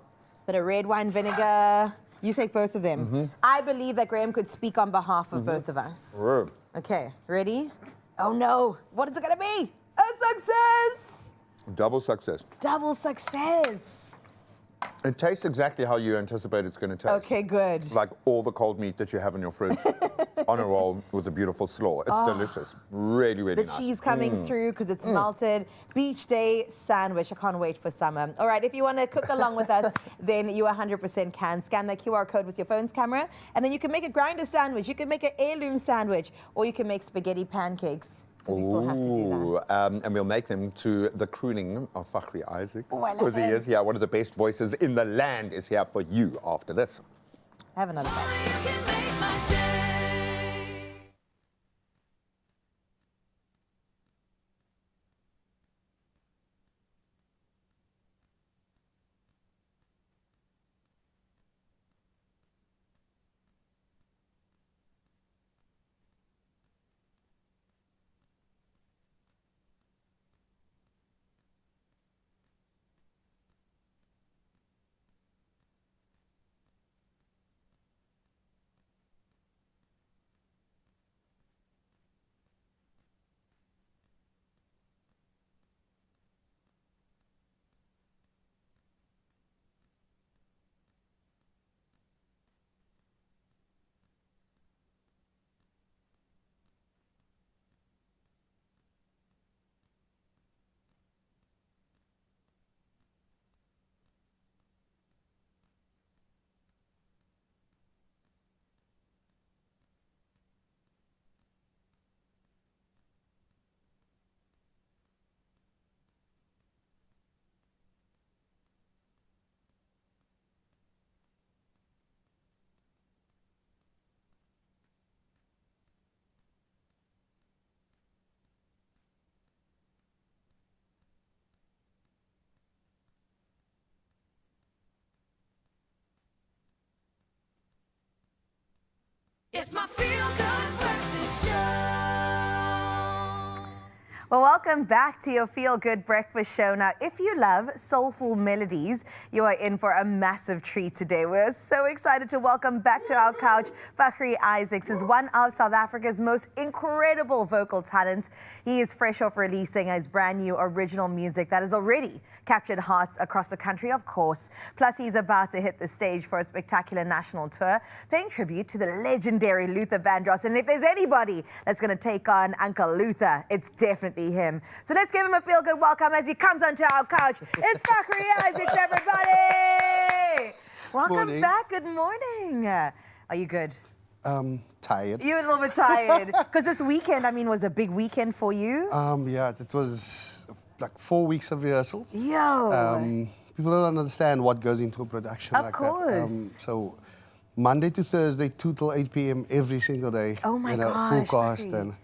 Speaker 1: Bit of red wine vinegar. You take both of them. I believe that Graham could speak on behalf of both of us.
Speaker 2: Rude.
Speaker 1: Okay, ready? Oh no, what is it gonna be? A success!
Speaker 2: Double success.
Speaker 1: Double success.
Speaker 2: It tastes exactly how you anticipate it's going to taste.
Speaker 1: Okay, good.
Speaker 2: Like all the cold meat that you have in your fridge on a roll with a beautiful slaw. It's delicious. Really, really
Speaker 1: The
Speaker 2: nice.
Speaker 1: cheese coming through because it's melted. Beach day sandwich. I can't wait for summer. All right, if you want to cook along with us, then you 100% can. Scan the QR code with your phone's camera, and then you can make a grinder sandwich. You can make an heirloom sandwich, or you can make spaghetti pancakes. Because we still have to do that.
Speaker 2: And we'll make them to the crooning of Fakhri Isaac.
Speaker 1: Oh, I love
Speaker 2: Because he
Speaker 1: him.
Speaker 2: is here. One of the best voices in the land is here for you after this.
Speaker 1: Have another bite. Well, welcome back to your Feel Good Breakfast Show. Now, if you love soulful melodies, you are in for a massive treat today. We're so excited to welcome back to our couch Fakhri Isaacs, who's one of South Africa's most incredible vocal talents. He is fresh off releasing his brand new original music that has already captured hearts across the country, of course. Plus, he's about to hit the stage for a spectacular national tour, paying tribute to the legendary Luther Vandross. And if there's anybody that's going to take on Uncle Luther, it's definitely him. So let's give him a feel-good welcome as he comes onto our couch. It's Fakhri Isaacs, everybody! Welcome
Speaker 19: Morning.
Speaker 1: back. Good morning. Are you good?
Speaker 19: Tired.
Speaker 1: You're a little bit tired. Because this weekend, I mean, was a big weekend for you.
Speaker 19: Yeah, it was like 4 weeks of rehearsals.
Speaker 1: Yo.
Speaker 19: People don't understand what goes into a production
Speaker 1: Of
Speaker 19: like
Speaker 1: course.
Speaker 19: that. So Monday to Thursday, 2 till 8 p.m. every single day.
Speaker 1: Oh my
Speaker 19: Full
Speaker 1: gosh,
Speaker 19: cast
Speaker 1: Fakhri.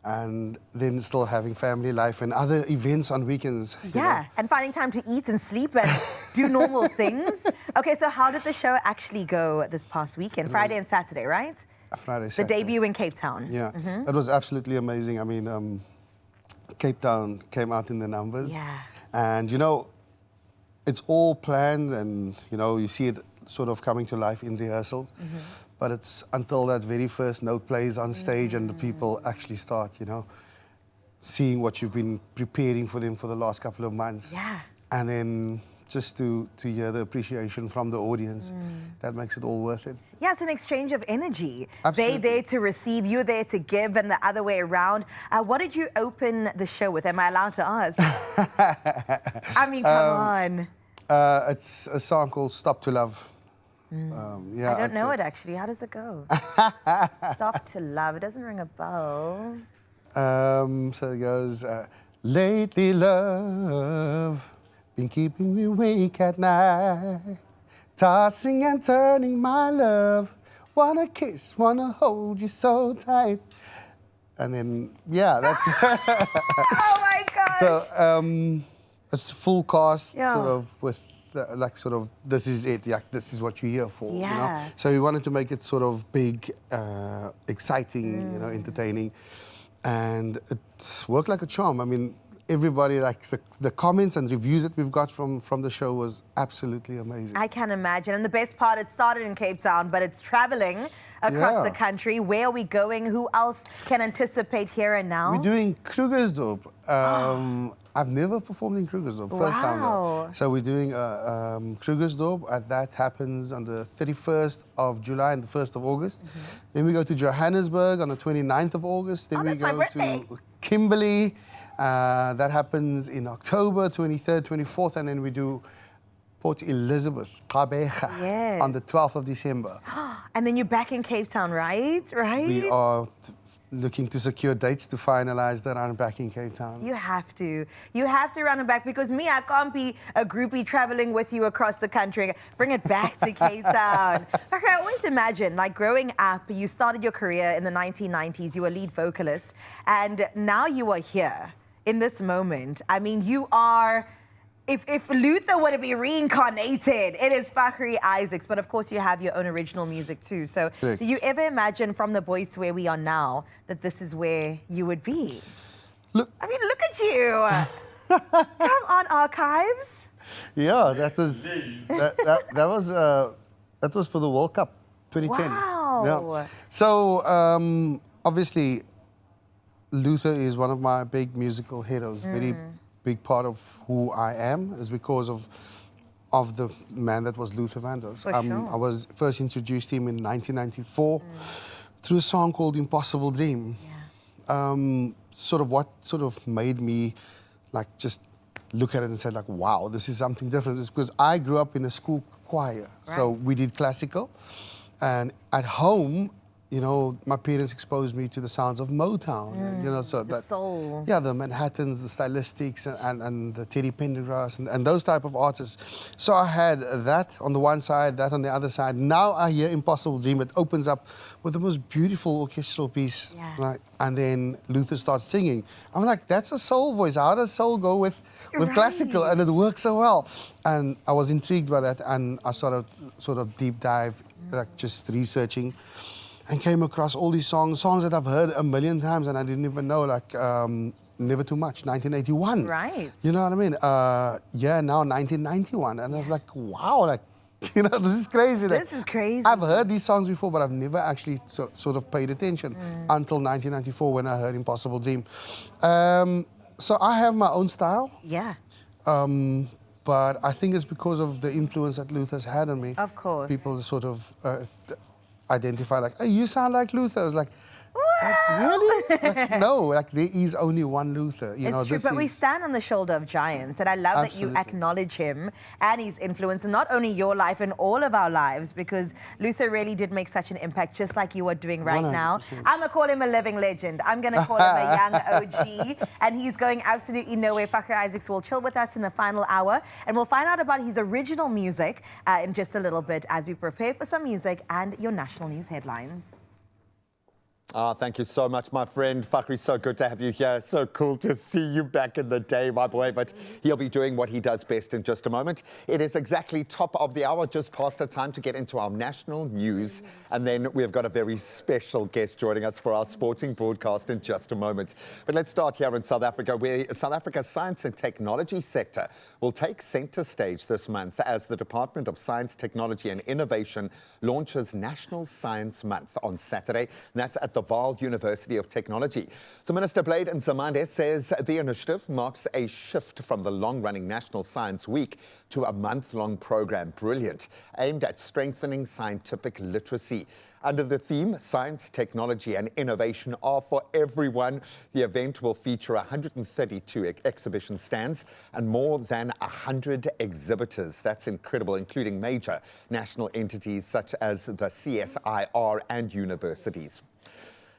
Speaker 19: and then still having family life and other events on weekends. you
Speaker 1: Yeah,
Speaker 19: know.
Speaker 1: and finding time to eat and sleep and do normal things. Okay, so how did the show actually go this past weekend? Friday and Saturday, right?
Speaker 19: Friday,
Speaker 1: The
Speaker 19: Saturday.
Speaker 1: debut in Cape Town.
Speaker 19: Yeah,
Speaker 1: Mhm.
Speaker 19: it was absolutely amazing. I mean, Cape Town came out in the numbers.
Speaker 1: Yeah.
Speaker 19: And, you know, it's all planned and, you know, you see it sort of coming to life in rehearsals. But it's until that very first note plays on stage and the people actually start, you know, seeing what you've been preparing for them for the last couple of months.
Speaker 1: Yeah.
Speaker 19: And then just to hear the appreciation from the audience, that makes it all worth it.
Speaker 1: Yeah, it's an exchange of energy.
Speaker 19: Absolutely.
Speaker 1: They there to receive, you're there to give, and the other way around. What did you open the show with? Am I allowed to ask? I mean, come on.
Speaker 19: It's a song called Stop to Love. Yeah,
Speaker 1: I don't
Speaker 19: it's
Speaker 1: know
Speaker 19: a-
Speaker 1: it actually. How does it go? Stop to love. It doesn't ring a bell.
Speaker 19: So it goes, lately love, been keeping me awake at night, tossing and turning my love, wanna kiss, wanna hold you so tight. And then, yeah, that's...
Speaker 1: Oh my gosh!
Speaker 19: So, it's full cast,
Speaker 1: Yeah.
Speaker 19: sort of, with, like, sort of, this is it, yeah, this is what you're here for, you know?
Speaker 1: Yeah.
Speaker 19: So we wanted to make it sort of big, exciting, you know, entertaining. And it worked like a charm. I mean, everybody, like, the comments and reviews that we've got from the show was absolutely amazing.
Speaker 1: I can imagine. And the best part, it started in Cape Town, but it's traveling across
Speaker 19: Yeah.
Speaker 1: the country. Where are we going? Who else can anticipate here and now?
Speaker 19: We're doing Krugersdorp. I've never performed in Krugersdorp, first time
Speaker 1: Wow.
Speaker 19: though. So we're doing Krugersdorp, and that happens on the 31st of July and the 1st of August. Then we go to Johannesburg on the 29th of August. Then we
Speaker 1: that's my
Speaker 19: go
Speaker 1: birthday.
Speaker 19: to Kimberley. That happens in October, 23rd, 24th, and then we do Port Elizabeth, Gqeberha,
Speaker 1: Yes.
Speaker 19: on the 12th of December.
Speaker 1: And then you're back in Cape Town, right? Right?
Speaker 19: We are looking to secure dates to finalize that run back in Cape Town.
Speaker 1: You have to. You have to run it back because me, I can't be a groupie traveling with you across the country. Bring it back to Cape Town. Like, I always imagine, like growing up, you started your career in the 1990s, you were lead vocalist, and now you are here in this moment. I mean, you are... If Luther were to be reincarnated, it is Fakhri Isaacs. But of course, you have your own original music too. So,
Speaker 19: Correct.
Speaker 1: do you ever imagine from the boys to where we are now that this is where you would be?
Speaker 19: Look.
Speaker 1: I mean, look at you. Come on, archives.
Speaker 19: Yeah, that was that was for the World Cup 2010.
Speaker 1: Wow.
Speaker 19: Yeah. So obviously, Luther is one of my big musical heroes. Very big part of who I am is because of the man that was Luther Vandross.
Speaker 1: For sure.
Speaker 19: I was first introduced to him in 1994 through a song called "Impossible Dream." What sort of made me like just look at it and say like, wow, this is something different. It's because I grew up in a school choir. So we did classical. And at home, you know, my parents exposed me to the sounds of Motown. And, you know, so
Speaker 1: The
Speaker 19: that,
Speaker 1: soul.
Speaker 19: yeah, the Manhattans, the Stylistics, and the Teddy Pendergrass, and those type of artists. So I had that on the one side, that on the other side. Now I hear Impossible Dream. It opens up with the most beautiful orchestral piece.
Speaker 1: Yeah.
Speaker 19: Right? And then Luther starts singing. I'm like, that's a soul voice. How does soul go with classical? And it works so well. And I was intrigued by that. And I sort of deep dive, like just researching. And came across all these songs that I've heard a million times and I didn't even know, like never too much, 1981.
Speaker 1: Right.
Speaker 19: You know what I mean? Now 1991. And I was like, wow, like, you know, this is crazy. Like,
Speaker 1: This is crazy.
Speaker 19: I've heard these songs before, but I've never actually sort of paid attention until 1994 when I heard Impossible Dream. So I have my own style.
Speaker 1: Yeah.
Speaker 19: But I think it's because of the influence that Luther's had on me.
Speaker 1: Of course.
Speaker 19: People sort of identify like, hey, you sound like Luther. I was like, really? Like, no, like there is only one Luther. You know,
Speaker 1: It's true,
Speaker 19: this
Speaker 1: but we
Speaker 19: is-
Speaker 1: stand on the shoulder of giants, and I love that you
Speaker 19: Absolutely.
Speaker 1: acknowledge him and his influence in not only your life and all of our lives, because Luther really did make such an impact, just like you are doing right now.
Speaker 19: 100%.
Speaker 1: I'm gonna call him a living legend. I'm gonna call him a young OG, and he's going absolutely nowhere. Fakir Isaacs will chill with us in the final hour, and we'll find out about his original music in just a little bit as we prepare for some music and your national news headlines.
Speaker 2: Thank you so much, my friend. Fakhri, so good to have you here. So cool to see you back in the day, my boy. But he'll be doing what he does best in just a moment. It is exactly top of the hour, just past the time to get into our national news. And then we've got a very special guest joining us for our sporting broadcast in just a moment. But let's start here in South Africa, where South Africa's science and technology sector will take centre stage this month as the Department of Science, Technology and Innovation launches National Science Month on Saturday. And that's at the Vaal University of Technology. So Minister Blade Nzimande says the initiative marks a shift from the long-running National Science Week to a month-long program, brilliant, aimed at strengthening scientific literacy. Under the theme, Science, Technology and Innovation are for everyone, the event will feature 132 exhibition stands and more than 100 exhibitors. That's incredible, including major national entities such as the CSIR and universities.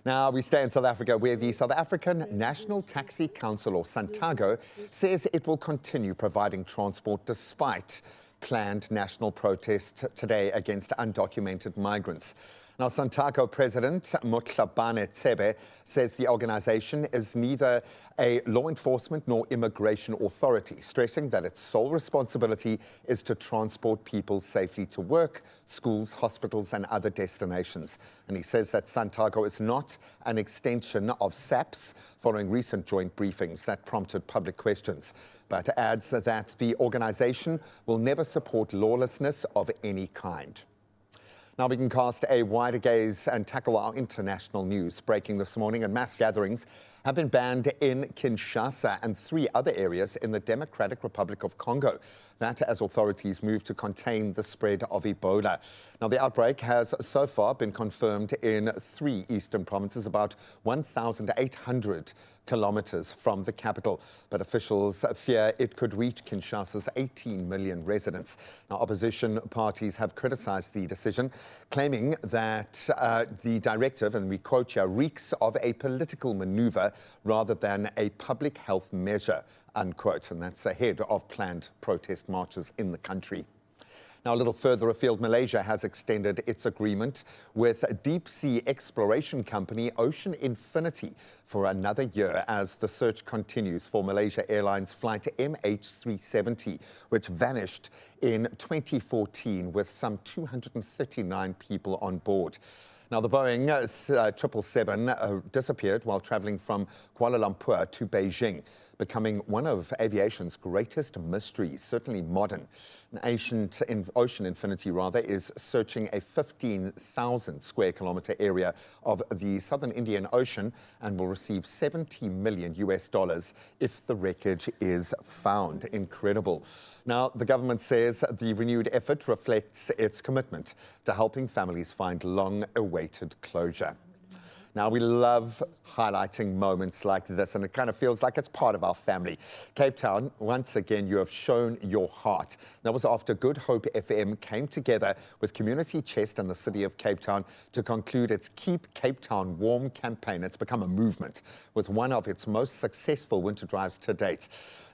Speaker 2: Now, we stay in South Africa, where the South African National Taxi Council, or Santago, says it will continue providing transport despite planned national protests today against undocumented migrants. Now, Santago President Motlhabane Tsebe says the organization is neither a law enforcement nor immigration authority, stressing that its sole responsibility is to transport people safely to work, schools, hospitals and other destinations. And he says that Santago is not an extension of SAPS, following recent joint briefings that prompted public questions, but adds that the organization will never support lawlessness of any kind. Now we can cast a wider gaze and tackle our international news. Breaking this morning, and mass gatherings have been banned in Kinshasa and 3 other areas in the Democratic Republic of Congo. That as authorities move to contain the spread of Ebola. Now the outbreak has so far been confirmed in 3 eastern provinces, about 1,800 kilometers from the capital. But officials fear it could reach Kinshasa's 18 million residents. Now opposition parties have criticized the decision, claiming that the directive, and we quote here, reeks of a political maneuver rather than a public health measure, unquote. And that's ahead of planned protest marches in the country. Now, a little further afield, Malaysia has extended its agreement with deep-sea exploration company Ocean Infinity for another year as the search continues for Malaysia Airlines flight MH370, which vanished in 2014 with some 239 people on board. Now, the Boeing 777 disappeared while traveling from Kuala Lumpur to Beijing, becoming one of aviation's greatest mysteries, certainly modern. Ocean Infinity is searching a 15,000 square kilometer area of the southern Indian Ocean and will receive $70 million if the wreckage is found. Incredible. Now, the government says the renewed effort reflects its commitment to helping families find long-awaited closure. Now, we love highlighting moments like this, and it kind of feels like it's part of our family. Cape Town, once again, you have shown your heart. That was after Good Hope FM came together with Community Chest and the City of Cape Town to conclude its Keep Cape Town Warm campaign. It's become a movement with one of its most successful winter drives to date.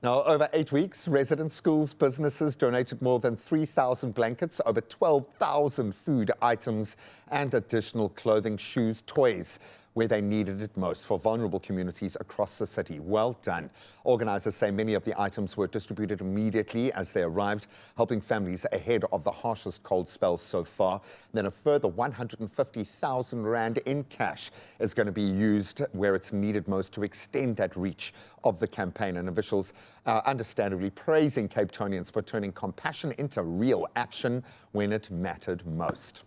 Speaker 2: Now, over 8 weeks, residents, schools, businesses donated more than 3,000 blankets, over 12,000 food items, and additional clothing, shoes, toys, where they needed it most for vulnerable communities across the city. Well done. Organisers say many of the items were distributed immediately as they arrived, helping families ahead of the harshest cold spells so far. Then a further 150,000 Rand in cash is going to be used where it's needed most to extend that reach of the campaign. And officials understandably praising Cape Townians for turning compassion into real action when it mattered most.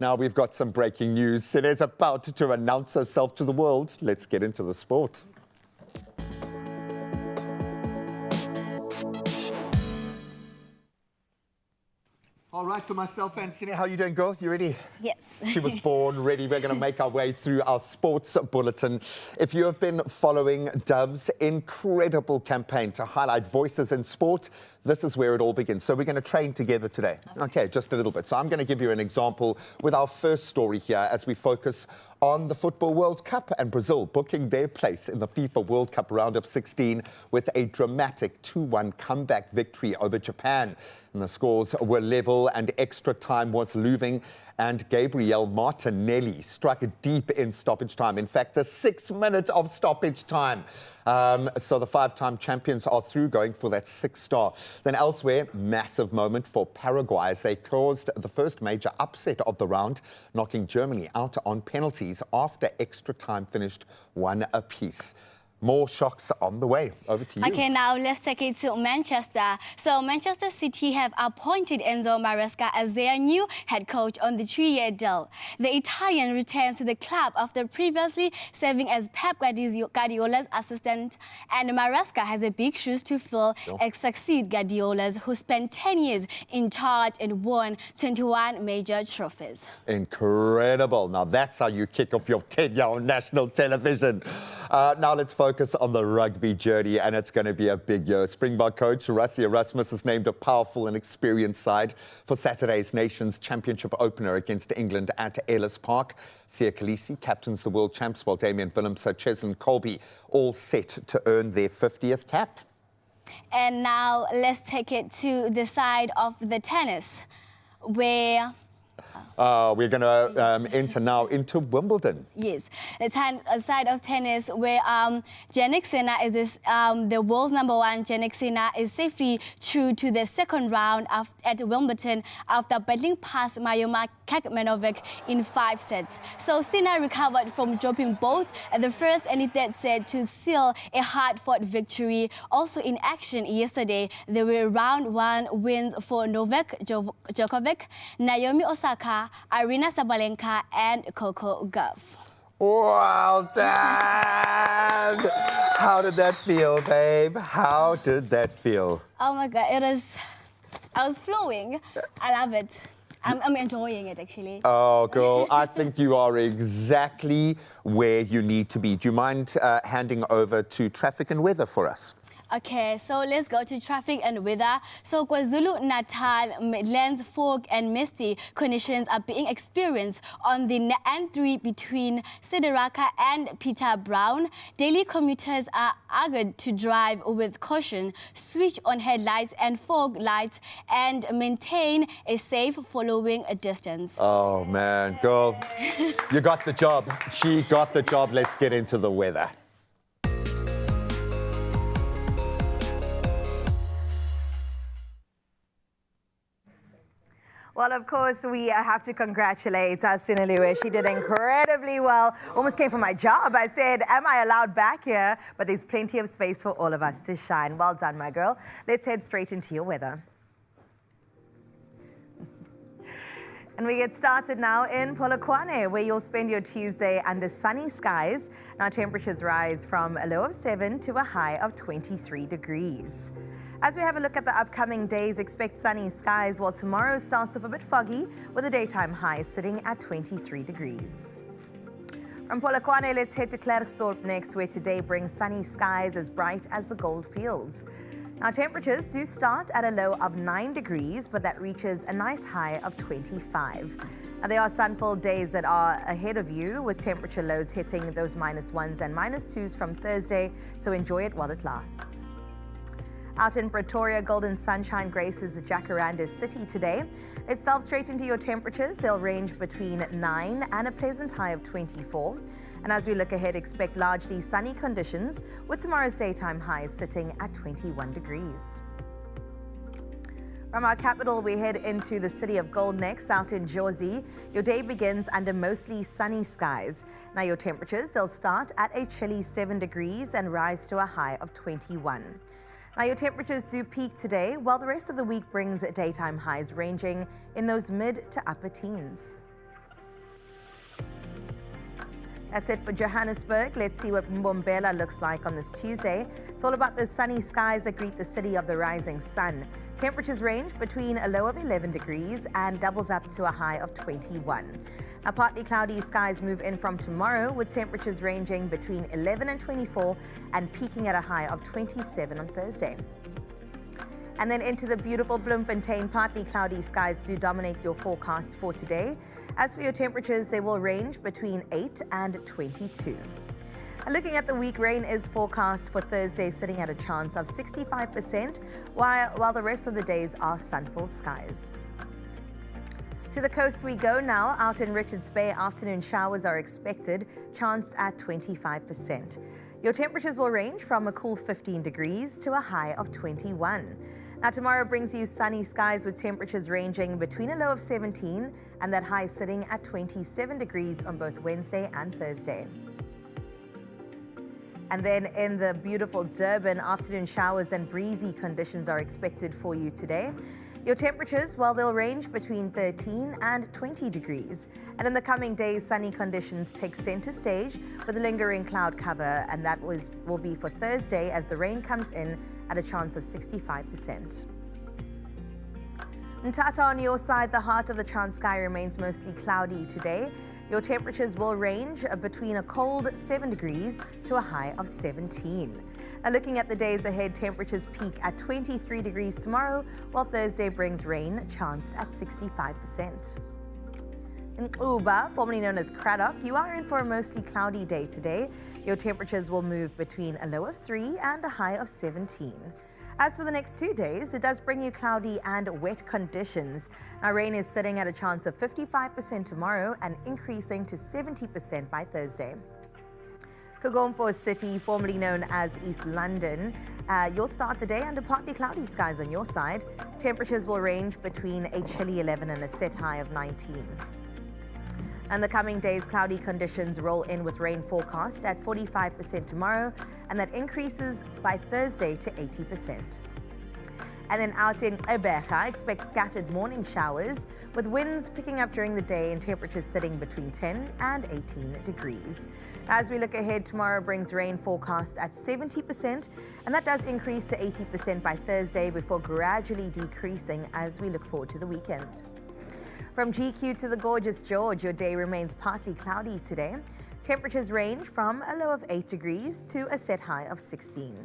Speaker 2: Now we've got some breaking news. Sine's about to announce herself to the world. Let's get into the sport. All right, so myself and Sine, how are you doing, girl? You ready?
Speaker 14: Yes.
Speaker 2: She was born ready. We're going to make our way through our sports bulletin. If you have been following Dove's incredible campaign to highlight voices in sport, this is where it all begins. So we're going to train together today. Okay, just a little bit. So I'm going to give you an example with our first story here as we focus on the Football World Cup and Brazil booking their place in the FIFA World Cup round of 16 with a dramatic 2-1 comeback victory over Japan. And the scores were level and extra time was looming, and Gabriel Martinelli struck deep in stoppage time. In fact, the 6 minutes of stoppage time. So the 5-time champions are through, going for that 6th star. Then elsewhere, massive moment for Paraguay as they caused the first major upset of the round, knocking Germany out on penalties after extra time finished 1 apiece. More shocks on the way. Over to you.
Speaker 14: Okay, now let's take it to Manchester. So Manchester City have appointed Enzo Maresca as their new head coach on the 3-year deal. The Italian returns to the club after previously serving as Pep Guardiola's assistant. And Maresca has a big shoes to fill and succeed Guardiola's, who spent 10 years in charge and won 21 major trophies.
Speaker 2: Incredible. Now that's how you kick off your tenure on national television. Now let's focus on the rugby journey, and it's going to be a big year. Springbok coach Rassie Erasmus has named a powerful and experienced side for Saturday's Nations Championship opener against England at Ellis Park. Sia Khaleesi captains the world champs, while Damian Willems, Cheslin Colby all set to earn their 50th cap.
Speaker 14: And now let's take it to the side of the tennis, where
Speaker 2: we're going to enter now into Wimbledon.
Speaker 14: Yes, the side of tennis where Jannik Sinner is the world's #1. Jannik Sinner is safely through to the second round at Wimbledon after battling past Mayoma Kekmanovic in 5 sets. So Sinner recovered from dropping both at the first and the third set to seal a hard-fought victory. Also in action yesterday, there were round 1 wins for Novak Djokovic, Naomi Osaka, Irina Sabalenka, and Coco Gauff.
Speaker 2: Well done! How did that feel, babe? How did that feel?
Speaker 14: Oh my God, I was flowing. I love it. I'm enjoying it, actually.
Speaker 2: Oh, girl, I think you are exactly where you need to be. Do you mind handing over to traffic and weather for us?
Speaker 14: Okay, so let's go to traffic and weather. So KwaZulu-Natal, Midlands, fog and misty conditions are being experienced on the N3 between Sidiraka and Peter Brown. Daily commuters are urged to drive with caution, switch on headlights and fog lights, and maintain a safe following a distance.
Speaker 2: Oh, man, girl, you got the job. She got the job. Let's get into the weather.
Speaker 1: Well, of course, we have to congratulate Sineliwe. She did incredibly well. Almost came for my job. I said, am I allowed back here? But there's plenty of space for all of us to shine. Well done, my girl. Let's head straight into your weather. And we get started now in Polokwane, where you'll spend your Tuesday under sunny skies. Now temperatures rise from a low of 7 to a high of 23 degrees. As we have a look at the upcoming days, expect sunny skies, while tomorrow starts off a bit foggy with a daytime high sitting at 23 degrees. From Polokwane, let's head to Klerksdorp next, where today brings sunny skies as bright as the gold fields. Now temperatures do start at a low of 9 degrees, but that reaches a nice high of 25. Now there are sun-filled days that are ahead of you, with temperature lows hitting those -1s and -2s from Thursday, so enjoy it while it lasts. Out in Pretoria, golden sunshine graces the Jacaranda city today. Let's delve straight into your temperatures. They'll range between 9 and a pleasant high of 24. And as we look ahead, expect largely sunny conditions with tomorrow's daytime highs sitting at 21 degrees. From our capital, we head into the city of Gold next, out in Jozi. Your day begins under mostly sunny skies. Now your temperatures, they'll start at a chilly 7 degrees and rise to a high of 21. Now your temperatures do peak today, while the rest of the week brings daytime highs ranging in those mid to upper teens. That's it for Johannesburg. Let's see what Mbombela looks like on this Tuesday. It's all about the sunny skies that greet the city of the rising sun. Temperatures range between a low of 11 degrees and doubles up to a high of 21. Now, partly cloudy skies move in from tomorrow with temperatures ranging between 11 and 24 and peaking at a high of 27 on Thursday. And then into the beautiful Bloemfontein, partly cloudy skies do dominate your forecast for today. As for your temperatures, they will range between 8 and 22. And looking at the week, rain is forecast for Thursday, sitting at a chance of 65%, while the rest of the days are sun-filled skies. To the coast we go now. Out in Richards Bay, afternoon showers are expected, chance at 25%. Your temperatures will range from a cool 15 degrees to a high of 21. Now tomorrow brings you sunny skies with temperatures ranging between a low of 17 and that high sitting at 27 degrees on both Wednesday and Thursday. And then in the beautiful Durban, afternoon showers and breezy conditions are expected for you today. Your temperatures, well, they'll range between 13 and 20 degrees. And in the coming days, sunny conditions take center stage with a lingering cloud cover, and that will be for Thursday as the rain comes in at a chance of 65%. Mthatha, on your side, the heart of the Transkei remains mostly cloudy today. Your temperatures will range between a cold 7 degrees to a high of 17. Now looking at the days ahead, temperatures peak at 23 degrees tomorrow, while Thursday brings rain, chanced at 65%. In Uba, formerly known as Craddock, you are in for a mostly cloudy day today. Your temperatures will move between a low of 3 and a high of 17. As for the next 2 days, it does bring you cloudy and wet conditions. Now, rain is sitting at a chance of 55% tomorrow and increasing to 70% by Thursday. Kagompo City, formerly known as East London, you'll start the day under partly cloudy skies on your side. Temperatures will range between a chilly 11 and a set high of 19. And the coming days, cloudy conditions roll in with rain forecast at 45% tomorrow, and that increases by Thursday to 80%. And then out in Ebecha, expect scattered morning showers with winds picking up during the day and temperatures sitting between 10 and 18 degrees. As we look ahead, tomorrow brings rain forecast at 70%, and that does increase to 80% by Thursday before gradually decreasing as we look forward to the weekend. From GQ to the gorgeous George, your day remains partly cloudy today. Temperatures range from a low of 8 degrees to a set high of 16.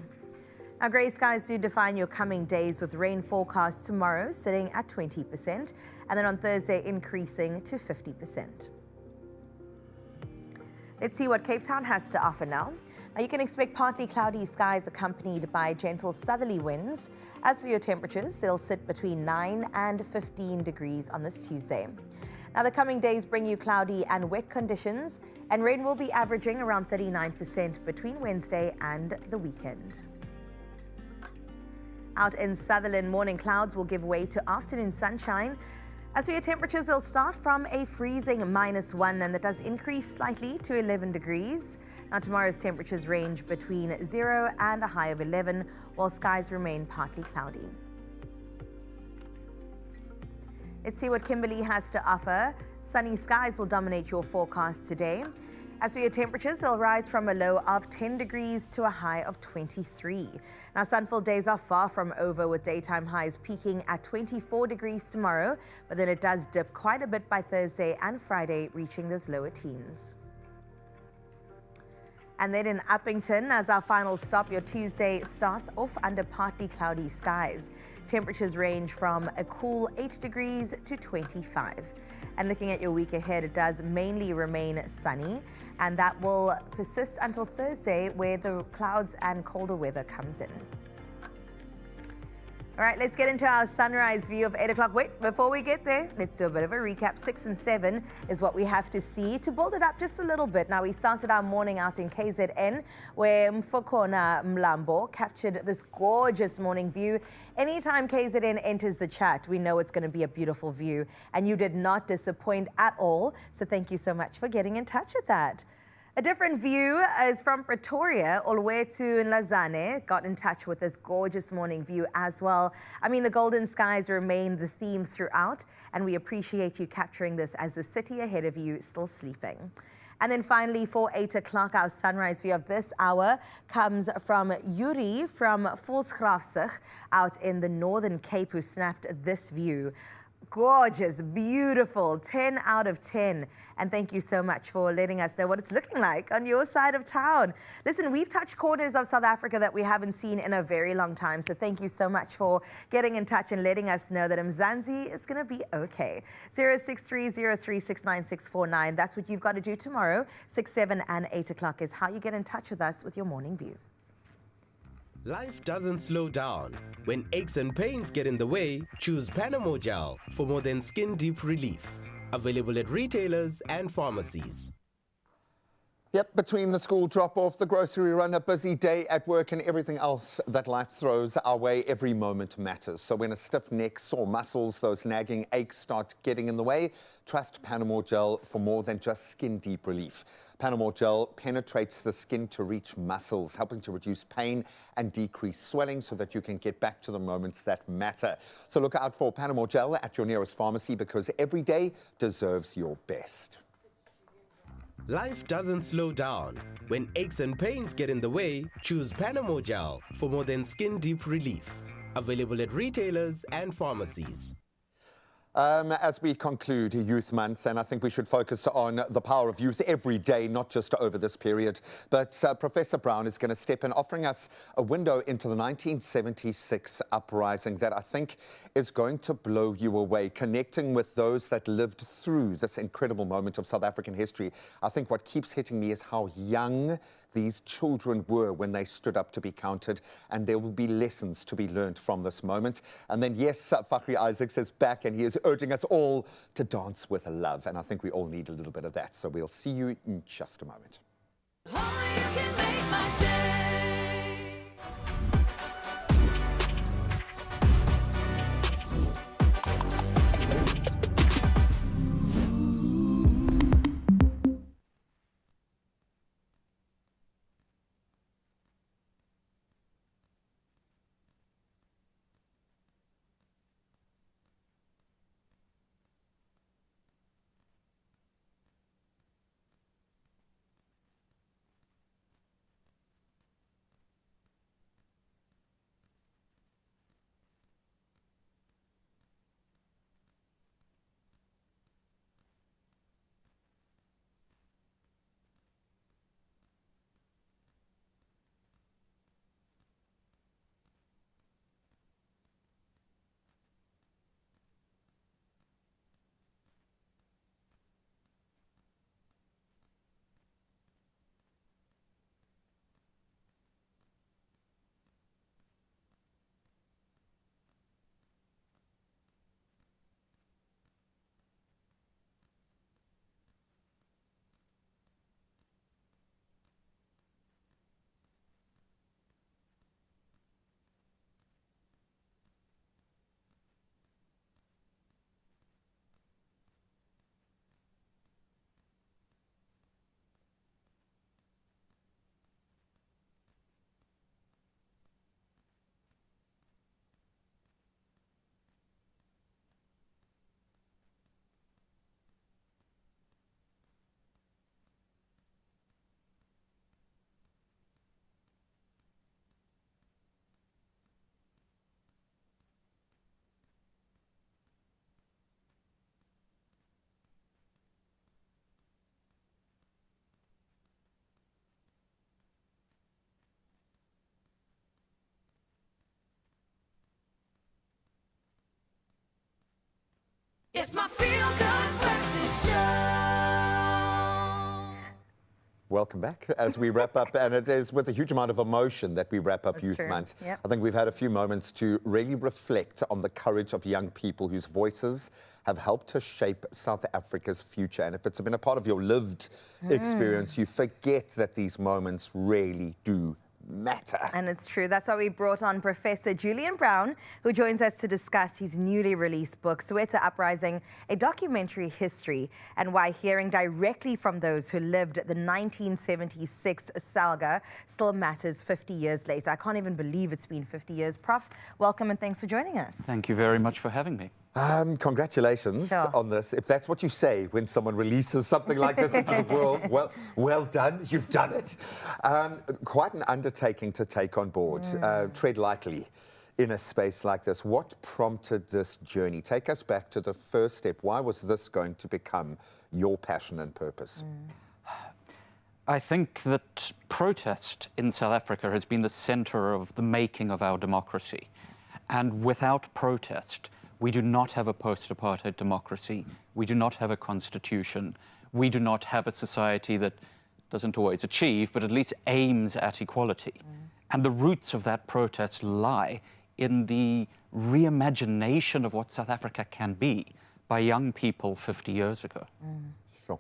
Speaker 1: Now, grey skies do define your coming days with rain forecast tomorrow sitting at 20% and then on Thursday increasing to 50%. Let's see what Cape Town has to offer now. Now, you can expect partly cloudy skies accompanied by gentle southerly winds. As for your temperatures, they'll sit between 9 and 15 degrees on this Tuesday. Now, the coming days bring you cloudy and wet conditions, and rain will be averaging around 39% between Wednesday and the weekend. Out in Sutherland, morning clouds will give way to afternoon sunshine. As for your temperatures, they'll start from a freezing -1, and that does increase slightly to 11 degrees. Now, tomorrow's temperatures range between 0 and a high of 11, while skies remain partly cloudy. Let's see what Kimberley has to offer. Sunny skies will dominate your forecast today. As for your temperatures, they'll rise from a low of 10 degrees to a high of 23. Now, sun-filled days are far from over, with daytime highs peaking at 24 degrees tomorrow, but then it does dip quite a bit by Thursday and Friday, reaching those lower teens. And then in Uppington, as our final stop, your Tuesday starts off under partly cloudy skies. Temperatures range from a cool 8 degrees to 25. And looking at your week ahead, it does mainly remain sunny, and that will persist until Thursday, where the clouds and colder weather comes in. All right, let's get into our sunrise view of 8 o'clock. Wait, before we get there, let's do a bit of a recap. 6 and 7 is what we have to see to build it up just a little bit. Now, we started our morning out in KZN, where Mfokona Mlambo captured this gorgeous morning view. Anytime KZN enters the chat, we know it's going to be a beautiful view, and you did not disappoint at all. So thank you so much for getting in touch with that. A different view is from Pretoria. Olwetu Lazane got in touch with this gorgeous morning view as well. I mean, the golden skies remain the theme throughout, and we appreciate you capturing this as the city ahead of you is still sleeping. And then finally, for 8 o'clock, our sunrise view of this hour comes from Yuri from Volksgrafzig out in the Northern Cape, who snapped this view. Gorgeous, beautiful, 10 out of 10. And thank you so much for letting us know what it's looking like on your side of town. Listen, we've touched corners of South Africa that we haven't seen in a very long time. So thank you so much for getting in touch and letting us know that Mzansi is going to be okay. 0630369649. That's what you've got to do tomorrow. 6, 7 and 8 o'clock is how you get in touch with us with your morning view.
Speaker 20: Life doesn't slow down. When aches and pains get in the way, choose Panamo Gel for more than skin deep relief. Available at retailers and pharmacies.
Speaker 2: Yep, between the school drop-off, the grocery run, a busy day at work and everything else that life throws our way, every moment matters. So when a stiff neck, sore muscles, those nagging aches start getting in the way, trust Panamo Gel for more than just skin-deep relief. Panamo Gel penetrates the skin to reach muscles, helping to reduce pain and decrease swelling so that you can get back to the moments that matter. So look out for Panamo Gel at your nearest pharmacy, because every day deserves your best.
Speaker 20: Life doesn't slow down. When aches and pains get in the way, choose Panamo Gel for more than skin deep relief. Available at retailers and pharmacies.
Speaker 2: As we conclude Youth Month, and I think we should focus on the power of youth every day, not just over this period. But Professor Brown is going to step in, offering us a window into the 1976 uprising that I think is going to blow you away, connecting with those that lived through this incredible moment of South African history. I think what keeps hitting me is how young these children were when they stood up to be counted, and there will be lessons to be learned from this moment. And then, yes, Fakhri Isaacs is back, and he is urging us all to dance with love, and I think we all need a little bit of that. So we'll see you in just a moment.
Speaker 3: It's my feel-good breakfast show.
Speaker 2: welcome back as we wrap up. And it is with a huge amount of emotion that we wrap up
Speaker 1: That's
Speaker 2: Youth
Speaker 1: true.
Speaker 2: Month.
Speaker 1: Yep.
Speaker 2: I think we've had a few moments to really reflect on the courage of young people whose voices have helped to shape South Africa's future. And if it's been a part of your lived experience, you forget that these moments really do matter.
Speaker 1: And it's true. That's why we brought on Professor Julian Brown, who joins us to discuss his newly released book, Soweto Uprising, a documentary history, and why hearing directly from those who lived the 1976 saga still matters 50 years later. I can't even believe it's been 50 years. Prof, welcome and thanks for joining us.
Speaker 21: Thank you very much for having me.
Speaker 2: Congratulations on this. If that's what you say when someone releases something like this into the world, well done. You've done it. Quite an undertaking to take on board. Tread lightly in a space like this. What prompted this journey? Take us back to the first step. Why was this going to become your passion and purpose?
Speaker 21: I think that protest in South Africa has been the center of the making of our democracy. And without protest, we do not have a post-apartheid democracy. We do not have a constitution. We do not have a society that doesn't always achieve, but at least aims at equality. And the roots of that protest lie in the reimagination of what South Africa can be by young people 50 years ago.
Speaker 2: Sure.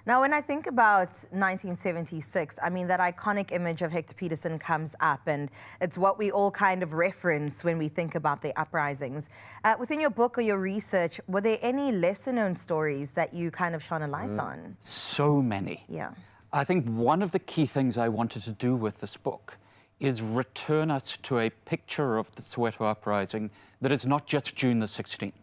Speaker 1: Now, when I think about 1976, I mean, that iconic image of Hector Peterson comes up, and it's what we all kind of reference when we think about the uprisings. Within your book or your research, were there any lesser-known stories that you kind of shone a light on?
Speaker 21: So many.
Speaker 1: Yeah.
Speaker 21: I think one of the key things I wanted to do with this book is return us to a picture of the Soweto Uprising that is not just June the 16th,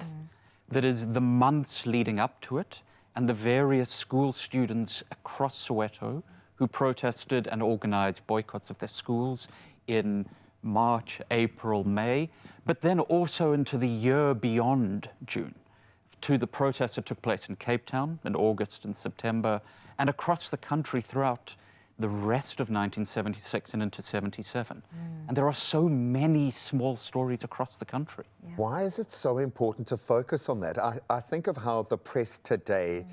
Speaker 21: that is the months leading up to it, and the various school students across Soweto who protested and organized boycotts of their schools in March, April, May, but then also into the year beyond June, to the protests that took place in Cape Town in August and September, and across the country throughout the rest of 1976 and into 77. And there are so many small stories across the country.
Speaker 2: Why is it so important to focus on that? I think of how the press today,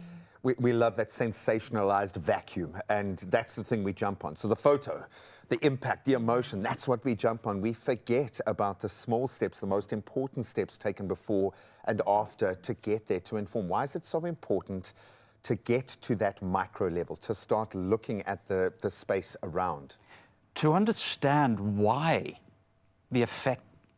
Speaker 2: we love that sensationalized vacuum, and that's the thing we jump on. So the photo, the impact, the emotion, that's what we jump on. We forget about the small steps, the most important steps taken before and after to get there, to inform. Why is it so important to get to that micro level, to start looking at the space around?
Speaker 21: To understand why the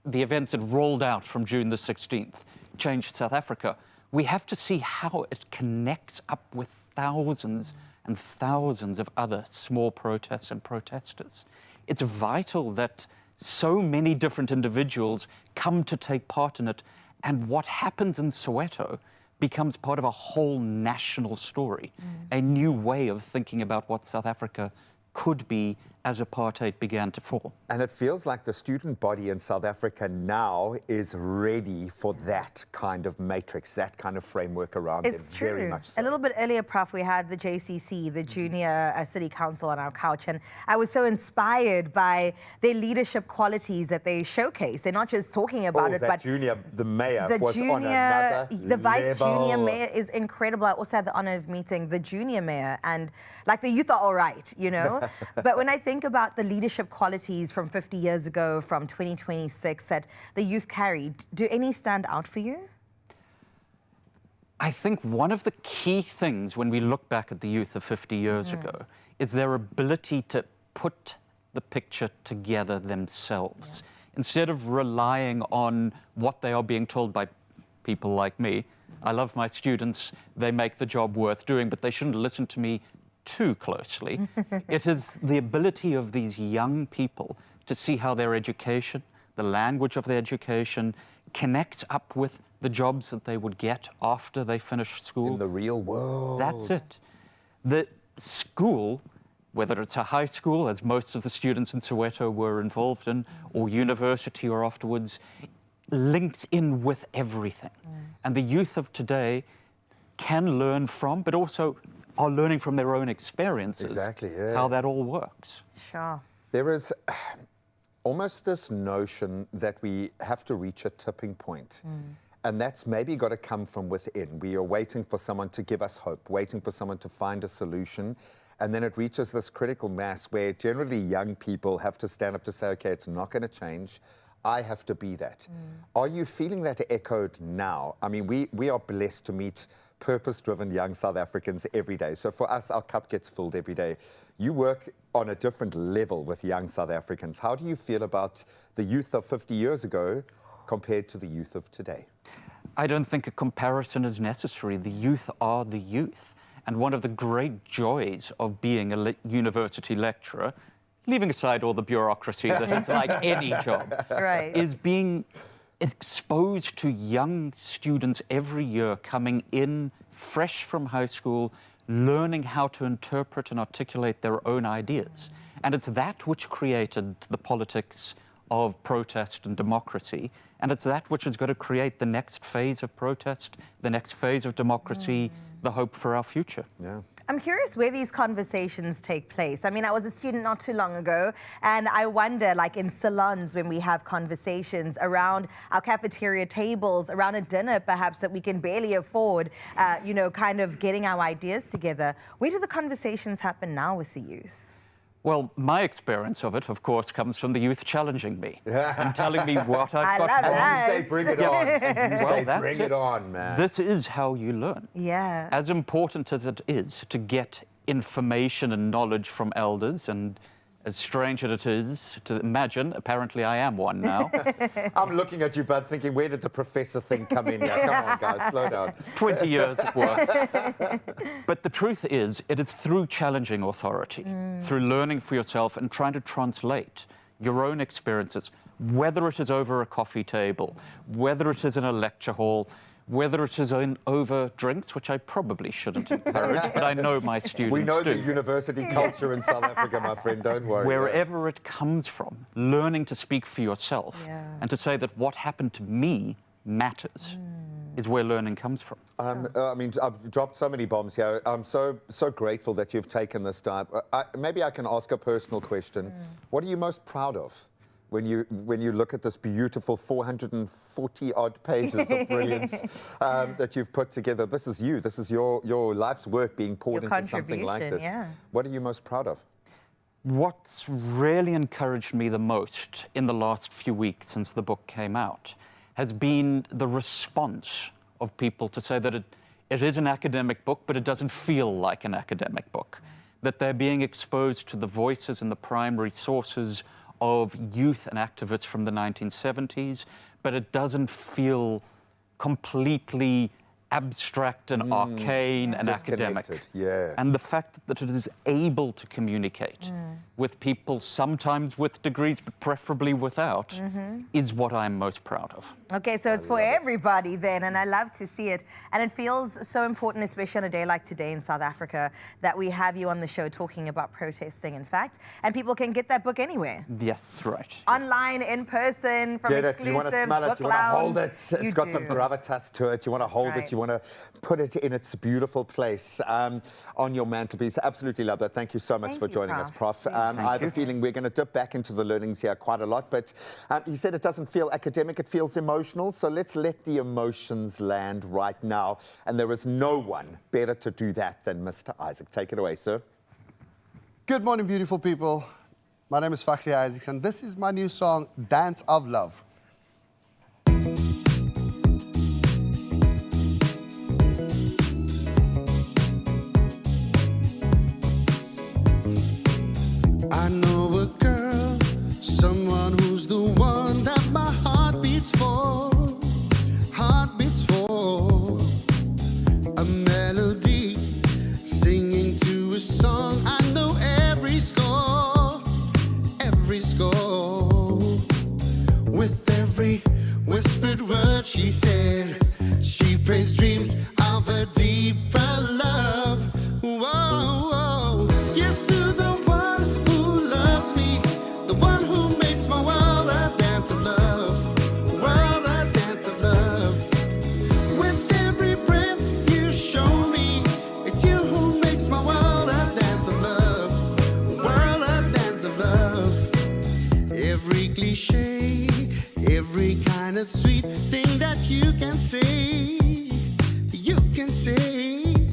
Speaker 21: events that rolled out from June the 16th changed South Africa, we have to see how it connects up with thousands and thousands of other small protests and protesters. It's vital that so many different individuals come to take part in it, and what happens in Soweto becomes part of a whole national story, a new way of thinking about what South Africa could be as apartheid began to fall.
Speaker 2: And it feels like the student body in South Africa now is ready for that kind of matrix, that kind of framework around
Speaker 1: It's
Speaker 2: them.
Speaker 1: true.
Speaker 2: Very much so.
Speaker 1: A little bit earlier, Prof, we had the JCC, the Junior City Council, on our couch, and I was so inspired by their leadership qualities that they showcase. They're not just talking about it, but
Speaker 2: the mayor
Speaker 1: the
Speaker 2: was on another
Speaker 1: the vice
Speaker 2: level.
Speaker 1: junior mayor is incredible. I also had the honor of meeting the junior mayor, and like the youth are all right, you know. But when I think about the leadership qualities from 50 years ago, from 2026 that the youth carried, do any stand out for you?
Speaker 21: I think one of the key things when we look back at the youth of 50 years ago is their ability to put the picture together themselves. Instead of relying on what they are being told by people like me. I love my students, they make the job worth doing, but they shouldn't listen to me too closely. It is the ability of these young people to see how their education, the language of their education, connects up with the jobs that they would get after they finish school.
Speaker 2: In the real world.
Speaker 21: That's it. The school, whether it's a high school, as most of the students in Soweto were involved in, or university or afterwards, links in with everything. And the youth of today can learn from, but also are learning from their own experiences.
Speaker 2: Exactly, yeah.
Speaker 21: How that all works.
Speaker 1: Sure.
Speaker 2: There is almost this notion that we have to reach a tipping point. And that's maybe got to come from within. We are waiting for someone to give us hope, waiting for someone to find a solution. and then it reaches this critical mass where generally young people have to stand up to say, okay, it's not going to change. I have to be that. Are you feeling that echoed now? I mean, we are blessed to meet purpose-driven young South Africans every day. So for us, our cup gets filled every day. You work on a different level with young South Africans. How do you feel about the youth of 50 years ago compared to the youth of today?
Speaker 21: I don't think a comparison is necessary. The youth are the youth. And one of the great joys of being a university lecturer, leaving aside all the bureaucracy that is like any job, is being exposed to young students every year coming in fresh from high school, learning how to interpret and articulate their own ideas. And it's that which created the politics of protest and democracy. And it's that which is going to create the next phase of protest, the next phase of democracy, the hope for our future.
Speaker 2: Yeah.
Speaker 1: I'm curious where these conversations take place. I mean, I was a student not too long ago, and I wonder, like in salons, when we have conversations around our cafeteria tables, around a dinner perhaps that we can barely afford, you know, kind of getting our ideas together. Where do the conversations happen now with the youth?
Speaker 21: Well, my experience of it, of course, comes from the youth challenging me and telling me what I've got to do.
Speaker 2: And you say, bring it on. And you say,
Speaker 21: that's
Speaker 2: bring it on, man.
Speaker 21: This is how you learn.
Speaker 1: Yeah.
Speaker 21: As important as it is to get information and knowledge from elders, and as strange as it is to imagine, apparently I am one now.
Speaker 2: I'm looking at you, Bud, thinking, where did the professor thing come in here? Come on, guys, slow down.
Speaker 21: 20 years at work. But the truth is, it is through challenging authority, through learning for yourself and trying to translate your own experiences, whether it is over a coffee table, whether it is in a lecture hall, whether it is over drinks, which I probably shouldn't encourage, but I know my students
Speaker 2: We know
Speaker 21: do.
Speaker 2: the university culture in South Africa, my friend, don't worry.
Speaker 21: Wherever it comes from, learning to speak for yourself and to say that what happened to me matters is where learning comes from.
Speaker 2: I mean, I've dropped so many bombs here. I'm so grateful that you've taken this time. Maybe I can ask a personal question. What are you most proud of when you look at this beautiful 440-odd pages of brilliance that you've put together? This is you. This is your life's work being poured into something like this.
Speaker 1: Yeah.
Speaker 2: What are you most proud of?
Speaker 21: What's really encouraged me the most in the last few weeks since the book came out has been the response of people to say that it is an academic book, but it doesn't feel like an academic book. That they're being exposed to the voices and the primary sources of youth and activists from the 1970s, but it doesn't feel completely abstract and arcane and academic.
Speaker 2: Yeah.
Speaker 21: And the fact that it is able to communicate with people, sometimes with degrees, but preferably without, is what I'm most proud of.
Speaker 1: Okay, so it's for everybody then, and I love to see it. And it feels so important, especially on a day like today in South Africa, that we have you on the show talking about protesting, in fact. And people can get that book anywhere.
Speaker 21: Yes, right.
Speaker 1: Online, in person, from
Speaker 2: Get it.
Speaker 1: exclusives,
Speaker 2: You want to smell it.
Speaker 1: book
Speaker 2: You want to
Speaker 1: lounge.
Speaker 2: hold it. It's got some gravitas to it. You want to hold it. You want to put it in its beautiful place on your mantelpiece. Absolutely love that. Thank you so much for joining us, Prof. I have a feeling we're going to dip back into the learnings here quite a lot, but you said it doesn't feel academic, it feels emotional, so let's let the emotions land right now, and there is no one better to do that than Mr. Isaac. Take it away, sir.
Speaker 19: Good morning, beautiful people. My name is Fakhri Isaacs, and this is my new song, Dance of Love. I know a girl, someone who's the one that my heart beats for. Heart beats for a melody, singing to a song. I know every score, every score. With every whispered word she said, she prays dreams of a deeper love. Whoa, whoa. Yes, to the one who loves me, the one who makes my world a dance of love, world a dance of love. With every breath you show me, it's you who makes my world a dance of love, world a dance of love. Every cliche, every kind of sweet thing that you can say,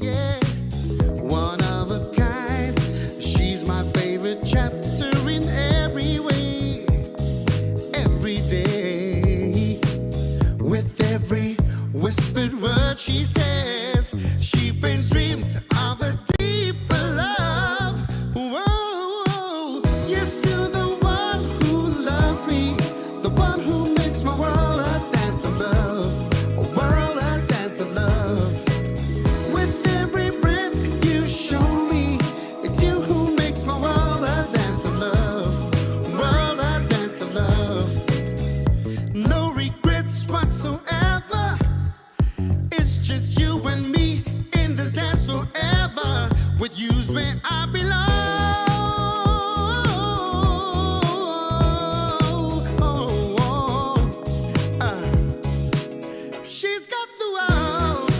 Speaker 19: yeah. One of a kind, paints dreams of a deeper love. Whoa, yes, to the one who loves me, the one who makes my world a dance of love, a world a dance of love. With every breath you show me, it's you who makes my world a dance of love, world a dance of love. No regrets whatsoever. It's just you and me in this dance forever. With you's where I belong. She's got the world.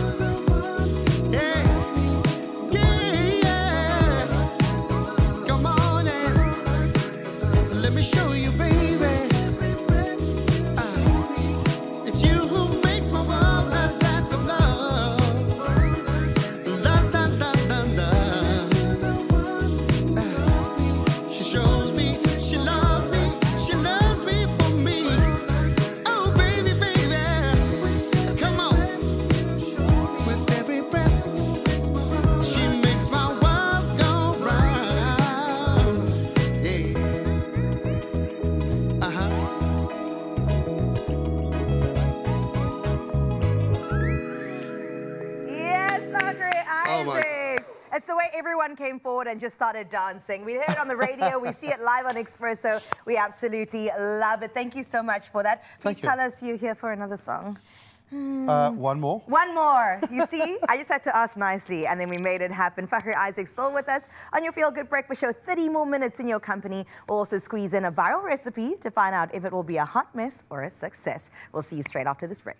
Speaker 19: Yeah, yeah, yeah. Come on and let me show you, baby. It's you who makes my world a dance of love. Love, love, love, love, love. She shows me, she loves me for me. Oh, baby, baby, come on. With every breath, she makes my world go round. Yeah.
Speaker 1: Yes, Zachary
Speaker 2: Oh, my-
Speaker 1: Isaacs. It's the way everyone came forward and just started dancing. We heard it on the radio. We see it live on Expresso. We absolutely love it. Thank you so much for that. Please
Speaker 19: Thank you.
Speaker 1: tell us you're here for another song.
Speaker 19: One more.
Speaker 1: One more. You see, I just had to ask nicely, and then we made it happen. Zachary Isaac still with us on your Feel Good Breakfast Show. 30 more minutes in your company. We'll also squeeze in a viral recipe to find out if it will be a hot mess or a success. We'll see you straight after this break.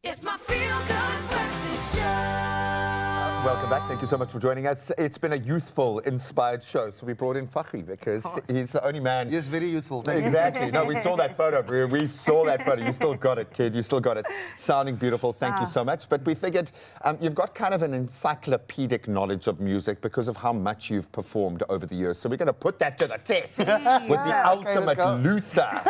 Speaker 3: It's my Feel Good Breakfast Show.
Speaker 2: Welcome back. Thank you so much for joining us. It's been a youthful, inspired show. So we brought in Fakhri because he's the only man.
Speaker 4: Yes, very youthful.
Speaker 2: Exactly. No, we saw that photo, bro. We saw that photo. You still got it, kid. You still got it. Sounding beautiful. Thank you so much. But we figured you've got kind of an encyclopedic knowledge of music because of how much you've performed over the years. So we're going to put that to the test with the ultimate Luther.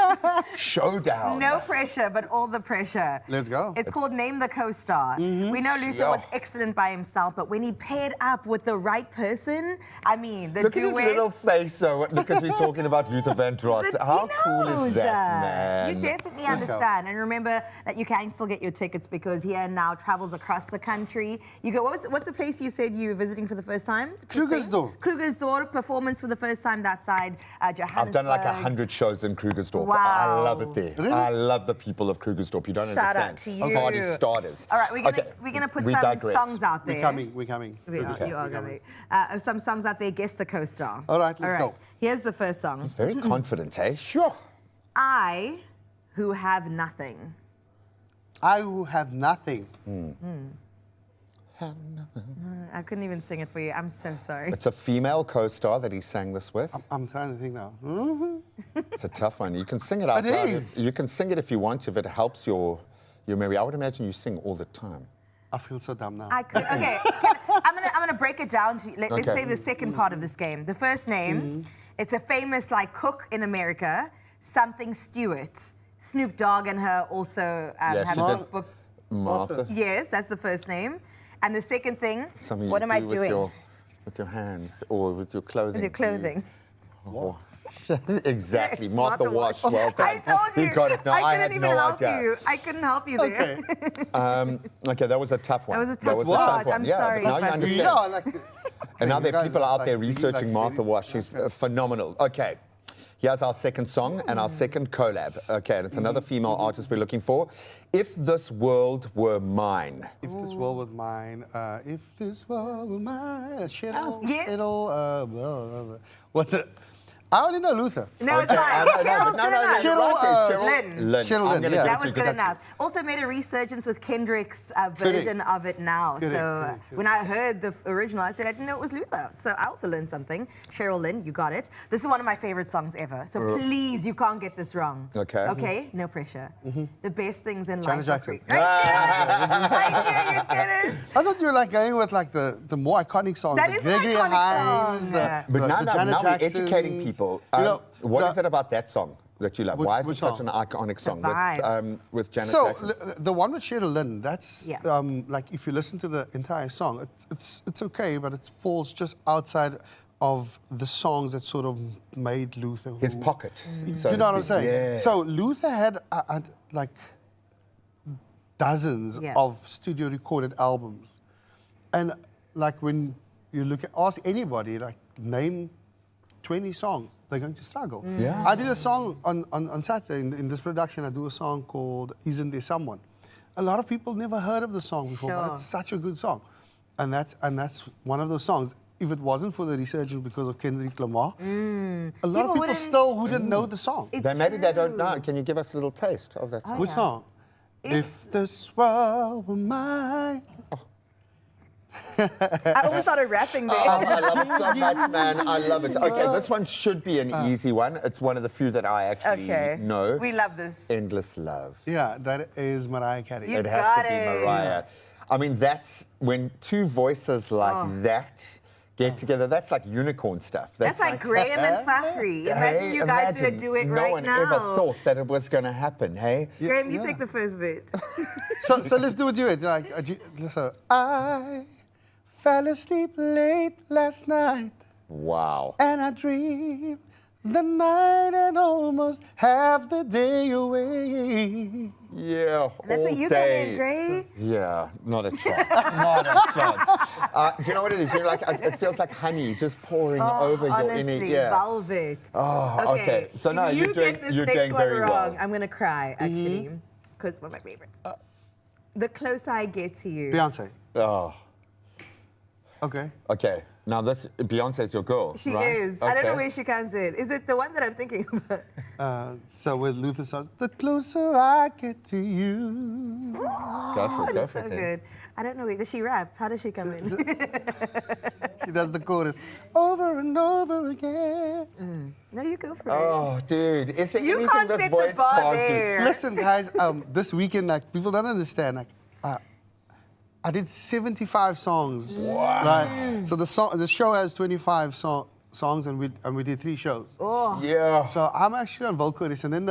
Speaker 2: Showdown.
Speaker 1: No pressure, but all the pressure.
Speaker 19: Let's go.
Speaker 1: It's called Name the Co-Star. We know Luther was excellent by himself, but when he paired up with the right person, I mean, the
Speaker 2: Look at his little face, though, because we're talking about Luther Vandross. How cool is that, man?
Speaker 1: You definitely understand. And remember that you can still get your tickets because he now travels across the country. You go, what's the place you said you were visiting for the first time?
Speaker 19: Krugersdorp.
Speaker 1: Krugersdorp performance for the first time that side, Johannesburg.
Speaker 2: I've done like 100 shows in Krugersdorp.
Speaker 1: Wow.
Speaker 2: I love it there.
Speaker 19: Really?
Speaker 2: I love the people of Krugersdorp. You don't
Speaker 1: Shout
Speaker 2: understand.
Speaker 1: out to you.
Speaker 2: Party starters.
Speaker 1: All right, we're gonna put
Speaker 2: We
Speaker 1: some
Speaker 2: digress.
Speaker 1: songs out there.
Speaker 19: We're coming.
Speaker 1: You are going some songs out there. Guess the co-star.
Speaker 19: All right, let's go.
Speaker 1: Here's the first song.
Speaker 2: He's very confident, eh? Sure.
Speaker 1: I who have nothing.
Speaker 19: I who have nothing.
Speaker 2: Have nothing.
Speaker 1: I couldn't even sing it for you. I'm so sorry.
Speaker 2: It's a female co-star that he sang this with.
Speaker 19: I'm trying to think now.
Speaker 2: It's a tough one. You can sing it out
Speaker 19: It
Speaker 2: loud.
Speaker 19: is.
Speaker 2: You can sing it if you want, if it helps your memory. I would imagine you sing all the time.
Speaker 19: I feel so dumb now.
Speaker 1: I could. Okay, I'm gonna break it down. Let's
Speaker 2: Okay.
Speaker 1: play the second part of this game. The first name, it's a famous cook in America, something Stewart. Snoop Dogg and her also
Speaker 2: Yes,
Speaker 1: have
Speaker 2: she
Speaker 1: a
Speaker 2: did.
Speaker 1: book.
Speaker 2: Martha.
Speaker 1: Yes, that's the first name. And the second thing,
Speaker 2: Something
Speaker 1: what
Speaker 2: you
Speaker 1: am I
Speaker 2: do
Speaker 1: doing?
Speaker 2: with your hands or with your clothing.
Speaker 1: With your clothing.
Speaker 2: Oh. Exactly.
Speaker 1: It's
Speaker 2: Martha
Speaker 1: Martha
Speaker 2: Wash.
Speaker 1: Wash.
Speaker 2: Well done.
Speaker 1: I told you.
Speaker 2: You got it. No, I had
Speaker 1: couldn't
Speaker 2: no
Speaker 1: even help
Speaker 2: idea.
Speaker 1: you. I couldn't help you there.
Speaker 2: Okay, that was a tough one.
Speaker 1: That was a tough one. I'm
Speaker 2: yeah,
Speaker 1: sorry,
Speaker 2: but now you
Speaker 1: but-
Speaker 2: understand.
Speaker 19: Yeah, like,
Speaker 2: And now there are
Speaker 19: guys
Speaker 2: people
Speaker 19: are
Speaker 2: out there
Speaker 19: really
Speaker 2: researching Martha Wash. She's phenomenal. Okay. Here's our second song and our second collab. Okay, and it's another female artist we're looking for. If This World Were Mine.
Speaker 19: If this world were mine, if this world were mine,
Speaker 1: Yes.
Speaker 19: What's it? I only know Luther.
Speaker 1: No, it's
Speaker 2: Okay,
Speaker 1: fine. Cheryl's good enough.
Speaker 2: Lynn.
Speaker 1: Lynn.
Speaker 19: Cheryl
Speaker 2: I'm
Speaker 19: Lynn,
Speaker 2: gonna
Speaker 19: yeah.
Speaker 2: give
Speaker 1: That
Speaker 2: it to
Speaker 1: was
Speaker 2: you
Speaker 1: good
Speaker 2: 'cause
Speaker 1: enough. Also made a resurgence with Kendrick's version of it now.
Speaker 19: Correct.
Speaker 1: When I heard the original, I said I didn't know it was Luther. So I also learned something. Cheryl Lynn, you got it. This is one of my favorite songs ever. So please, you can't get this wrong.
Speaker 2: Okay.
Speaker 1: Okay, no pressure. The best things in
Speaker 19: Janet
Speaker 1: life are
Speaker 19: Jackson.
Speaker 1: free. I knew you did it.
Speaker 19: I thought you were going with the more iconic songs.
Speaker 1: That
Speaker 19: the
Speaker 1: is an
Speaker 19: Gregory
Speaker 1: iconic
Speaker 19: Hines,
Speaker 1: song.
Speaker 2: But
Speaker 19: the
Speaker 2: now
Speaker 19: Janet
Speaker 2: we're
Speaker 19: Jacksons.
Speaker 2: educating people.
Speaker 19: You know,
Speaker 2: What is it about that song that you love? Why is it
Speaker 19: which
Speaker 2: such
Speaker 19: song?
Speaker 2: an iconic song
Speaker 1: vibe.
Speaker 2: with Janet
Speaker 19: So
Speaker 2: Jackson?
Speaker 19: the one with Cheryl Lynn, that's
Speaker 1: Yeah.
Speaker 19: like if you listen to the entire song, it's okay, but it falls just outside of the songs that sort of made Luther.
Speaker 2: His pocket. so
Speaker 19: You
Speaker 2: to
Speaker 19: know what I'm
Speaker 2: speak.
Speaker 19: saying?
Speaker 2: Yeah.
Speaker 19: So Luther had like dozens
Speaker 1: Yeah.
Speaker 19: of studio recorded albums, and like when you ask anybody, like name 20 songs, they're going to struggle.
Speaker 2: Yeah.
Speaker 19: I did a song on Saturday in this production. I do a song called "Isn't There Someone." A lot of people never heard of the song before, but
Speaker 1: Sure.
Speaker 19: it's such a good song, and that's one of those songs. If it wasn't for the resurgence because of Kendrick Lamar, a lot of people
Speaker 1: wouldn't-
Speaker 19: still wouldn't know the song.
Speaker 1: It's
Speaker 2: Then maybe they don't
Speaker 1: true.
Speaker 2: know. Can you give us a little taste of that song?
Speaker 19: Which
Speaker 1: yeah.
Speaker 19: song? If this world were mine.
Speaker 1: I almost started rapping there.
Speaker 2: Oh, I love it so much, man. I love it. Okay, this one should be an easy one. It's one of the few that I actually know.
Speaker 1: We love this.
Speaker 2: Endless Love.
Speaker 19: Yeah, that is Mariah Carey.
Speaker 1: You
Speaker 2: It has
Speaker 1: got
Speaker 2: to be
Speaker 1: it.
Speaker 2: Mariah. I mean, that's when two voices like that get together. That's like unicorn stuff.
Speaker 1: That's like Graham and Fakhri. Imagine
Speaker 2: Hey,
Speaker 1: you guys
Speaker 2: imagine.
Speaker 1: did do it
Speaker 2: no
Speaker 1: right
Speaker 2: one
Speaker 1: now.
Speaker 2: ever thought that it was going to happen, hey?
Speaker 1: Graham, you take the first bit.
Speaker 19: So let's do a duet. Like, so I fell asleep late last night
Speaker 2: Wow.
Speaker 19: and I dreamed the night and almost half the day away.
Speaker 2: Yeah,
Speaker 1: And that's
Speaker 2: all
Speaker 1: what you
Speaker 2: day.
Speaker 1: got in, Gray.
Speaker 2: Yeah, not a chance. Not a chance. Do you know what it is? You're like, it feels like honey just pouring over your inner
Speaker 1: Honestly,
Speaker 2: ear.
Speaker 1: velvet.
Speaker 2: Oh, okay. So
Speaker 1: if
Speaker 2: no,
Speaker 1: you
Speaker 2: you're doing,
Speaker 1: get this
Speaker 2: you're
Speaker 1: next
Speaker 2: doing
Speaker 1: one
Speaker 2: very
Speaker 1: wrong,
Speaker 2: well.
Speaker 1: I'm gonna cry actually, because it's one of my favorites. The closer I get to you.
Speaker 19: Beyonce.
Speaker 2: Oh,
Speaker 19: Okay.
Speaker 2: okay. Now this Beyonce's your girl,
Speaker 1: She
Speaker 2: right?
Speaker 1: is. I don't know
Speaker 2: Okay.
Speaker 1: where she comes in. Is it the one that I'm thinking about?
Speaker 19: So with Luther says, the closer I get to you.
Speaker 2: Go for it. Go for
Speaker 1: So
Speaker 2: it. then.
Speaker 1: good. I don't know. Does she rap? How does she come in?
Speaker 19: She does the chorus over and over again.
Speaker 1: No, you go for it.
Speaker 2: Oh, dude, is there
Speaker 1: You
Speaker 2: anything
Speaker 1: can't
Speaker 2: this
Speaker 1: set the
Speaker 2: voice
Speaker 1: bar
Speaker 2: can't
Speaker 1: there.
Speaker 2: do?
Speaker 19: Listen, guys, this weekend, like, people don't understand. Like, I did 75 songs.
Speaker 2: Wow.
Speaker 19: Right? So the show has 25 songs and we did 3 shows.
Speaker 1: Oh.
Speaker 2: Yeah.
Speaker 19: So I'm actually on vocal rest, and then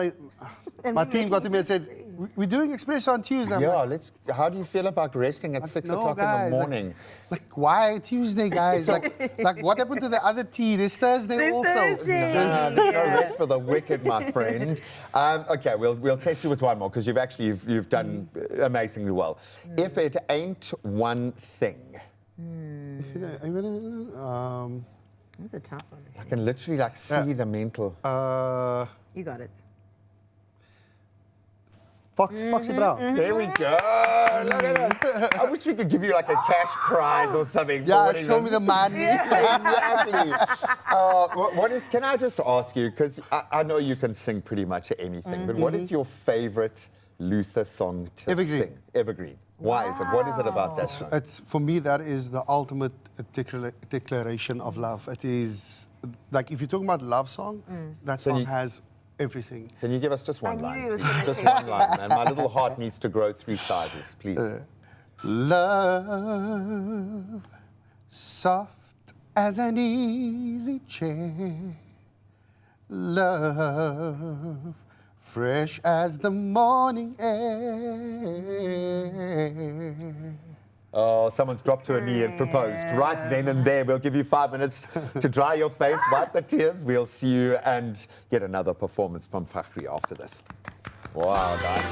Speaker 19: my team got to me and said, "We're doing Expresso on Tuesday." I'm
Speaker 2: Yeah,
Speaker 19: like,
Speaker 2: how do you feel about resting at 6 o'clock in the morning?
Speaker 19: Like, why Tuesday, guys? like, what happened to the other tea? There's Thursday also.
Speaker 1: Thursday.
Speaker 2: There's no rest for the wicked, my friend. Okay, we'll test you with one more because you've done amazingly well. If it ain't one thing.
Speaker 1: That's a tough one.
Speaker 2: I can literally see the mental.
Speaker 1: You got it.
Speaker 19: Foxy Brown.
Speaker 2: There we go. Look at that. I wish we could give you like a cash prize or something.
Speaker 19: Yeah, show me the money.
Speaker 2: Exactly. Can I just ask you, because I know you can sing pretty much anything, but what is your favorite Luther song to sing? Evergreen. Why is it? What is it about that song?
Speaker 19: It's for me, that is the ultimate declaration of love. It is like, if you're talking about love song, that song has everything.
Speaker 2: Can you give us just one line? Just one line, man. My little heart needs to grow 3 sizes, please.
Speaker 19: Love, soft as an easy chair. Love, fresh as the morning air.
Speaker 2: Oh, someone's dropped to a knee and proposed. Right then and there. We'll give you 5 minutes to dry your face, wipe the tears. We'll see you and get another performance from Fakhri after this. Wow, guys.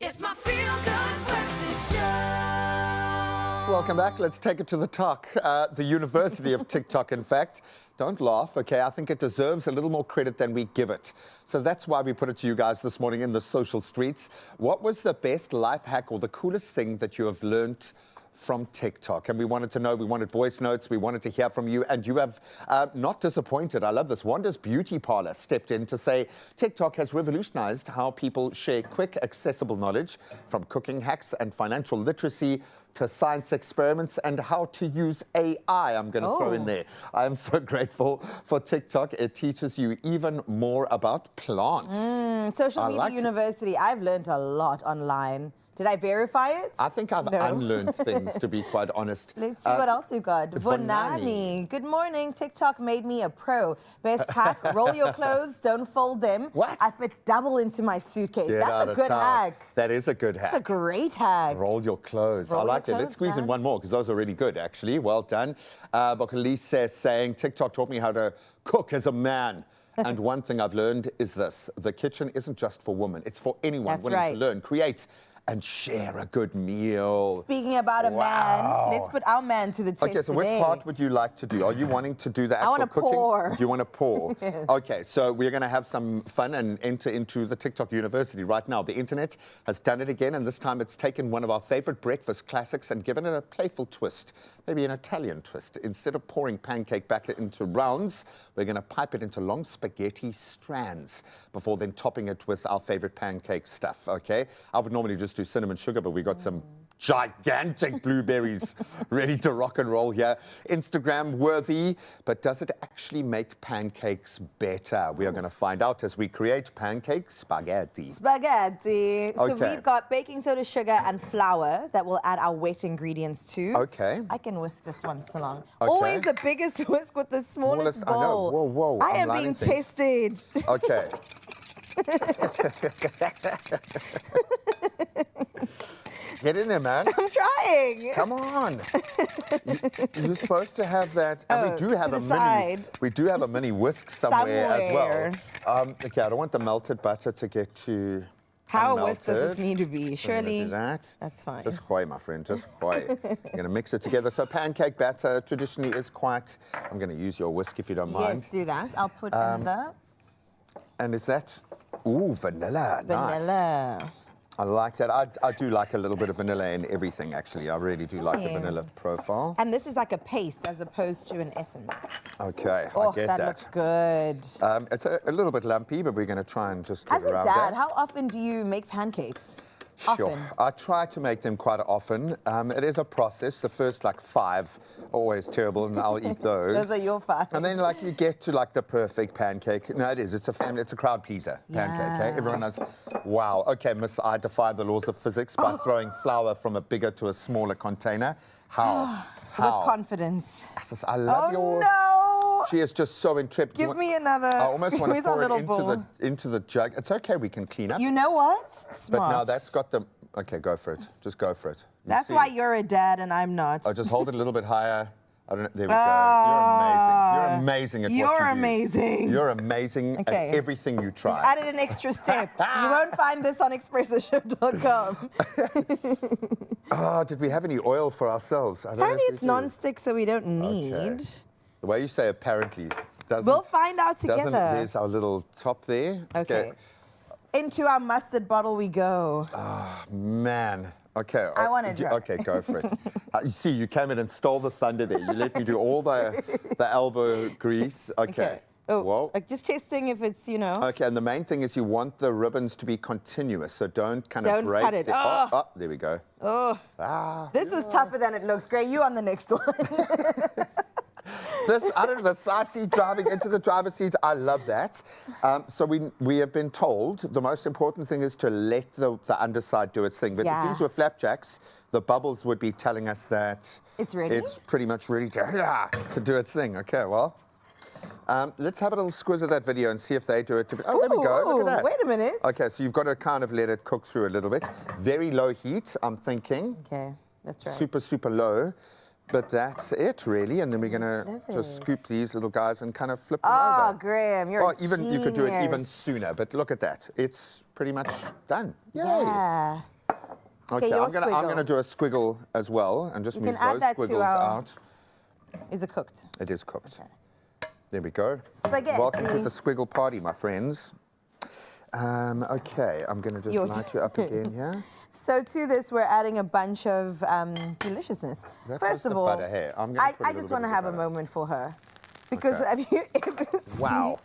Speaker 3: It's my feel-good breakfast show.
Speaker 2: Welcome back. Let's take it to the talk. The University of TikTok, in fact. Don't laugh, okay? I think it deserves a little more credit than we give it. So that's why we put it to you guys this morning in the social streets. What was the best life hack or the coolest thing that you have learnt from TikTok. And we wanted to know, we wanted voice notes, we wanted to hear from you, and you have not disappointed. I love this. Wanda's Beauty Parlor stepped in to say TikTok has revolutionized how people share quick, accessible knowledge, from cooking hacks and financial literacy to science experiments and how to use AI. I'm going to throw in there. I'm so grateful for TikTok. It teaches you even more about plants.
Speaker 1: Social Media University. I've learned a lot online. Did I verify it?
Speaker 2: I think I've unlearned things, to be quite honest.
Speaker 1: Let's see what else we've got. Vonani. Good morning. TikTok made me a pro. Best hack, roll your clothes, don't fold them.
Speaker 2: What?
Speaker 1: I fit double into my suitcase.
Speaker 2: Get
Speaker 1: That's
Speaker 2: out
Speaker 1: a
Speaker 2: of
Speaker 1: good
Speaker 2: town.
Speaker 1: hack.
Speaker 2: That is a good hack.
Speaker 1: That's a great hack.
Speaker 2: Roll your clothes.
Speaker 1: Roll
Speaker 2: I like
Speaker 1: your
Speaker 2: it. Let's
Speaker 1: clothes,
Speaker 2: squeeze in
Speaker 1: man.
Speaker 2: one more because those are really good, actually. Well done. Bokalise says, saying, TikTok taught me how to cook as a man. And one thing I've learned is this. The kitchen isn't just for women. It's for anyone willing to learn, create, and share a good meal.
Speaker 1: Speaking about a man, let's put our man to the test
Speaker 2: Okay, so which
Speaker 1: today.
Speaker 2: part would you like to do? Are you wanting to do the actual
Speaker 1: wanna
Speaker 2: cooking?
Speaker 1: pour.
Speaker 2: You want to pour?
Speaker 1: Yes.
Speaker 2: Okay, so we're going to have some fun and enter into the TikTok University right now. The internet has done it again, and this time it's taken one of our favorite breakfast classics and given it a playful twist, maybe an Italian twist. Instead of pouring pancake back into rounds, we're going to pipe it into long spaghetti strands before then topping it with our favorite pancake stuff, okay? I would normally just do cinnamon sugar, but we got some gigantic blueberries ready to rock and roll here. Instagram worthy, but does it actually make pancakes better? We are going to find out as we create pancake spaghetti.
Speaker 1: Spaghetti. So
Speaker 2: Okay.
Speaker 1: we've got baking soda, sugar, and flour that we'll add our wet ingredients to.
Speaker 2: Okay.
Speaker 1: I can whisk this one so long.
Speaker 2: Okay.
Speaker 1: Always the biggest whisk with the smallest
Speaker 2: I know.
Speaker 1: bowl.
Speaker 2: Whoa, whoa.
Speaker 1: I
Speaker 2: I'm
Speaker 1: am being
Speaker 2: learning things.
Speaker 1: tested.
Speaker 2: Okay. Get in there, man.
Speaker 1: I'm trying.
Speaker 2: Come on. You're supposed to have that. And we do have
Speaker 1: to
Speaker 2: a
Speaker 1: the
Speaker 2: mini.
Speaker 1: side.
Speaker 2: We do have a mini whisk somewhere as well. Okay, I don't want the melted butter to get too.
Speaker 1: How
Speaker 2: unmelted.
Speaker 1: whisk does this need to be?
Speaker 2: We're gonna
Speaker 1: Surely
Speaker 2: do that.
Speaker 1: that's fine.
Speaker 2: Just khoy, my friend, just khoy. You're going to mix it together. So pancake batter traditionally is quite. I'm going to use your whisk if you don't mind.
Speaker 1: Yes, do that. I'll put in the
Speaker 2: And is that? Ooh, vanilla. Nice.
Speaker 1: vanilla.
Speaker 2: I like that. I do like a little bit of vanilla in everything, actually. I really do like the
Speaker 1: Same.
Speaker 2: vanilla profile.
Speaker 1: And this is like a paste as opposed to an essence.
Speaker 2: Okay,
Speaker 1: Oh,
Speaker 2: I get
Speaker 1: that looks good.
Speaker 2: It's a little bit lumpy, but we're going to try and just get
Speaker 1: As a
Speaker 2: around
Speaker 1: dad,
Speaker 2: that.
Speaker 1: how often do you make pancakes?
Speaker 2: Sure.
Speaker 1: Often.
Speaker 2: I try to make them quite often. It is a process. The first, 5 are always terrible, and I'll eat those.
Speaker 1: Those are your 5.
Speaker 2: And then, you get to, the perfect pancake. No, it is. It's a family. It's a crowd pleaser pancake, okay? Everyone knows, wow. Okay, miss, I defy the laws of physics by throwing flour from a bigger to a smaller container. How? How?
Speaker 1: With confidence.
Speaker 2: I love your...
Speaker 1: no!
Speaker 2: She is just so intrepid.
Speaker 1: Give me another.
Speaker 2: I almost want to
Speaker 1: Where's our
Speaker 2: pour it
Speaker 1: little bowl?
Speaker 2: into the jug. It's okay, we can clean up.
Speaker 1: You know what? Smart.
Speaker 2: But now that's got the... Okay, go for it. Just go for it. You
Speaker 1: That's
Speaker 2: see?
Speaker 1: why you're a dad and I'm not.
Speaker 2: Oh, just hold it a little bit higher. I don't know. There we go. You're amazing. You're amazing at what you do.
Speaker 1: You're amazing.
Speaker 2: You're amazing
Speaker 1: Okay.
Speaker 2: at everything you try.
Speaker 1: Added an extra step. You won't find this on expressoshow.com.
Speaker 2: Oh, did we have any oil for ourselves? I don't know
Speaker 1: Apparently
Speaker 2: if we
Speaker 1: it's
Speaker 2: do.
Speaker 1: non-stick, so we don't need.
Speaker 2: Okay. The way you say apparently doesn't...
Speaker 1: We'll find out together.
Speaker 2: There's our little top there.
Speaker 1: Okay. Into our mustard bottle we go.
Speaker 2: Oh, man. Okay.
Speaker 1: I wanna try.
Speaker 2: Okay, go for it. You see, you came in and stole the thunder there. You let me do all the elbow grease. Okay.
Speaker 1: Oh,
Speaker 2: Whoa.
Speaker 1: just testing if it's,
Speaker 2: Okay, and the main thing is you want the ribbons to be continuous, so don't kind of
Speaker 1: Don't
Speaker 2: break.
Speaker 1: cut it.
Speaker 2: Oh, there we go.
Speaker 1: Oh, this was tougher than it looks. Gray, you on the next one.
Speaker 2: This, I don't know, the side seat driving into the driver's seat, I love that. So we have been told the most important thing is to let the underside do its thing. But if these were flapjacks, the bubbles would be telling us that
Speaker 1: it's ready.
Speaker 2: It's pretty much ready to do its thing. Okay, well, let's have a little squiz of that video and see if they do it. Oh, there we go. Look at that.
Speaker 1: Wait a minute.
Speaker 2: Okay, so you've got to kind of let it cook through a little bit. Very low heat, I'm thinking.
Speaker 1: Okay, that's right.
Speaker 2: Super, super low. But that's it, really. And then we're going to just scoop these little guys and kind of flip them over.
Speaker 1: Oh, Graham, you're a
Speaker 2: even you could do it even
Speaker 1: genius.
Speaker 2: sooner. But look at that. It's pretty much done. Yay.
Speaker 1: Yeah.
Speaker 2: Okay,
Speaker 1: your
Speaker 2: I'm going to do a squiggle as well and just
Speaker 1: You
Speaker 2: move
Speaker 1: can add
Speaker 2: those
Speaker 1: that to
Speaker 2: squiggles
Speaker 1: our-
Speaker 2: out.
Speaker 1: Is it cooked?
Speaker 2: It is cooked. There we go.
Speaker 1: Spaghetti.
Speaker 2: Welcome to the squiggle party, my friends. Okay, I'm going to just
Speaker 1: Yours.
Speaker 2: light you up again here.
Speaker 1: So to this, we're adding a bunch of deliciousness.
Speaker 2: That
Speaker 1: First
Speaker 2: was
Speaker 1: of
Speaker 2: the
Speaker 1: all,
Speaker 2: butter here. I'm gonna put a
Speaker 1: I
Speaker 2: little
Speaker 1: just
Speaker 2: bit
Speaker 1: want to
Speaker 2: of the
Speaker 1: have a
Speaker 2: butter.
Speaker 1: moment for her. Because
Speaker 2: Okay.
Speaker 1: have you ever seen
Speaker 2: Wow.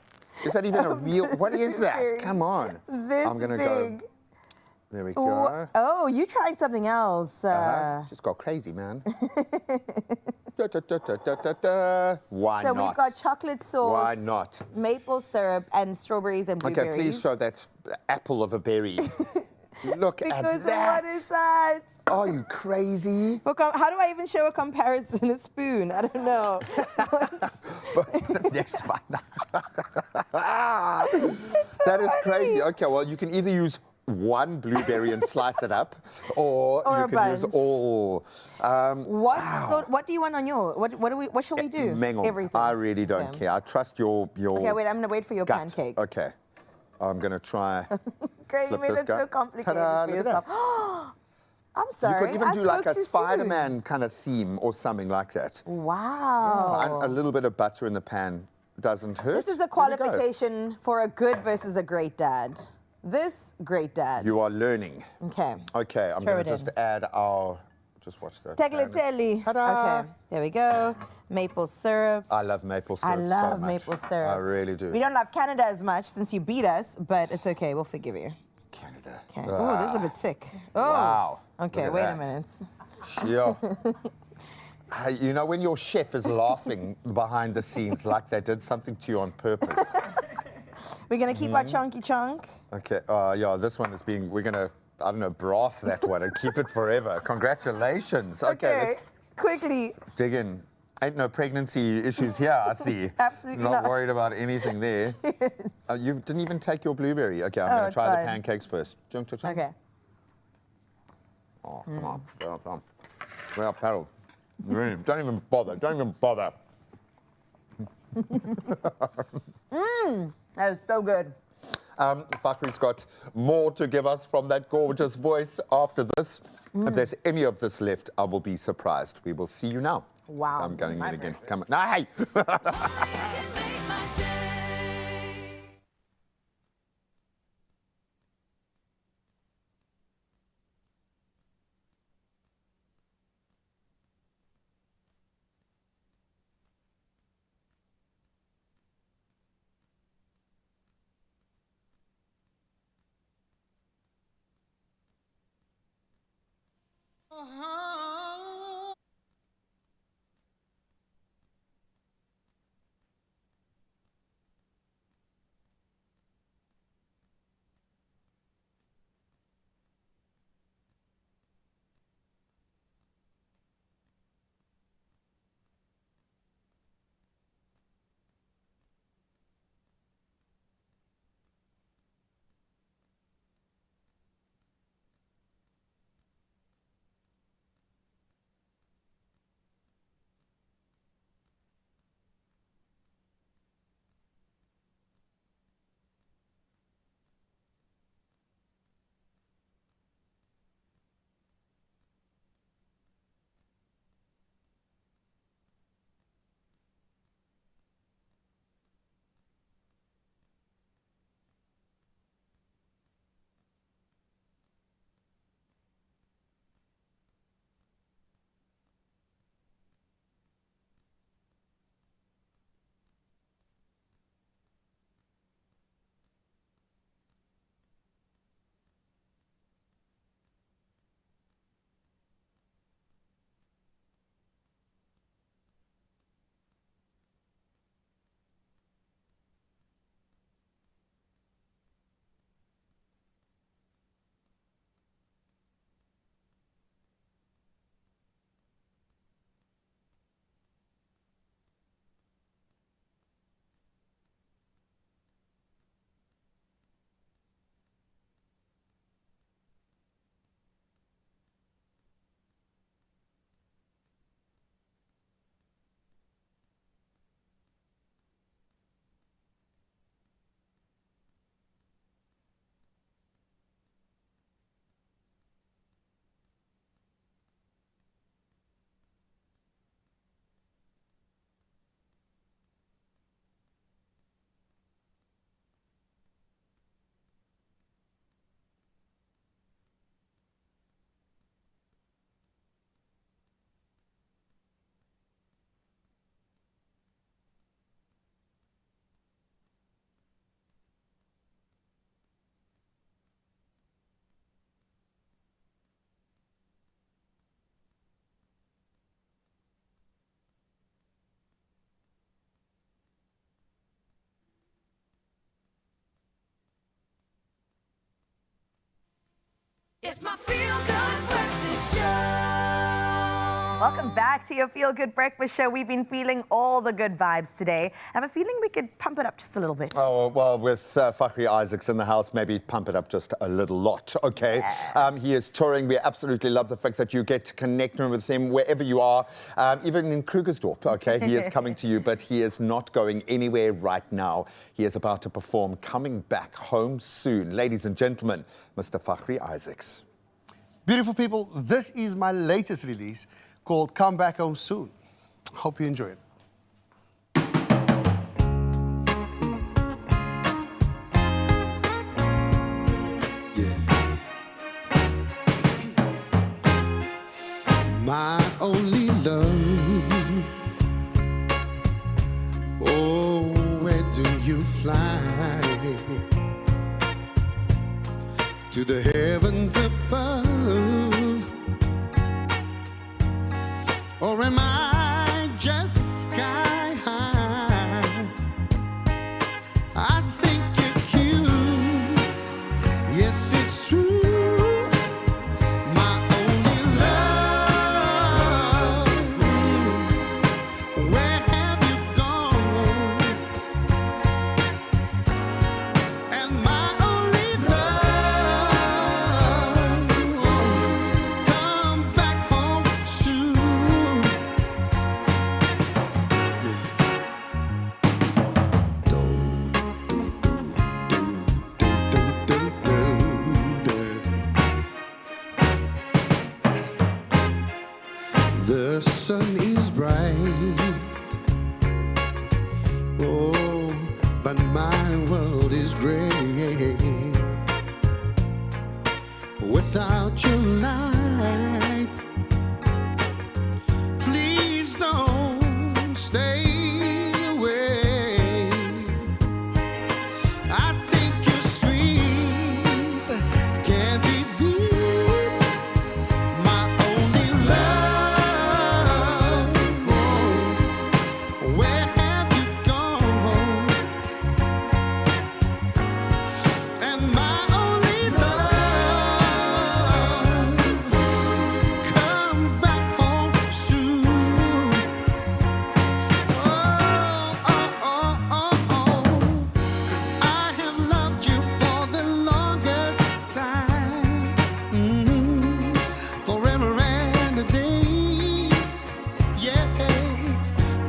Speaker 2: Is that even a real? What is that?
Speaker 1: blueberry
Speaker 2: Come on.
Speaker 1: this
Speaker 2: I'm gonna
Speaker 1: big?
Speaker 2: go. There we go.
Speaker 1: Oh, you trying something else?
Speaker 2: Just got crazy, man. Da, da, da, da, da, da, da. Why
Speaker 1: so
Speaker 2: not?
Speaker 1: we've got chocolate sauce,
Speaker 2: Why not?
Speaker 1: maple syrup, and strawberries and blueberries.
Speaker 2: Okay, please show that apple of a berry. Look at
Speaker 1: Because
Speaker 2: that.
Speaker 1: what is that?
Speaker 2: Are you crazy?
Speaker 1: How do I even show a comparison? A spoon? I don't know.
Speaker 2: Yes, fine. That is crazy. Okay, well, you can either use one blueberry and slice it up, or
Speaker 1: Or
Speaker 2: you
Speaker 1: a
Speaker 2: can use
Speaker 1: bunch.
Speaker 2: all.
Speaker 1: What do you want on your? What shall we do?
Speaker 2: Mengel,
Speaker 1: Everything.
Speaker 2: I really don't care. I trust your.
Speaker 1: Okay, wait. I'm gonna wait for your
Speaker 2: gut.
Speaker 1: pancake.
Speaker 2: Okay, I'm gonna try.
Speaker 1: Great, you
Speaker 2: flip
Speaker 1: made
Speaker 2: this
Speaker 1: it so
Speaker 2: guy.
Speaker 1: complicated
Speaker 2: Ta-da,
Speaker 1: for
Speaker 2: look at
Speaker 1: yourself. I'm sorry.
Speaker 2: You could even
Speaker 1: I
Speaker 2: do
Speaker 1: spoke
Speaker 2: like a
Speaker 1: too soon.
Speaker 2: Spider-Man kind of theme or something like that.
Speaker 1: Wow.
Speaker 2: And a little bit of butter in the pan doesn't hurt.
Speaker 1: This is a
Speaker 2: There we go.
Speaker 1: qualification for a good versus a great dad. This great dad.
Speaker 2: You are learning.
Speaker 1: Okay.
Speaker 2: Okay, I'm
Speaker 1: Throw
Speaker 2: going to
Speaker 1: it
Speaker 2: just
Speaker 1: in.
Speaker 2: add our. Just watch that.
Speaker 1: Tagliatelle. Okay, there we go. Maple syrup.
Speaker 2: I love maple syrup.
Speaker 1: I love
Speaker 2: so much.
Speaker 1: maple syrup.
Speaker 2: I really do.
Speaker 1: We don't love Canada as much since you beat us, but it's okay. We'll forgive you.
Speaker 2: Canada.
Speaker 1: Okay. Oh, this is a bit thick. Oh.
Speaker 2: Wow.
Speaker 1: Okay,
Speaker 2: Look at
Speaker 1: wait a
Speaker 2: that.
Speaker 1: minute.
Speaker 2: Yeah. You know when your chef is laughing behind the scenes like they did something to you on purpose.
Speaker 1: We're gonna keep our chunky chunk.
Speaker 2: Okay. Yeah. This one is being. We're gonna. I don't know. Brass that one and keep it forever. Congratulations. Okay. Let's
Speaker 1: Quickly.
Speaker 2: dig in. Ain't no pregnancy issues here, I see.
Speaker 1: Absolutely
Speaker 2: Not
Speaker 1: not.
Speaker 2: worried about anything there. You didn't even take your blueberry. Okay, I'm going to
Speaker 1: it's
Speaker 2: try the
Speaker 1: fine.
Speaker 2: pancakes first. Chung, chung, chung.
Speaker 1: Okay.
Speaker 2: Oh, come on. Come on. Well, paddle. Really, don't even bother. Don't even bother.
Speaker 1: That is so good.
Speaker 2: Fakhri's got more to give us from that gorgeous voice after this. If there's any of this left, I will be surprised. We will see you now.
Speaker 1: Wow.
Speaker 2: I'm going
Speaker 1: My
Speaker 2: in again.
Speaker 1: breakfast.
Speaker 2: Come on. No, hey!
Speaker 3: It's my feel-good breakfast show.
Speaker 1: Welcome back to your Feel Good Breakfast Show. We've been feeling all the good vibes today. I have a feeling we could pump it up just a little bit.
Speaker 2: Oh, well, with Fakhri Isaacs in the house, maybe pump it up just a little lot, okay?
Speaker 1: Yeah.
Speaker 2: He is touring. We absolutely love the fact that you get to connect with him wherever you are, even in Krugersdorp, okay? He is coming to you, but he is not going anywhere right now. He is about to perform Coming Back Home Soon. Ladies and gentlemen, Mr. Fakhri Isaacs.
Speaker 19: Beautiful people, this is my latest release called Come Back Home Soon. Hope you enjoy it. My only love, oh, where do you fly? To the heavens above, or am I just sky high? I think you're cute, yes it's true. My only love, where have you gone? And my only love, come back home soon. The sun is bright, oh, but my world is gray. Without your light, please don't stay away. I think you're sweet, can't be beat. My only love, oh, where have you gone? And my only love, come back home soon. Oh, oh, oh, oh, oh, 'cause I have loved you for the longest time, forever and a day, yeah.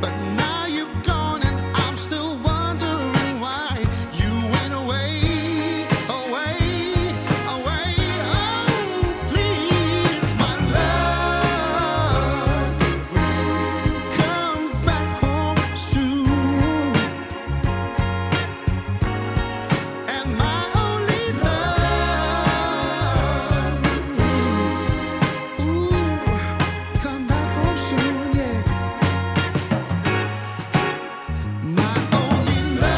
Speaker 19: But now you're gone and I'm still wondering why you went away, away, away. Oh, please, my love, come back home soon. And my only love, ooh, come back home soon, yeah. My only love,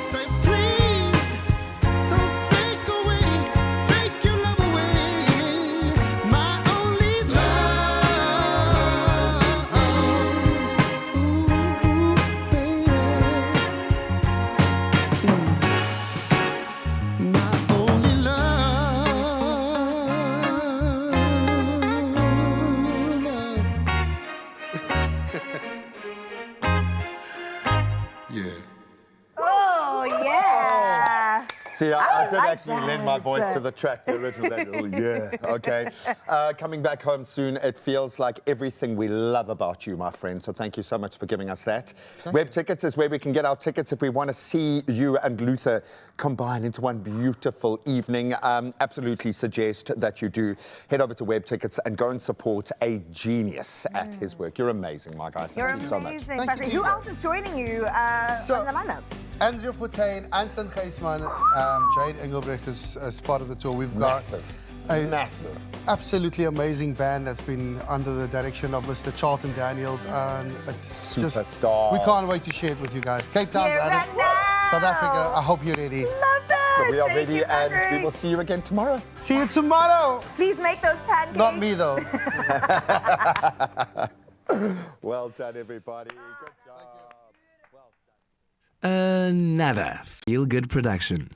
Speaker 19: say please, don't take your love away. My only love, ooh, baby. My only love. Yeah.
Speaker 1: Oh, yeah.
Speaker 2: See, I did
Speaker 1: like
Speaker 2: actually lend my voice to the track, the original. Oh, yeah, okay. Coming back home soon, it feels like everything we love about you, my friend. So thank you so much for giving us that. Web Tickets is where we can get our tickets if we want to see you and Luther combine into one beautiful evening. Absolutely suggest that you do. Head over to Web Tickets and go and support a genius at his work. You're amazing, my guy.
Speaker 1: You're
Speaker 2: Thank you so much.
Speaker 1: amazing. Patrick. Who else is joining you on the lineup?
Speaker 19: Andrew Fontaine, Anston Geisman, Jade Engelbrecht is part of the tour. We've got
Speaker 2: Massive.
Speaker 19: Absolutely amazing band that's been under the direction of Mr. Charlton Daniels, and it's just
Speaker 2: Superstar.
Speaker 19: we can't wait to share it with you guys. Cape Town's
Speaker 1: Here
Speaker 19: at it.
Speaker 1: and now.
Speaker 19: South Africa, I hope you're ready.
Speaker 1: Love that.
Speaker 2: We are
Speaker 1: Thank
Speaker 2: ready,
Speaker 1: you,
Speaker 2: and we
Speaker 1: Patrick.
Speaker 2: will see you again tomorrow.
Speaker 19: See you tomorrow.
Speaker 1: Please make those pancakes.
Speaker 19: Not me though.
Speaker 2: Well done, everybody. Good job.
Speaker 4: Another feel-good production.